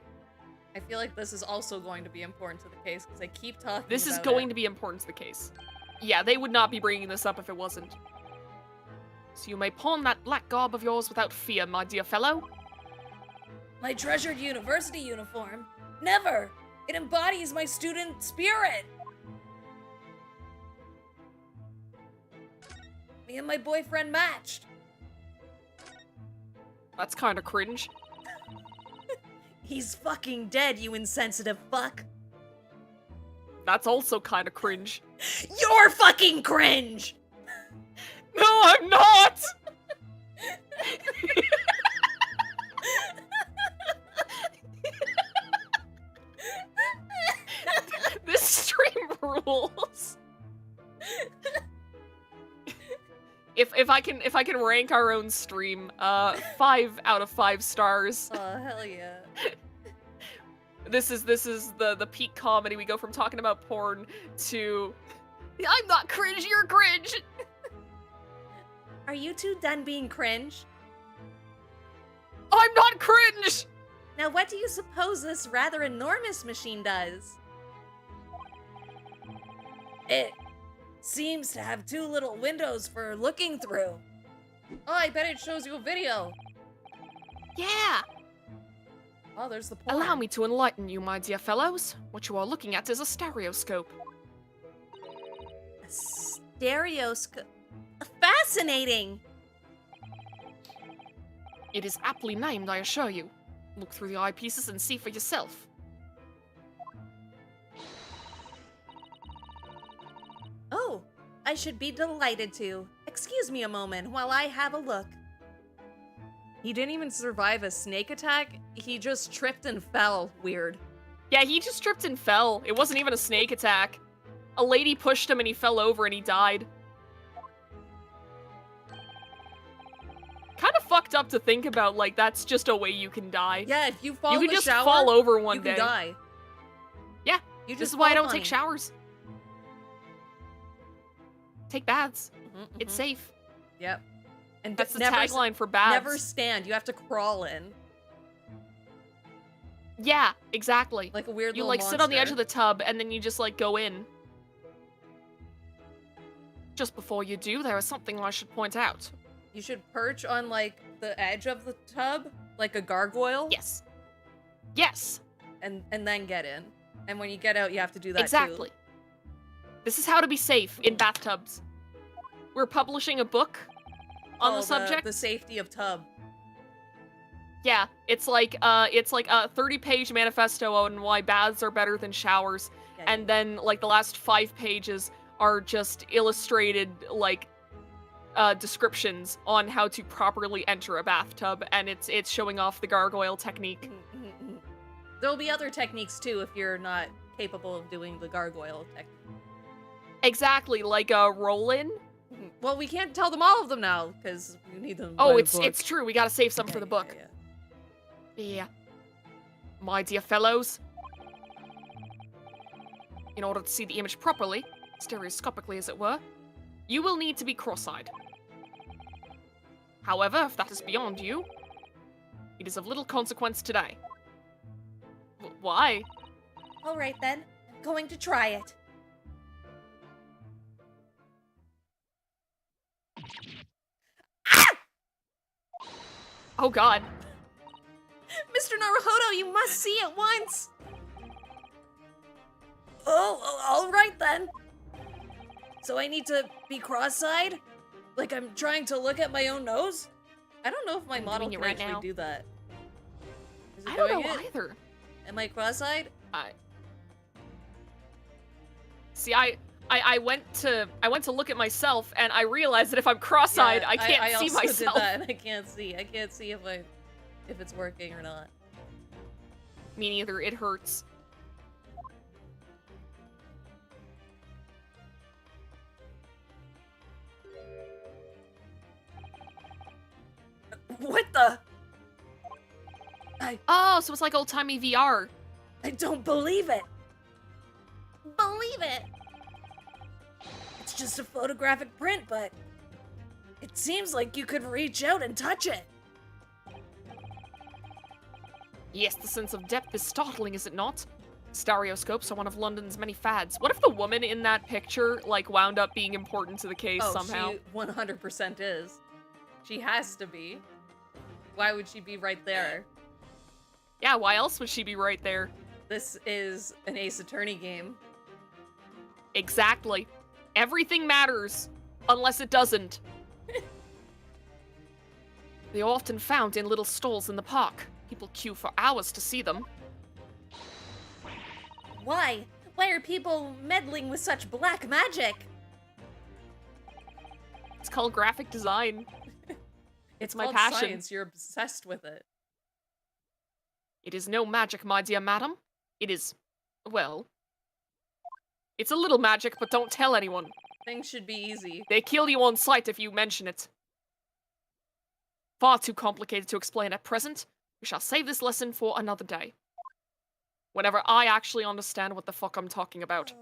I feel like this is also going to be important to the case because I keep talking This is about going it. to be important to the case. Yeah, they would not be bringing this up if it wasn't. So you may pawn that black garb of yours without fear, my dear fellow. My treasured university uniform? Never! It embodies my student spirit! Me and my boyfriend matched. That's kinda cringe. He's fucking dead, you insensitive fuck. That's also kinda cringe. You're fucking cringe! No, I'm not! This stream rules. If I can rank our own stream, 5 out of 5 stars. Oh, hell yeah. This is the peak comedy. We go from talking about porn to I'm not cringe, you're cringe. Are you two done being cringe? I'm not cringe. Now what do you suppose this rather enormous machine does? It seems to have 2 little windows for looking through. Oh, I bet it shows you a video. Yeah! Oh, there's the porn. Allow me to enlighten you, my dear fellows. What you are looking at is a stereoscope. A stereoscope. Fascinating! It is aptly named, I assure you. Look through the eyepieces and see for yourself. Oh, I should be delighted to. Excuse me a moment while I have a look. He didn't even survive a snake attack. He just tripped and fell. Weird. Yeah, he just tripped and fell. It wasn't even a snake attack. A lady pushed him and he fell over and he died. Kind of fucked up to think about, like, that's just a way you can die. Yeah, if you fall You in could the just shower, fall over one you day. can die. Yeah, You This just is why I fall don't take funny. showers. Take baths. Mhm, It's mhm. safe. Yep. And That's the never tagline for baths. Never stand. You have to crawl in Yeah, exactly. like a weird You, little like, sit on the edge of monster. the tub and then you just, like, go in. Just before you do, there is something I should point out. You should perch on, like, the edge of the tub, like a gargoyle. Yes. Yes. And then get in. And when you get out, you have to do that Exactly. too. This is how to be safe in bathtubs. We're publishing a book on the subject. The safety of tub. Yeah, it's like a 30-page manifesto on why baths are better than showers, Yeah, and then like the last 5 pages are just illustrated like descriptions on how to properly enter a bathtub, and it's showing off the gargoyle technique. There'll be other techniques too if you're not capable of doing the gargoyle technique. Exactly, like a roll-in. Well, we can't tell them all of them now because we need them. Oh, by it's the book. it's true. We gotta save some for the book. Yeah. Yeah. My dear fellows, in order to see the image properly, stereoscopically as it were, you will need to be cross-eyed. However, if that is beyond you, it is of little consequence today. Why? All right then, I'm going to try it. Oh god. Mr. Naruhodo, you must see at once. Oh, all right then. So I need to be cross-eyed? Like I'm trying to look at my own nose? I don't know if my I'm model doing can it right actually now. do that. Is it I don't doing know it? either. Am I cross-eyed? See, I went to look at myself and I realized that if I'm cross-eyed, Yeah, I can't I see also myself. Did that and I can't see. I can't see if it's working or not. Me neither. It hurts. What the? Oh, so it's like old-timey VR. I don't believe it. Believe it. It's just a photographic print, but it seems like you could reach out and touch it. Yes, the sense of depth is startling, is it not? Stereoscopes are one of London's many fads. What if the woman in that picture, like, wound up being important to the case somehow? She 100% is. She has to be. Why would she be right there? Yeah, why else would she be right there? This is an Ace Attorney game. Exactly. Everything matters, unless it doesn't. They are often found in little stalls in the park. People queue for hours to see them. Why? Why are people meddling with such black magic? It's called graphic design. It's my called passion. Science. You're obsessed with it. It is no magic, my dear madam. It is, well, it's a little magic, but don't tell anyone. Things should be easy. They kill you on sight if you mention it. Far too complicated to explain at present. We shall save this lesson for another day. Whenever I actually understand what the fuck I'm talking about.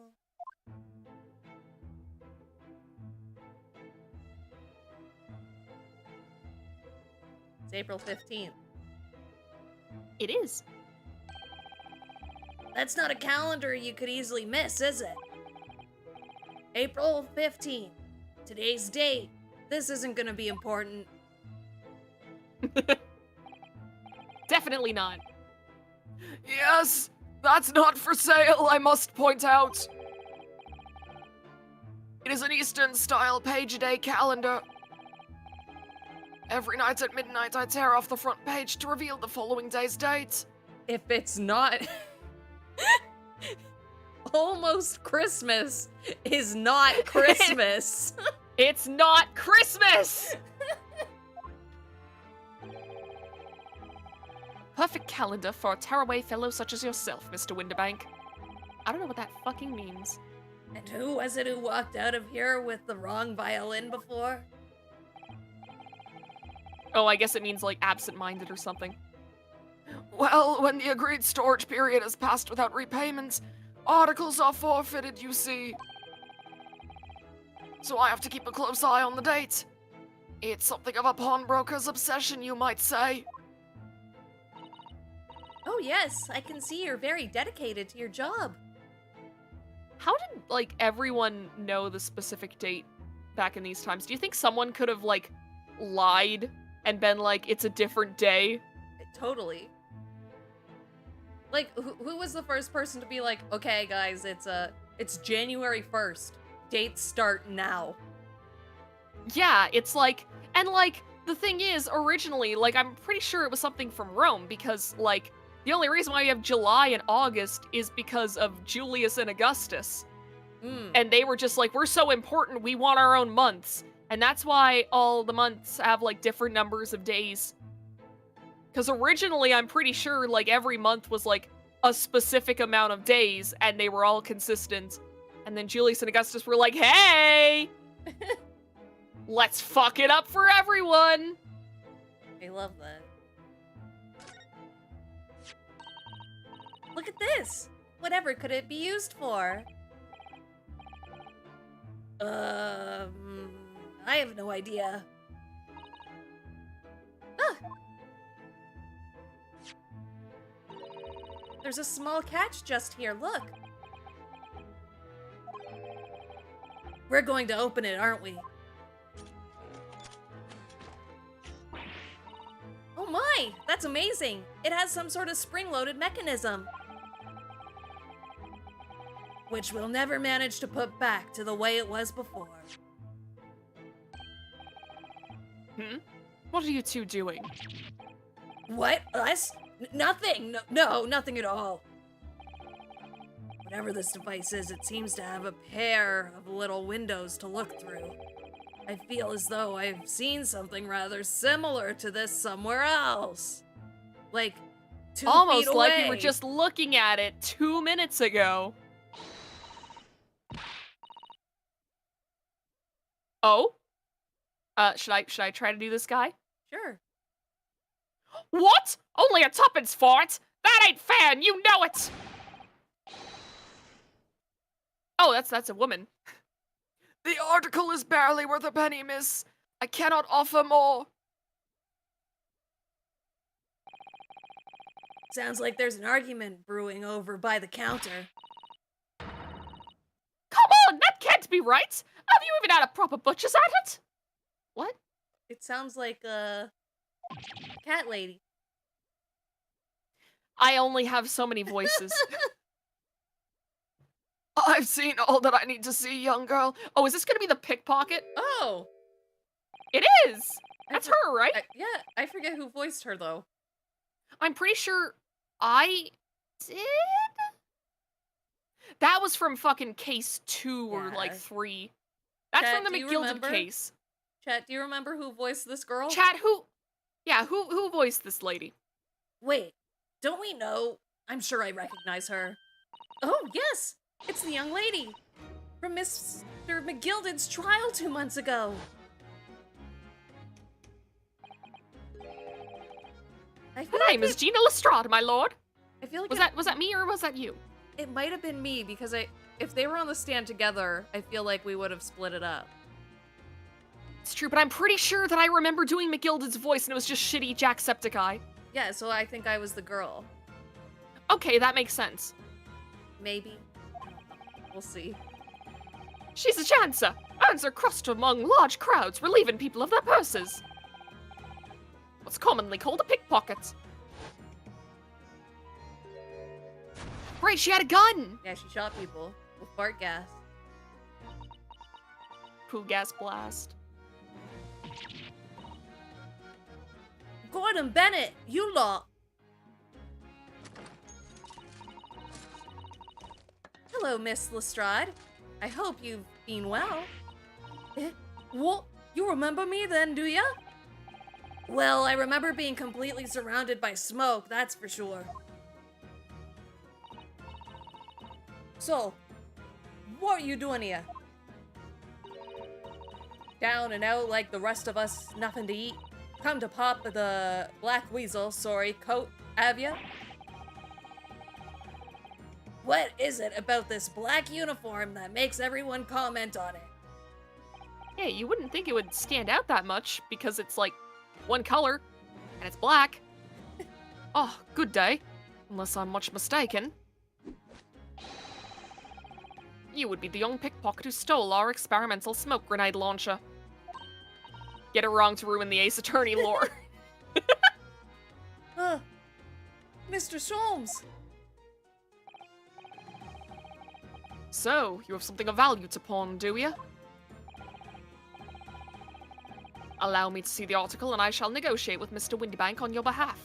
It's April 15th. It is. That's not a calendar you could easily miss, is it? April 15th. Today's date. This isn't gonna be important. Definitely not. Yes, that's not for sale, I must point out. It is an Eastern-style page-a-day calendar. Every night at midnight, I tear off the front page to reveal the following day's date. If it's not... Almost Christmas is not Christmas. It's not Christmas! Perfect calendar for a tearaway fellow such as yourself, Mr. Winterbank. I don't know what that fucking means. And who was it who walked out of here with the wrong violin before? Oh, I guess it means, like, absent-minded or something. Well, when the agreed storage period has passed without repayment, articles are forfeited, you see. So I have to keep a close eye on the date. It's something of a pawnbroker's obsession, you might say. Oh yes, I can see you're very dedicated to your job. How did, like, everyone know the specific date back in these times. Do you think someone could have, like, lied and been like, it's a different day? Totally. Like, who was the first person to be like, okay, guys, it's January 1st. Dates start now. Yeah, it's like, and like, the thing is, originally, like, I'm pretty sure it was something from Rome, because, like, the only reason why we have July and August is because of Julius and Augustus. And they were just like, we're so important, we want our own months. And that's why all the months have, like, different numbers of days. Because originally, I'm pretty sure, like, every month was, like, a specific amount of days, and they were all consistent. And then Julius and Augustus were like, hey! Let's fuck it up for everyone! I love that. Look at this! Whatever could it be used for? I have no idea. Ah! There's a small catch just here, look. We're going to open it, aren't we? Oh my! That's amazing! It has some sort of spring-loaded mechanism. Which we'll never manage to put back to the way it was before. What are you two doing? What? Us? Nothing! No, nothing at all. Whatever this device is, it seems to have a pair of little windows to look through. I feel as though I've seen something rather similar to this somewhere else. Like, 2 Almost feet like away. we were just looking at it 2 minutes ago. Oh? Should I try to do this guy? Sure. What? Only a tuppence for it? That ain't fair, and you know it! Oh, that's a woman. The article is barely worth a penny, miss. I cannot offer more. Sounds like there's an argument brewing over by the counter. Come on, that can't be right! Have you even had a proper butcher's at it? What? It sounds like a cat lady. I only have so many voices. I've seen all that I need to see, young girl. Oh, is this gonna be the pickpocket? Oh! It is! That's for- her, right? Yeah, I forget who voiced her, though. I'm pretty sure I did? That was from fucking case 2 or Yeah. like 3. That's Chat, from the do you McGilded remember? case. Chat, do you remember who voiced this girl? Chat, who voiced this lady? Wait, don't we know? I'm sure I recognize her. Oh, yes! It's the young lady from Mr. McGilded's trial 2 months ago. I feel My like name is Gina Lestrade, my lord. I feel like Was that me or was that you? it might have been me because if they were on the stand together, I feel like we would have split it up. It's true, but I'm pretty sure that I remember doing McGilded's voice and it was just shitty Jacksepticeye. Yeah, so I think I was the girl. Okay, that makes sense. Maybe. We'll see. She's a chancer, earns her crust among large crowds, relieving people of their purses. What's commonly called a pickpocket. Right, she had a gun! Yeah, she shot people with fart gas. Poo gas blast. Gordon Bennett, you lot! Hello, Miss Lestrade. I hope you've been well. What? You remember me then, do ya? Well, I remember being completely surrounded by smoke, that's for sure. So, what are you doing here? Down and out like the rest of us, nothing to eat. Come to pop the black weasel, sorry, coat, have ya? What is it about this black uniform that makes everyone comment on it? Yeah, you wouldn't think it would stand out that much because it's like one color and it's black. Oh, good day. Unless I'm much mistaken. You would be the young pickpocket who stole our experimental smoke grenade launcher. Get it wrong to ruin the Ace Attorney lore. Mr. Sholms. So, you have something of value to pawn, do you? Allow me to see the article and I shall negotiate with Mr. Windybank on your behalf.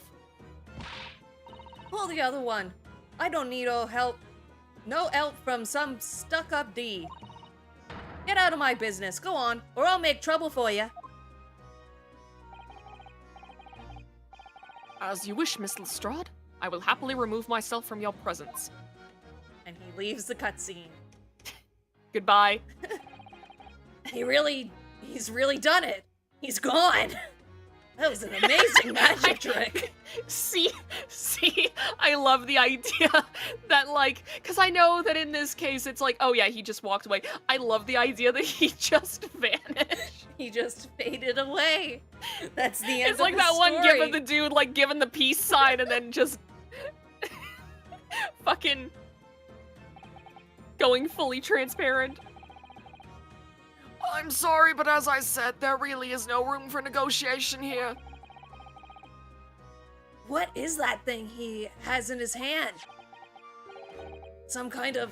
Pull the other one. I don't need no help. No help from some stuck-up D. Get out of my business. Go on, or I'll make trouble for you. As you wish, Miss Lestrade. I will happily remove myself from your presence. And he leaves the cutscene. Goodbye. He's really done it. He's gone. That was an amazing magic trick. See, I love the idea that, like, because I know that in this case it's like, oh yeah, he just walked away. I love the idea that he just vanished. He just faded away. That's the end It's like of the that story. one gif of the dude, like, giving the peace sign and then just fucking going fully transparent. I'm sorry, but as I said, there really is no room for negotiation here. What is that thing he has in his hand? Some kind of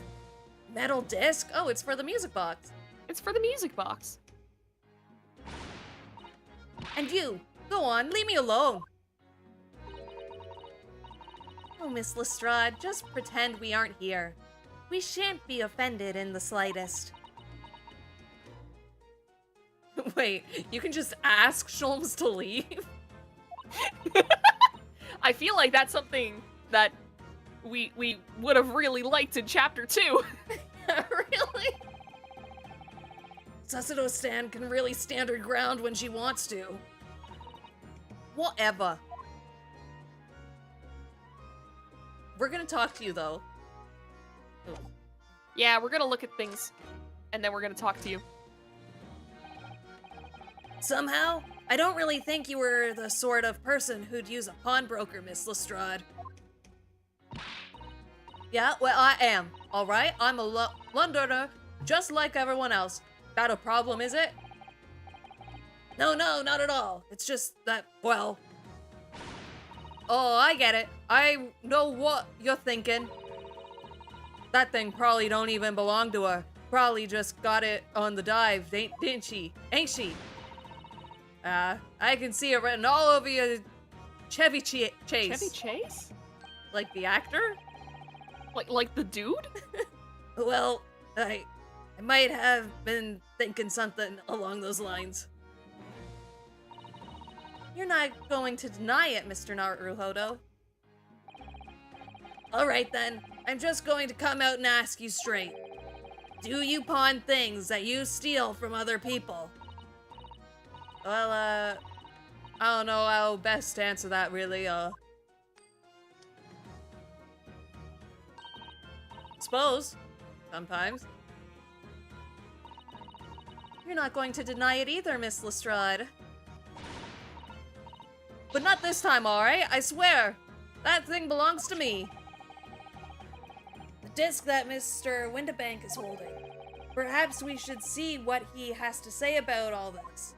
metal disc? Oh, it's for the music box. It's for the music box. And you, go on, leave me alone. Oh, Miss Lestrade, just pretend we aren't here. We shan't be offended in the slightest. Wait, you can just ask Sholms to leave? I feel like that's something that we would have really liked in chapter 2. Really? Susato Stan can really stand her ground when she wants to. Whatever. We're gonna talk to you, though. Ugh. Yeah, we're gonna look at things, and then we're gonna talk to you. Somehow, I don't really think you were the sort of person who'd use a pawnbroker, Miss Lestrade. Yeah, well, I am, alright? I'm a Londoner, just like everyone else. That a problem, is it? No, not at all. It's just that, well, Oh, I get it. I know what you're thinking. That thing probably don't even belong to her. Probably just got it on the dive, didn't she? Ain't she? I can see it written all over your Chevy Chase. Chevy Chase? Like the actor? Like the dude? well, I might have been thinking something along those lines. You're not going to deny it, Mr. Naruhodo. Alright then, I'm just going to come out and ask you straight. Do you pawn things that you steal from other people? Well, I don't know how best to answer that, really, Suppose. Sometimes. You're not going to deny it either, Miss Lestrade. But not this time, alright? I swear. That thing belongs to me. The disc that Mr. Windybank is holding. Perhaps we should see what he has to say about all this.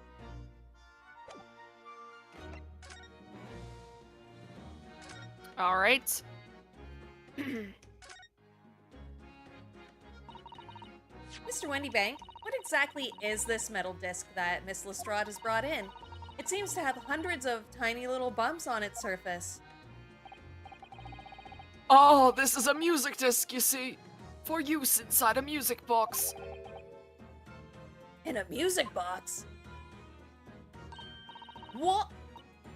All right. Mr. Windybank, what exactly is this metal disc that Miss Lestrade has brought in? It seems to have hundreds of tiny little bumps on its surface. Oh, this is a music disc, you see. For use inside a music box. In a music box? What?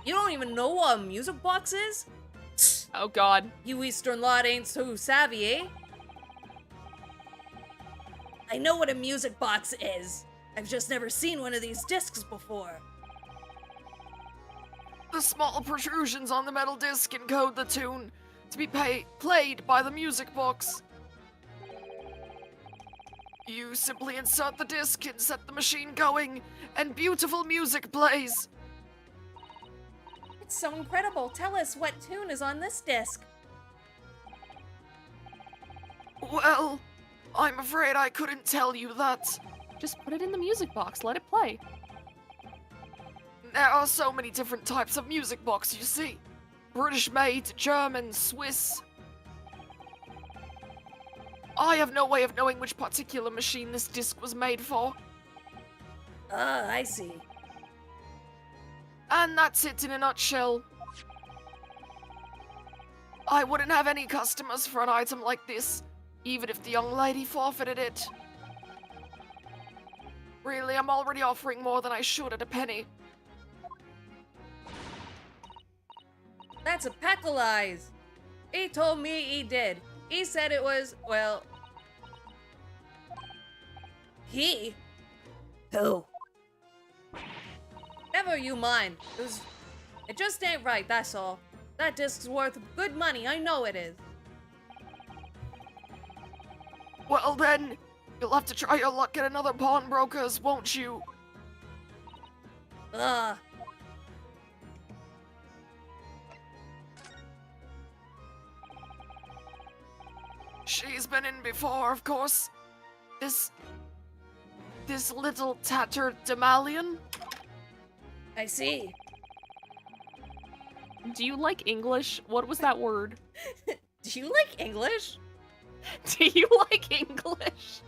You don't even know what a music box is? Oh god. You Eastern lot ain't so savvy, eh? I know what a music box is. I've just never seen one of these discs before. The small protrusions on the metal disc encode the tune to be played by the music box. You simply insert the disc and set the machine going, and beautiful music plays. It's so incredible. Tell us what tune is on this disc. Well, I'm afraid I couldn't tell you that. Just put it in the music box, let it play. There are so many different types of music box, you see. British made, German, Swiss. I have no way of knowing which particular machine this disc was made for. Ah, I see. And that's it in a nutshell. I wouldn't have any customers for an item like this, even if the young lady forfeited it. Really, I'm already offering more than I should at a penny. That's a pack of lies. He told me he did. He said it was, well... He? Who? Never you mind. It just ain't right, that's all. That disc's worth good money, I know it is. Well then, you'll have to try your luck at another pawnbroker's, won't you? Ugh. She's been in before, of course. This little tattered Damalion? I see. Do you like English? What was that word? Do you like English? Do you like English?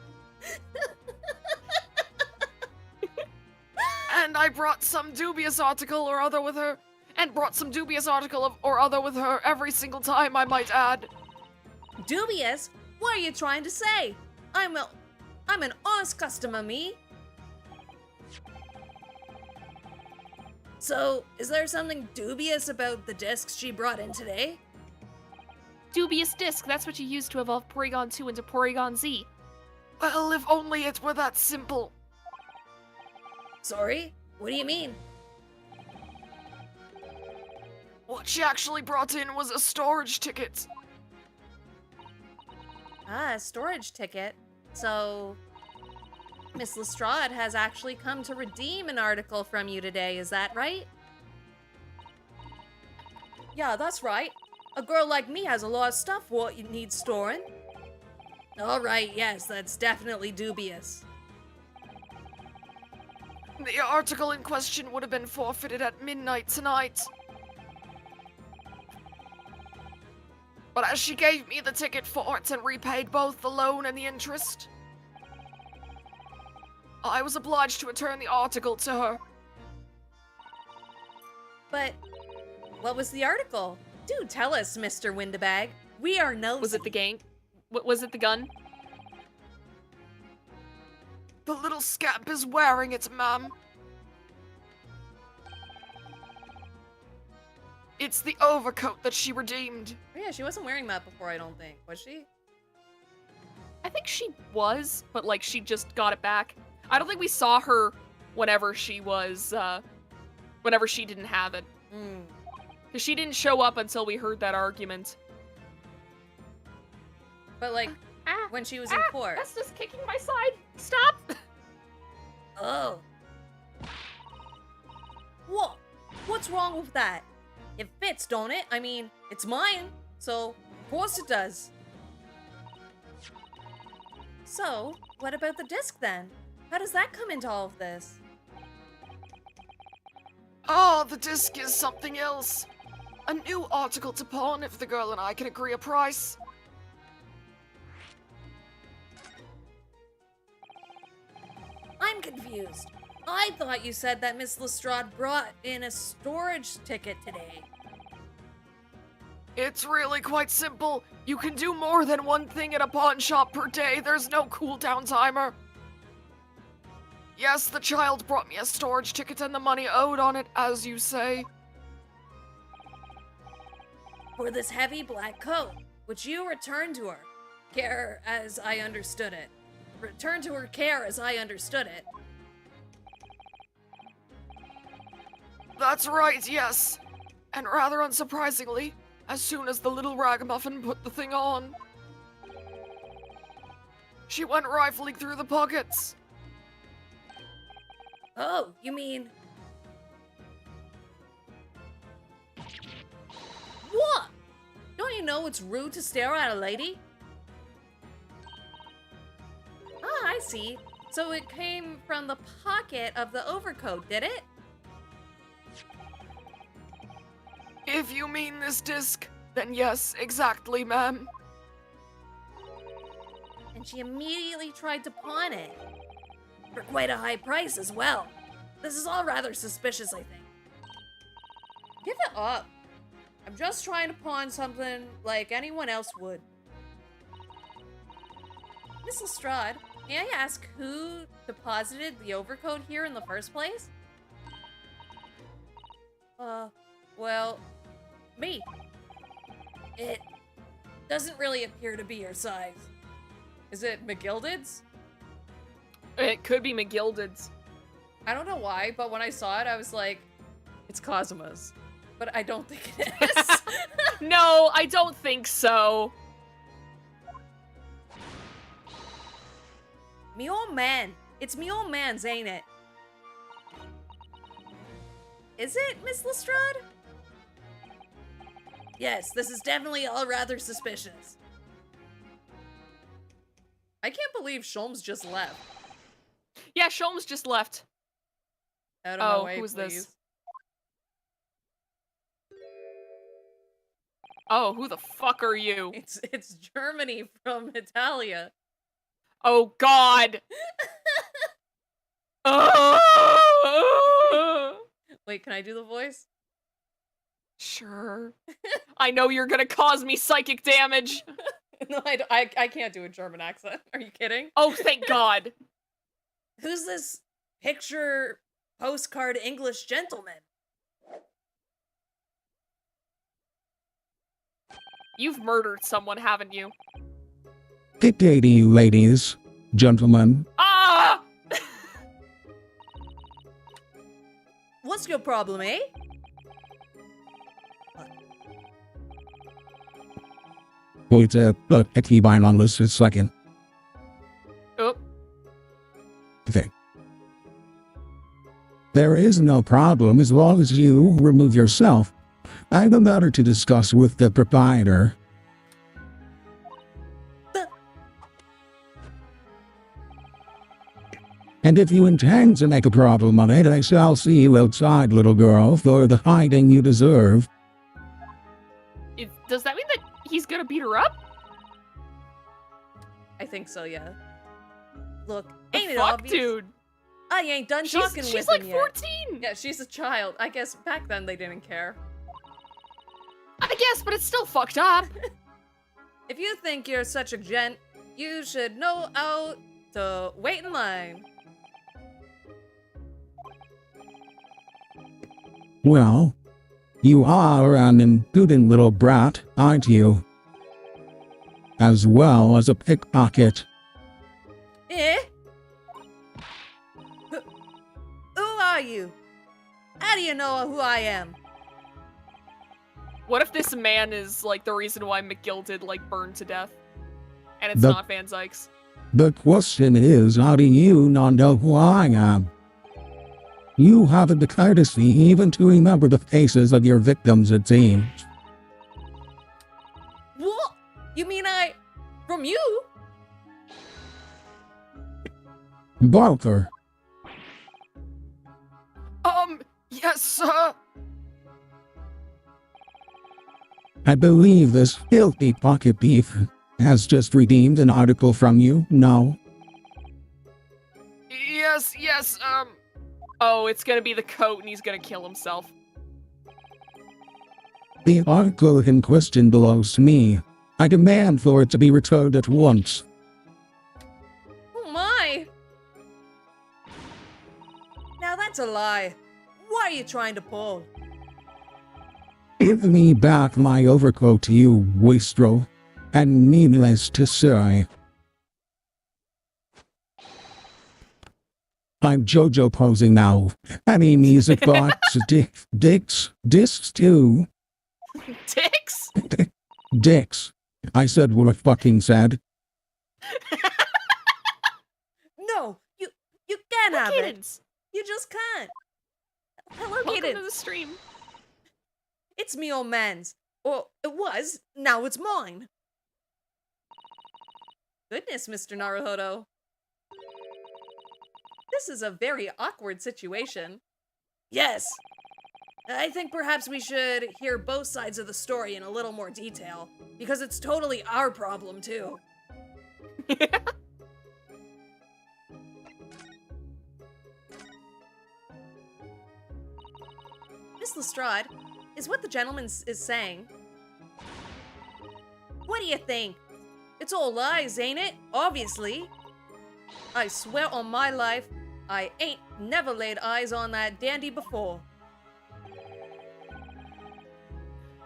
And I brought some dubious article or other with her. And brought some dubious article or other with her every single time, I might add. Dubious? What are you trying to say? I'm an honest customer, me. So, is there something dubious about the discs she brought in today? Dubious disc, that's what you use to evolve Porygon 2 into Porygon Z. Well, if only it were that simple. Sorry? What do you mean? What she actually brought in was a storage ticket. Ah, a storage ticket. So, Miss Lestrade has actually come to redeem an article from you today, is that right? Yeah, that's right. A girl like me has a lot of stuff what you need storing. Alright, yes, that's definitely dubious. The article in question would have been forfeited at midnight tonight. But as she gave me the ticket for it and repaid both the loan and the interest, I was obliged to return the article to her. But what was the article? Do tell us, Mr. Windabag. We are nosy. Was it the gang? Was it the gun? The little scamp is wearing it, ma'am. It's the overcoat that she redeemed. Oh, yeah, she wasn't wearing that before, I don't think. Was she? I think she was, but like she just got it back. I don't think we saw her whenever she was, whenever she didn't have it. Because she didn't show up until we heard that argument. But like, when she was in court. That's just kicking my side. Stop! Oh. What? What's wrong with that? It fits, don't it? I mean, it's mine, so of course it does. So, what about the disc then? How does that come into all of this? Oh, the disc is something else. A new article to pawn if the girl and I can agree a price. I'm confused. I thought you said that Miss Lestrade brought in a storage ticket today. It's really quite simple. You can do more than one thing at a pawn shop per day. There's no cooldown timer. Yes, the child brought me a storage ticket and the money owed on it, as you say. For this heavy black coat, which you returned to her. Care as I understood it. Returned to her care as I understood it. That's right, yes. And rather unsurprisingly, as soon as the little ragamuffin put the thing on, she went rifling through the pockets. Oh, you mean... What? Don't you know it's rude to stare at a lady? see. So it came from the pocket of the overcoat, did it? If you mean this disc, then yes, exactly, ma'am. And she immediately tried to pawn it. For quite a high price as well. This is all rather suspicious, I think. Give it up. I'm just trying to pawn something like anyone else would. Miss Lestrade, may I ask who deposited the overcoat here in the first place? Well, me. It doesn't really appear to be your size. Is it McGilded's? It could be McGilded's. I don't know why, but when I saw it, I was like, it's Cosmo's. But I don't think it is. No, I don't think so. Me old man. It's me old man's, ain't it? Is it, Miss Lestrade? Yes, this is definitely all rather suspicious. I can't believe Sholms just left. Yeah, Sholms just left. Out of my Oh, way, who's please. this? Oh, who the fuck are you? It's Germany from Italia. Oh, God. Oh! Wait, can I do the voice? Sure. I know you're gonna cause me psychic damage. No, I can't do a German accent. Are you kidding? Oh, thank God. Who's this picture postcard English gentleman? You've murdered someone, haven't you? Good day to you, ladies, gentlemen. Ah! What's your problem, eh? Wait a keep on this a second. Oh, Okay. There is no problem as long as you remove yourself. I have a matter to discuss with the proprietor. And if you intend to make a problem of it, I shall see you outside, little girl, for the hiding you deserve. does that mean that he's gonna beat her up? I think so, yeah. Look, The ain't it fuck, obvious? dude? I ain't done talking She's with like him 14. yet. Yeah, she's a child. I guess back then they didn't care. I guess, but it's still fucked up. If you think you're such a gent, you should know how to wait in line. Well, you are an impudent little brat, aren't you? As well as a pickpocket. Eh? Who are you? How do you know who I am? What if this man is like the reason why McGilded like burned to death, and it's The- not Van Zykes? The question is, how do you not know who I am? You haven't the courtesy even to remember the faces of your victims, it seems. What? You mean from you? Barker, Yes, sir. I believe this filthy pocket thief has just redeemed an article from you, no? Yes, Oh, it's gonna be the coat, and he's gonna kill himself. The article in question belongs to me. I demand for it to be returned at once. Oh my! Now that's a lie. What are you trying to pull? Give me back my overcoat, you wastrel, and needless to say, I'm JoJo posing now. Any music box, discs too. Dicks? Dicks. I said what I fucking said. No, you can't have it. Cadence. You just can't. Hello, Welcome to Cadence. the stream. It's me old man's. Or it was, now it's mine. Goodness, Mr. Naruhodo. This is a very awkward situation. Yes. I think perhaps we should hear both sides of the story in a little more detail, because it's totally our problem, too. Miss Lestrade, is what the gentleman is saying. What do you think? It's all lies, ain't it? Obviously. I swear on my life, I ain't never laid eyes on that dandy before.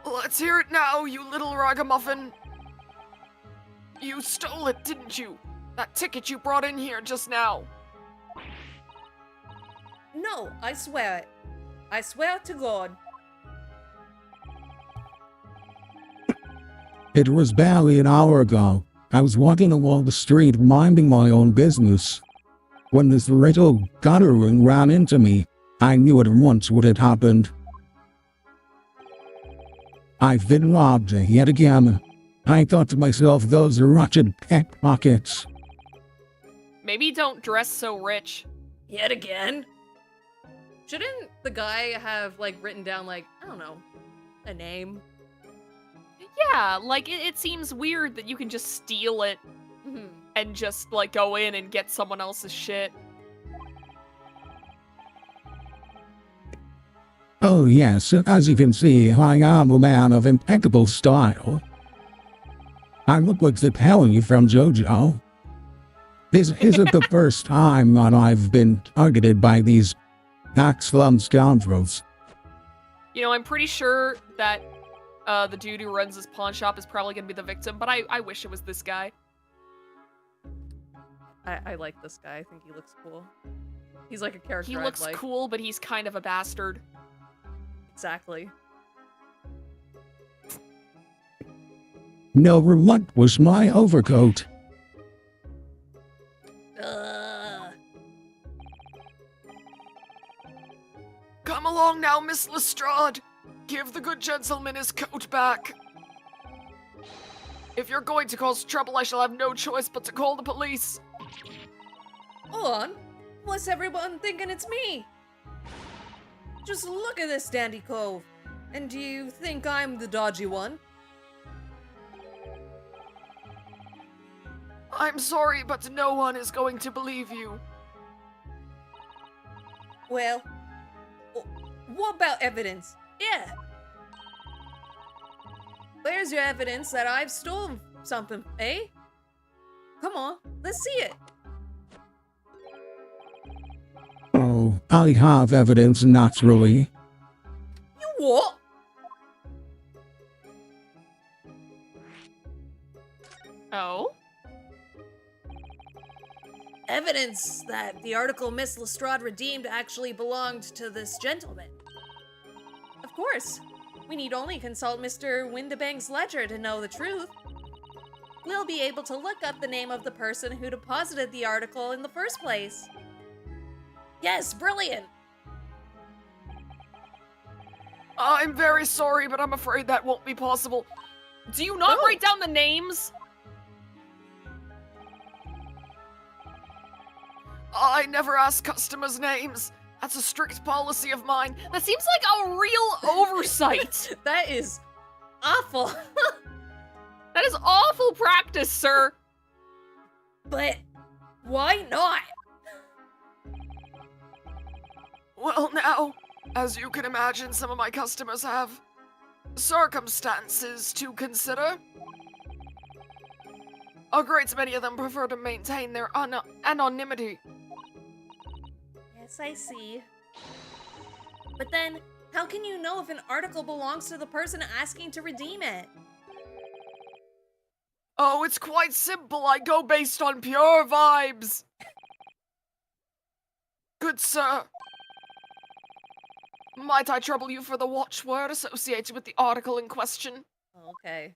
Let's hear it now, you little ragamuffin. You stole it, didn't you? That ticket you brought in here just now. No, I swear it. I swear to God. It was barely an hour ago. I was walking along the street minding my own business, when this little guttering ran into me. I knew at once what had happened. I've been robbed yet again. I thought to myself, those are wretched pickpockets. Maybe don't dress so rich. Yet again? Shouldn't the guy have, like, written down, like, I don't know, a name? Yeah, like, it seems weird that you can just steal it and just, like, go in and get someone else's shit. Oh yes, as you can see, I am a man of impeccable style. I look like the Pelly from JoJo. This isn't the first time that I've been targeted by these backslum scoundrels. You know, I'm pretty sure that the dude who runs this pawn shop is probably gonna be the victim, but I wish it was this guy. I like this guy. I think he looks cool. He's like a character He I'd looks like. cool, but he's kind of a bastard. Exactly. No, what was my overcoat? Come along now, Miss Lestrade. Give the good gentleman his coat back. If you're going to cause trouble, I shall have no choice but to call the police. Hold on. What's everyone thinking it's me? Just look at this dandy cove. And do you think I'm the dodgy one? I'm sorry, but no one is going to believe you. Well, what about evidence? Yeah. Where's your evidence that I've stolen something, eh? Come on, let's see it. Oh, I have evidence, naturally. You what? Oh? Evidence that the article Miss Lestrade redeemed actually belonged to this gentleman. Of course. We need only consult Mr. Windabang's ledger to know the truth. We'll be able to look up the name of the person who deposited the article in the first place. Yes, brilliant. I'm very sorry, but I'm afraid that won't be possible. Do you not Oh. write down the names? I never ask customers' names. That's a strict policy of mine. That seems like a real oversight. That is awful. That is awful practice, sir. But why not? Well, now, as you can imagine, some of my customers have circumstances to consider. A great many of them prefer to maintain their anonymity. Yes, I see. But then, how can you know if an article belongs to the person asking to redeem it? Oh, it's quite simple. I go based on pure vibes. Good sir. Might I trouble you for the watchword associated with the article in question? Okay.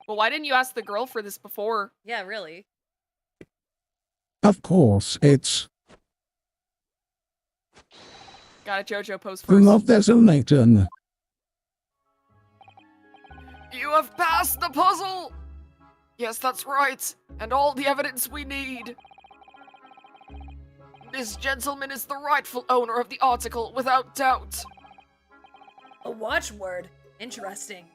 Well, why didn't you ask the girl for this before? Yeah, really. Of course, it's Got a JoJo pose full first. of desolation. You have passed the puzzle! Yes, that's right. And all the evidence we need. This gentleman is the rightful owner of the article, without doubt. A watchword. Interesting.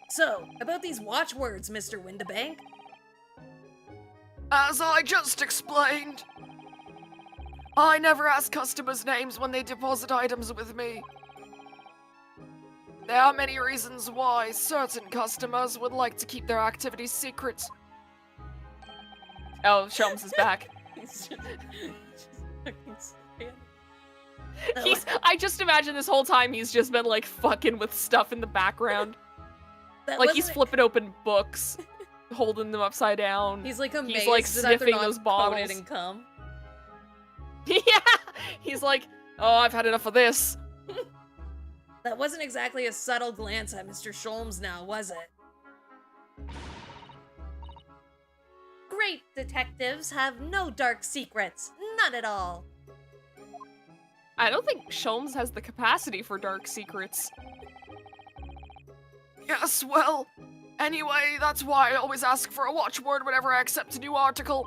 So, about these watchwords, Mr. Windibank. As I just explained, I never ask customers' names when they deposit items with me. There are many reasons why certain customers would like to keep their activities secret. Oh, Sholms is back. He's just fucking standing. I just imagine this whole time he's just been like fucking with stuff in the background. Like he's flipping open books, holding them upside down. He's like amazed He's like that they're sniffing not those coated bottles. in cum. Yeah! He's like, oh, I've had enough of this. That wasn't exactly a subtle glance at Mr. Sholms now, was it? Great detectives have no dark secrets. None at all. I don't think Sholms has the capacity for dark secrets. Yes, well, anyway, that's why I always ask for a watchword whenever I accept a new article.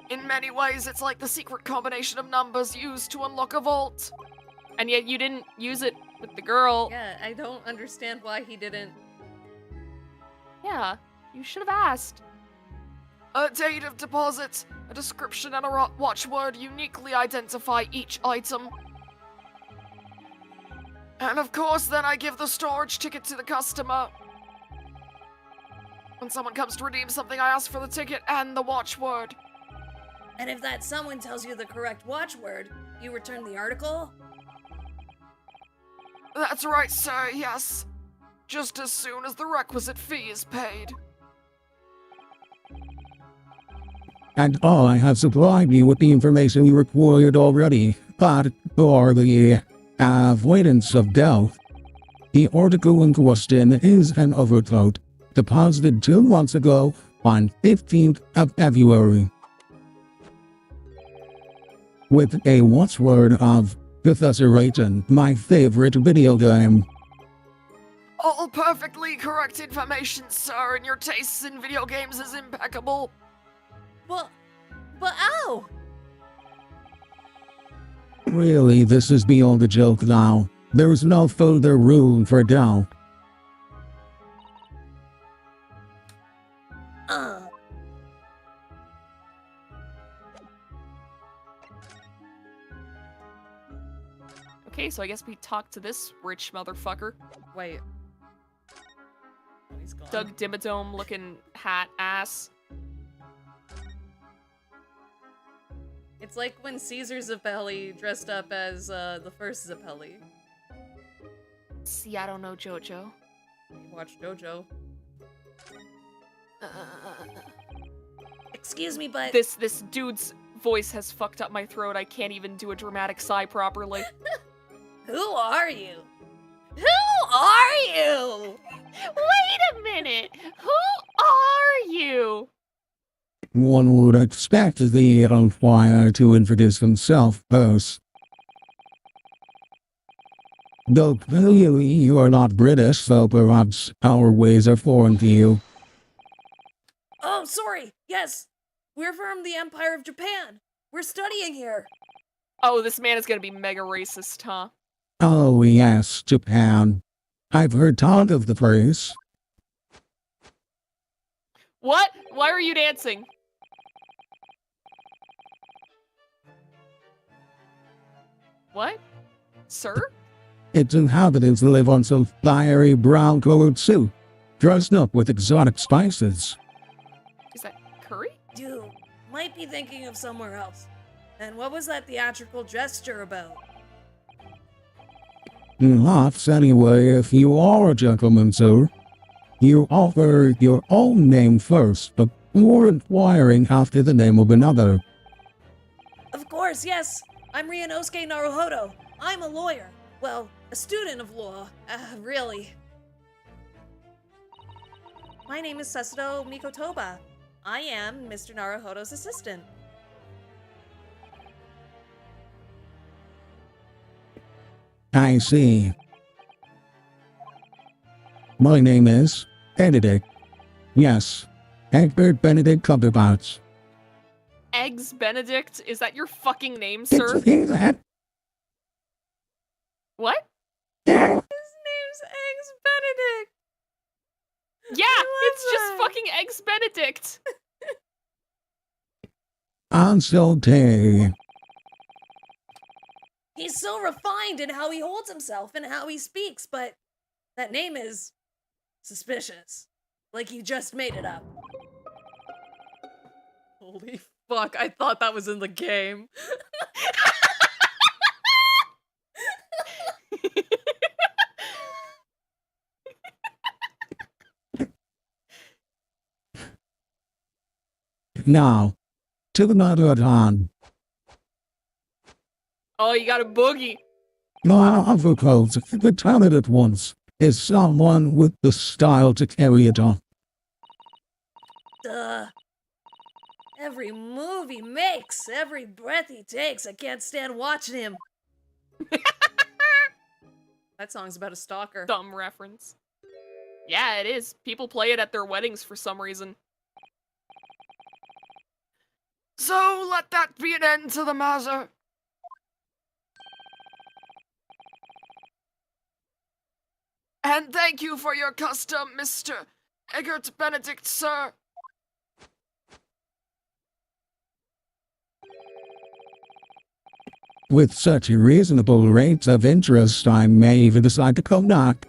In many ways, it's like the secret combination of numbers used to unlock a vault. And yet you didn't use it with the girl. Yeah, I don't understand why he didn't. Yeah, you should have asked. A date of deposit, a description, and a watchword uniquely identify each item. And of course, then I give the storage ticket to the customer. When someone comes to redeem something, I ask for the ticket and the watchword. And if that someone tells you the correct watchword, you return the article? That's right, sir, yes. Just as soon as the requisite fee is paid. And I have supplied you with the information you required already, but for the avoidance of doubt, the article in question is an overcoat deposited 2 months ago on 15th of February. With a watchword of Professor Layton, my favorite video game. All perfectly correct information, sir, and your tastes in video games is impeccable. But ow! Really, this is beyond a joke now. There's no further room for doubt. Okay, so I guess we talk to this rich motherfucker. Wait. Oh, he's gone. Doug Dimmadome looking hat ass. It's like when Caesar Zappelli dressed up as the first Zappelli. See, I don't know JoJo. Watch JoJo. Excuse me, but This dude's voice has fucked up my throat. I can't even do a dramatic sigh properly. who are you? Who are you? Wait a minute! Who are you? One would expect the umpire to introduce himself first. Though clearly you are not British, so perhaps our ways are foreign to you. Oh, sorry. Yes. We're from the Empire of Japan. We're studying here. Oh, this man is gonna be mega racist, huh? Oh yes, Japan. I've heard talk of the place. What? Why are you dancing? What? Sir? Its inhabitants live on some fiery brown-colored soup, dressed up with exotic spices. Is that curry? You might be thinking of somewhere else. And what was that theatrical gesture about? Lots anyway, if you are a gentleman, sir. You offer your own name first, before inquiring after the name of another. Of course, yes. I'm Ryunosuke Naruhodo. I'm a lawyer. Well, a student of law. Really. My name is Sasudo Mikotoba. I am Mr. Naruhodo's assistant. I see. My name is Benedict. Yes. Egbert Benedict Cumberbatch. Eggs Benedict? Is that your fucking name, sir? Did you hear that? What? Yeah. His name's Eggs Benedict. Yeah, it's just that. fucking Eggs Benedict. Enchanté. He's so refined in how he holds himself and how he speaks, but that name is suspicious. Like he just made it up. Holy fuck, I thought that was in the game. Now, to the Nadadan. Oh, you got a boogie. My overcoat, the talent at once, is someone with the style to carry it on. Duh. Every move he makes, every breath he takes, I can't stand watching him. That song's about a stalker. Dumb reference. Yeah, it is. People play it at their weddings for some reason. So let that be an end to the matter. And thank you for your custom, Mr. Egbert Benedict, sir. With such reasonable rates of interest, I may even decide to come knock.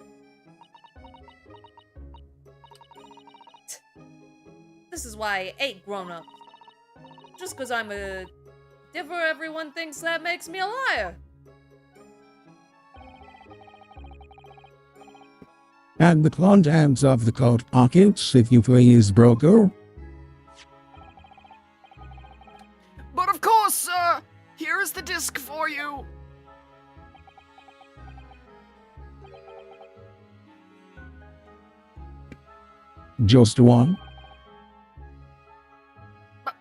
This is why I hate grown-ups. Just because I'm a differ, everyone thinks that makes me a liar. And the contents of the coat pockets, if you please, broker. But of course, sir, here is the disc for you. Just one.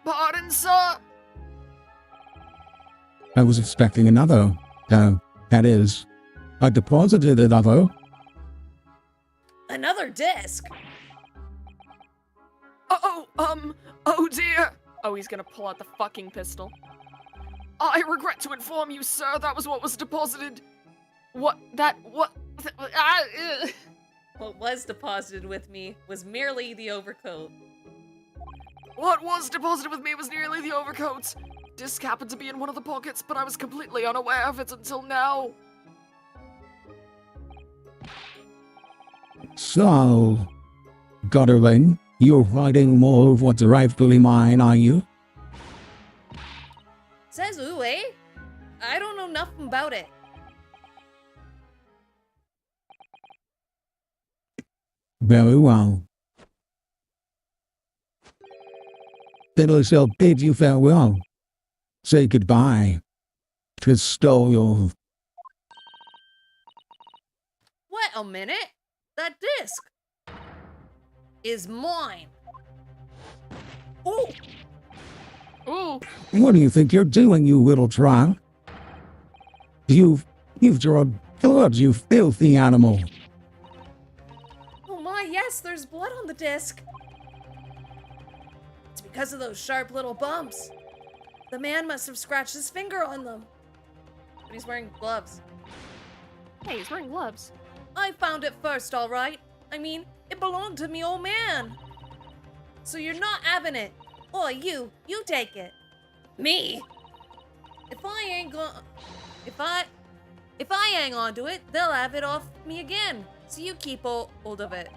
Pardon, sir? I was expecting another. That is, I deposited another. Another disc. Oh dear. Oh, he's gonna pull out the fucking pistol. I regret to inform you, sir, that was what was deposited. What What was deposited with me was merely the overcoat. What was deposited with me was nearly the overcoat. Disc happened to be in one of the pockets, but I was completely unaware of it until now. So, Gutterling, you're fighting more of what's rightfully mine, are you? Says who, eh? I don't know nothing about it. Very well. Then I shall bid you farewell. Say goodbye. Custodial. Wait a minute. That disc is mine. Ooh, Ooh. What do you think you're doing, you little trot? You've drawn blood, you filthy animal. Oh my, yes, there's blood on the disc. it's because of those sharp little bumps. The man must have scratched his finger on them. But he's wearing gloves. Hey, he's wearing gloves. I found it first, all right. I mean, it belonged to me old man. So you're not having it. Or you take it. Me? If I hang on to it, they'll have it off me again. So you keep hold of it.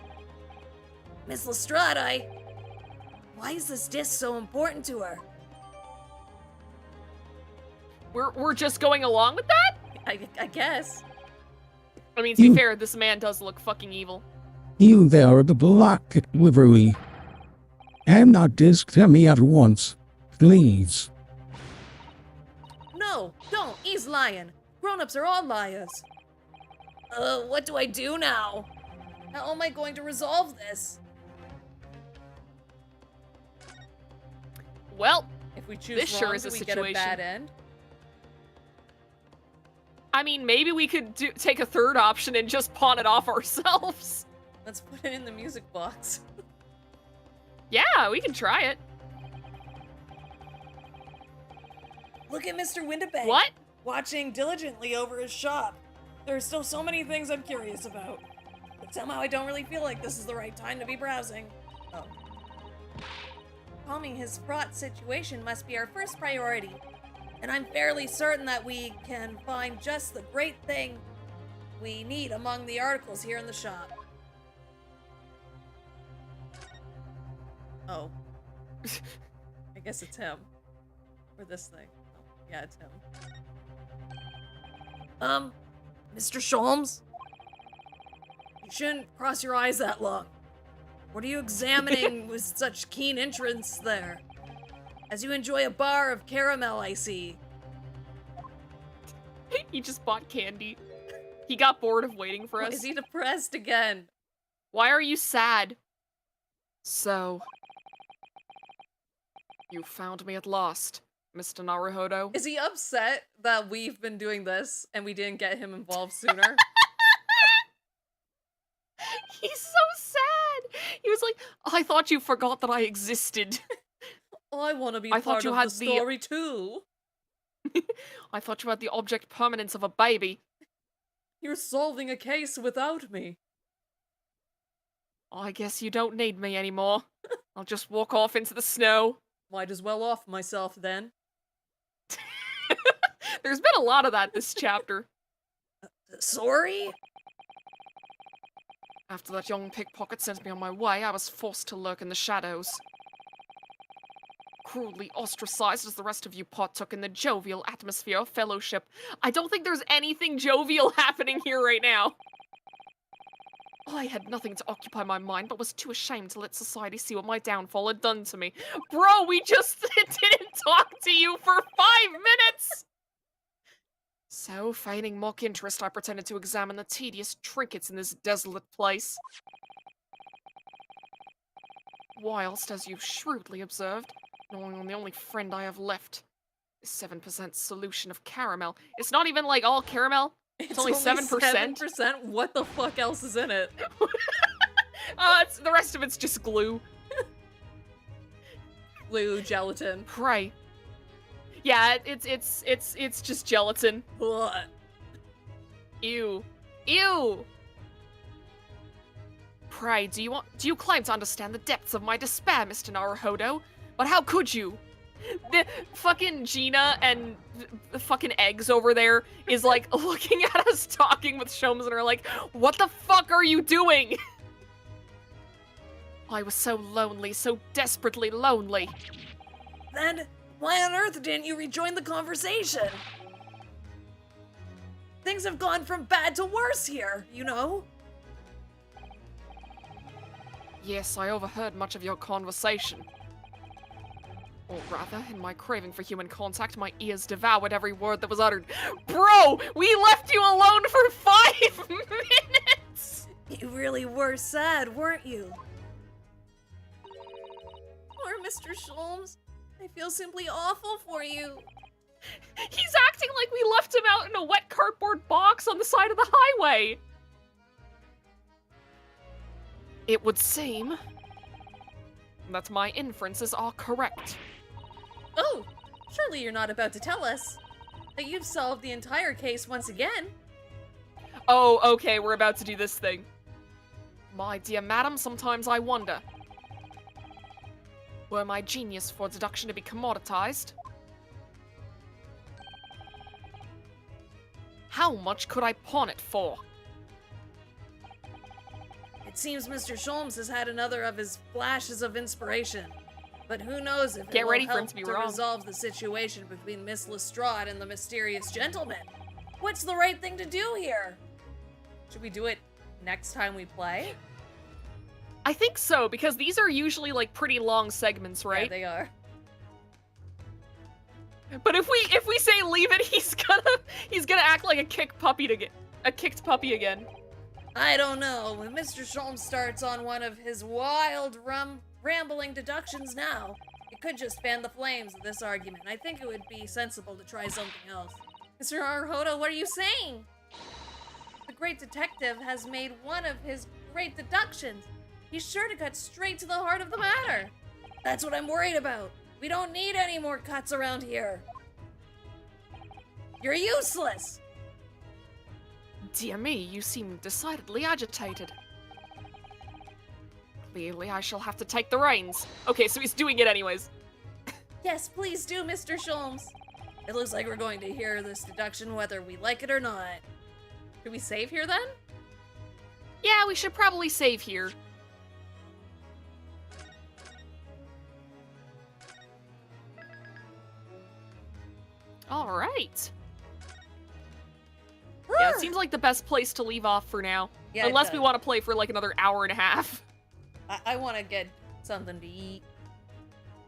Miss Lestrade, why is this disc so important to her? We're just going along with that? I guess. I mean, to be fair, this man does look fucking evil. You there at the black livery. Hand that disc to me at once, please. No, don't. He's lying. Grown-ups are all liars. What do I do now? How am I going to resolve this? Well, If we choose This wrong, sure is do a we get a situation. bad end? I mean, maybe we could take a third option and just pawn it off ourselves. Let's put it in the music box. Yeah, we can try it. Look at Mr. Windibank. What? Watching diligently over his shop. There are still so many things I'm curious about. But somehow I don't really feel like this is the right time to be browsing. Oh. Calming his fraught situation must be our first priority. And I'm fairly certain that we can find just the great thing we need among the articles here in the shop. Oh. I guess it's him. Or this thing. Oh, yeah, it's him. Mr. Sholms? You shouldn't cross your eyes that long. What are you examining with such keen interest there? As you enjoy a bar of caramel, I see. He just bought candy. He got bored of waiting for Why us. is he depressed again? Why are you sad? So, you found me at last, Mr. Naruhodo. Is he upset that we've been doing this and we didn't get him involved sooner? He's so sad. He was like, I thought you forgot that I existed. I want to be I thought part you of had the the- story too. I thought you had the object permanence of a baby. You're solving a case without me. I guess you don't need me anymore. I'll just walk off into the snow. Might as well off myself then. There's been a lot of that this chapter. Sorry? After that young pickpocket sent me on my way, I was forced to lurk in the shadows. Cruelly ostracized as the rest of you partook in the jovial atmosphere of fellowship. I don't think there's anything jovial happening here right now. I had nothing to occupy my mind, but was too ashamed to let society see what my downfall had done to me. Bro, we just didn't talk to you for 5 minutes! So, feigning mock interest, I pretended to examine the tedious trinkets in this desolate place. Whilst, as you've shrewdly observed, gnawing on the only friend I have left, is 7% solution of caramel. It's not even like all caramel. It's only 7%? 7%? What the fuck else is in it? The rest of it's just glue. Glue, gelatin. Pray. Yeah, it's just gelatin. What? Ew. Ew. Pray, do you claim to understand the depths of my despair, Mr. Naruhodo? But how could you? The fucking Gina and the fucking eggs over there is like looking at us talking with Sholms and are like, what the fuck are you doing? I was so lonely, so desperately lonely. Then, why on earth didn't you rejoin the conversation? Things have gone from bad to worse here, you know? Yes, I overheard much of your conversation. Or rather, in my craving for human contact, my ears devoured every word that was uttered. Bro, we left you alone for 5 minutes! You really were sad, weren't you? Poor Mr. Sholms. I feel simply awful for you. He's acting like we left him out in a wet cardboard box on the side of the highway. It would seem that my inferences are correct. Oh, surely you're not about to tell us that you've solved the entire case once again. Oh, okay, we're about to do this thing. My dear madam, sometimes I wonder. Were my genius for deduction to be commoditized, how much could I pawn it for? It seems Mr. Sholms has had another of his flashes of inspiration. But who knows if it Get will ready for him help to be wrong. resolve the situation between Miss Lestrade and the mysterious gentleman. What's the right thing to do here? Should we do it next time we play? I think so, because these are usually like pretty long segments, Yeah, right? they are. But if we say leave it, he's gonna act like a kicked puppy again. I don't know. When Mr. Sholmes starts on one of his wild, rambling deductions now, it could just fan the flames of this argument. I think it would be sensible to try something else. Mr. Naruhodo, what are you saying? The great detective has made one of his great deductions. He's sure to cut straight to the heart of the matter. That's what I'm worried about. We don't need any more cuts around here. You're useless. Dear me, you seem decidedly agitated. Clearly, I shall have to take the reins. Okay, so he's doing it anyways. Yes, please do, Mr. Sholms. It looks like we're going to hear this deduction whether we like it or not. Should we save here then? Yeah, we should probably save here. All right. Yeah, it seems like the best place to leave off for now. Yeah, Unless we want to play for like another hour and a half. I want to get something to eat.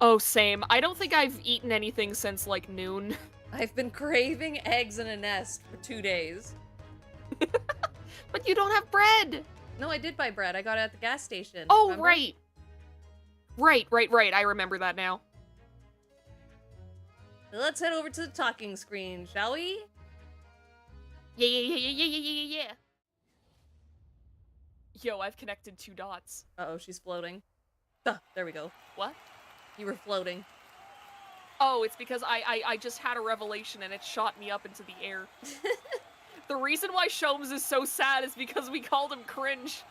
Oh, same. I don't think I've eaten anything since like noon. I've been craving eggs in a nest for 2 days. But you don't have bread. No, I did buy bread. I got it at the gas station. Oh, remember? right. Right. I remember that now. Let's head over to the talking screen, shall we? Yeah. Yo, I've connected 2 dots. Uh-oh, she's floating. There we go. What? You were floating. Oh, it's because I just had a revelation and it shot me up into the air. The reason why Sholms is so sad is because we called him cringe.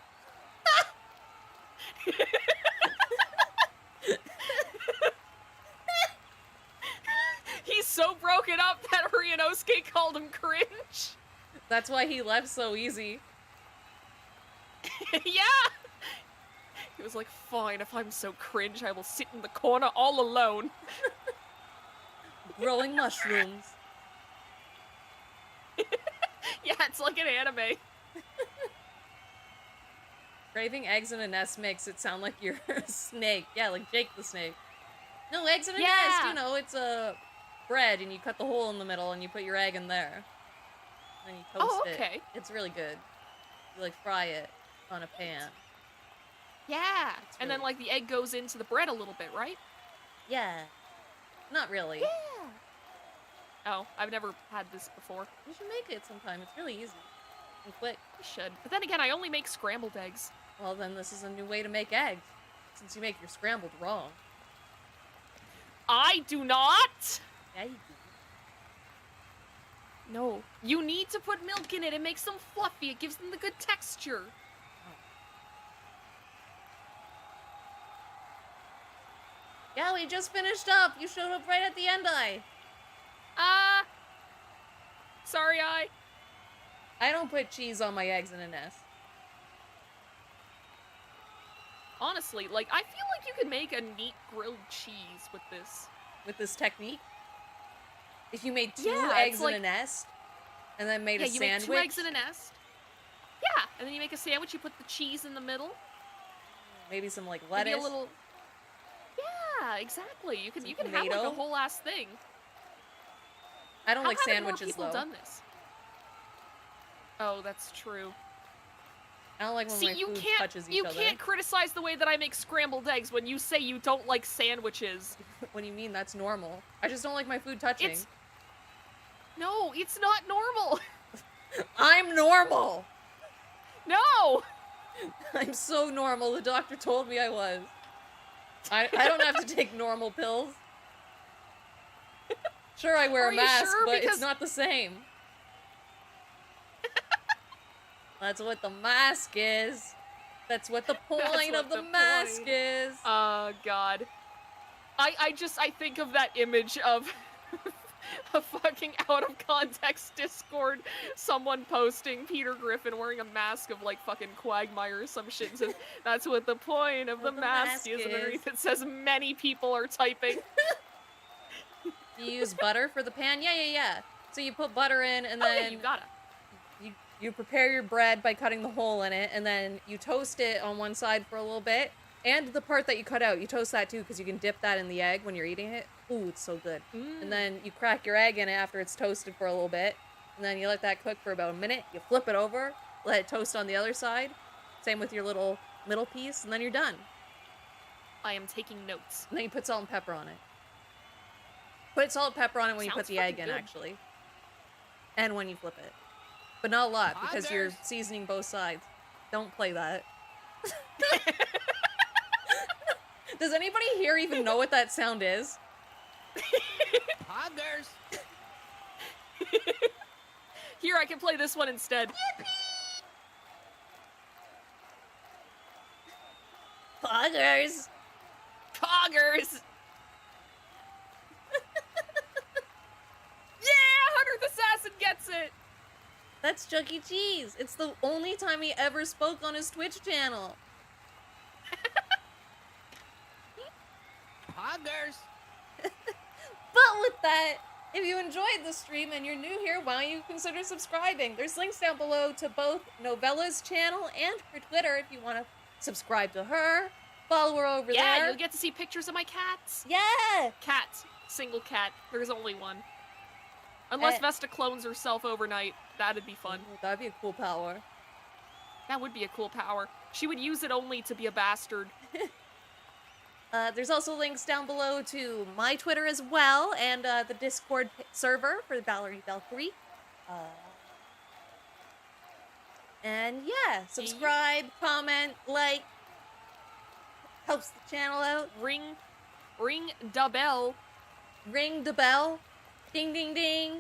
He's so broken up that Ryunosuke called him cringe. That's why he left so easy. Yeah! He was like, fine, if I'm so cringe, I will sit in the corner all alone. Growing mushrooms. Yeah, it's like an anime. Craving eggs in a nest makes it sound like you're a snake. Yeah, like Jake the snake. No, eggs in a Yeah. nest, you know, it's a bread and you cut the hole in the middle and you put your egg in there. And you toast okay. it. It's really good. You like fry it on a pan. Yeah. It's And then really- like the egg goes into the bread a little bit, right? Yeah. Not really. Yeah. Oh, I've never had this before. You should make it sometime. It's really easy. And quick. I should. But then again, I only make scrambled eggs. Well, then this is a new way to make eggs. Since you make your scrambled wrong. I do not! Yeah, you do. No. You need to put milk in it. It makes them fluffy. It gives them the good texture. Yeah, we just finished up. You showed up right at the end, Sorry, I don't put cheese on my eggs in a nest. honestly, like, I feel like you could make a neat grilled cheese with this. With this technique. If you made 2 Yeah, eggs it's like- in a nest, and then made Yeah, a you sandwich. make 2 eggs in a nest. Yeah, and then you make a sandwich, you put the cheese in the middle. Maybe some like Maybe lettuce. a little... Yeah, exactly. You Some can have like tomato. a whole ass thing. I don't How like haven't more sandwiches people though. done this? Oh, that's true. I don't like when See, my you food can't touches each you other. can't criticize the way that I make scrambled eggs when you say you don't like sandwiches. What do you mean? That's normal. I just don't like my food touching. No, it's not normal. I'm normal. No. I'm so normal. The doctor told me I was. I don't have to take normal pills. Sure, I wear Are a you mask, sure? but Because- it's not the same. That's what the mask is. That's what the point what of the the mask point. is. Oh God. I think of that image of a fucking out of context Discord, someone posting Peter Griffin wearing a mask of like fucking Quagmire or some shit and says, that's what the point of the mask is. And underneath it says many people are typing. You use butter for the pan? Yeah. So you put butter in and Oh yeah, then you gotta. you prepare your bread by cutting the hole in it, and then you toast it on one side for a little bit. And the part that you cut out, you toast that too, because you can dip that in the egg when you're eating it. Ooh, it's so good. And then you crack your egg in it after it's toasted for a little bit. And then you let that cook for about a minute. You flip it over, let it toast on the other side. Same with your little middle piece, and then you're done. I am taking notes. And then you put salt and pepper on it. Put salt and pepper on it when you put Sounds the egg fucking in, good. actually. And when you flip it. But not a lot, Ah, because you're there's- seasoning both sides. Don't play that. Does anybody here even know what that sound is? Poggers. Here, I can play this one instead. Poggers. Poggers! Yeah! 100th Assassin gets it! That's Chuck E. Cheese. It's the only time he ever spoke on his Twitch channel. Poggers. But with that, if you enjoyed the stream and you're new here, why don't you consider subscribing? There's links down below to both Novella's channel and her Twitter if you want to subscribe to her. Follow her over there. Yeah, you'll get to see pictures of my cats. Yeah! Cats. Single cat. There's only one. Unless Vesta clones herself overnight. That'd be fun. Ooh, that'd be a cool power. That would be a cool power. She would use it only to be a bastard. There's also links down below to my Twitter as well, and the Discord server for Valerie Valkyrie. And yeah, subscribe, comment, like. Helps the channel out. Ring da bell. Ring the bell. Ding, ding, ding.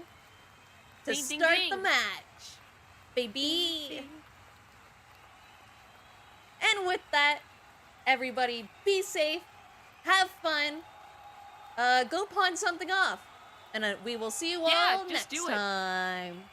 To Ding, ding, start ding. the match. Baby. Ding. And with that, everybody be safe. Have fun. Go pawn something off. And we will see you Yeah, all just next do it. time.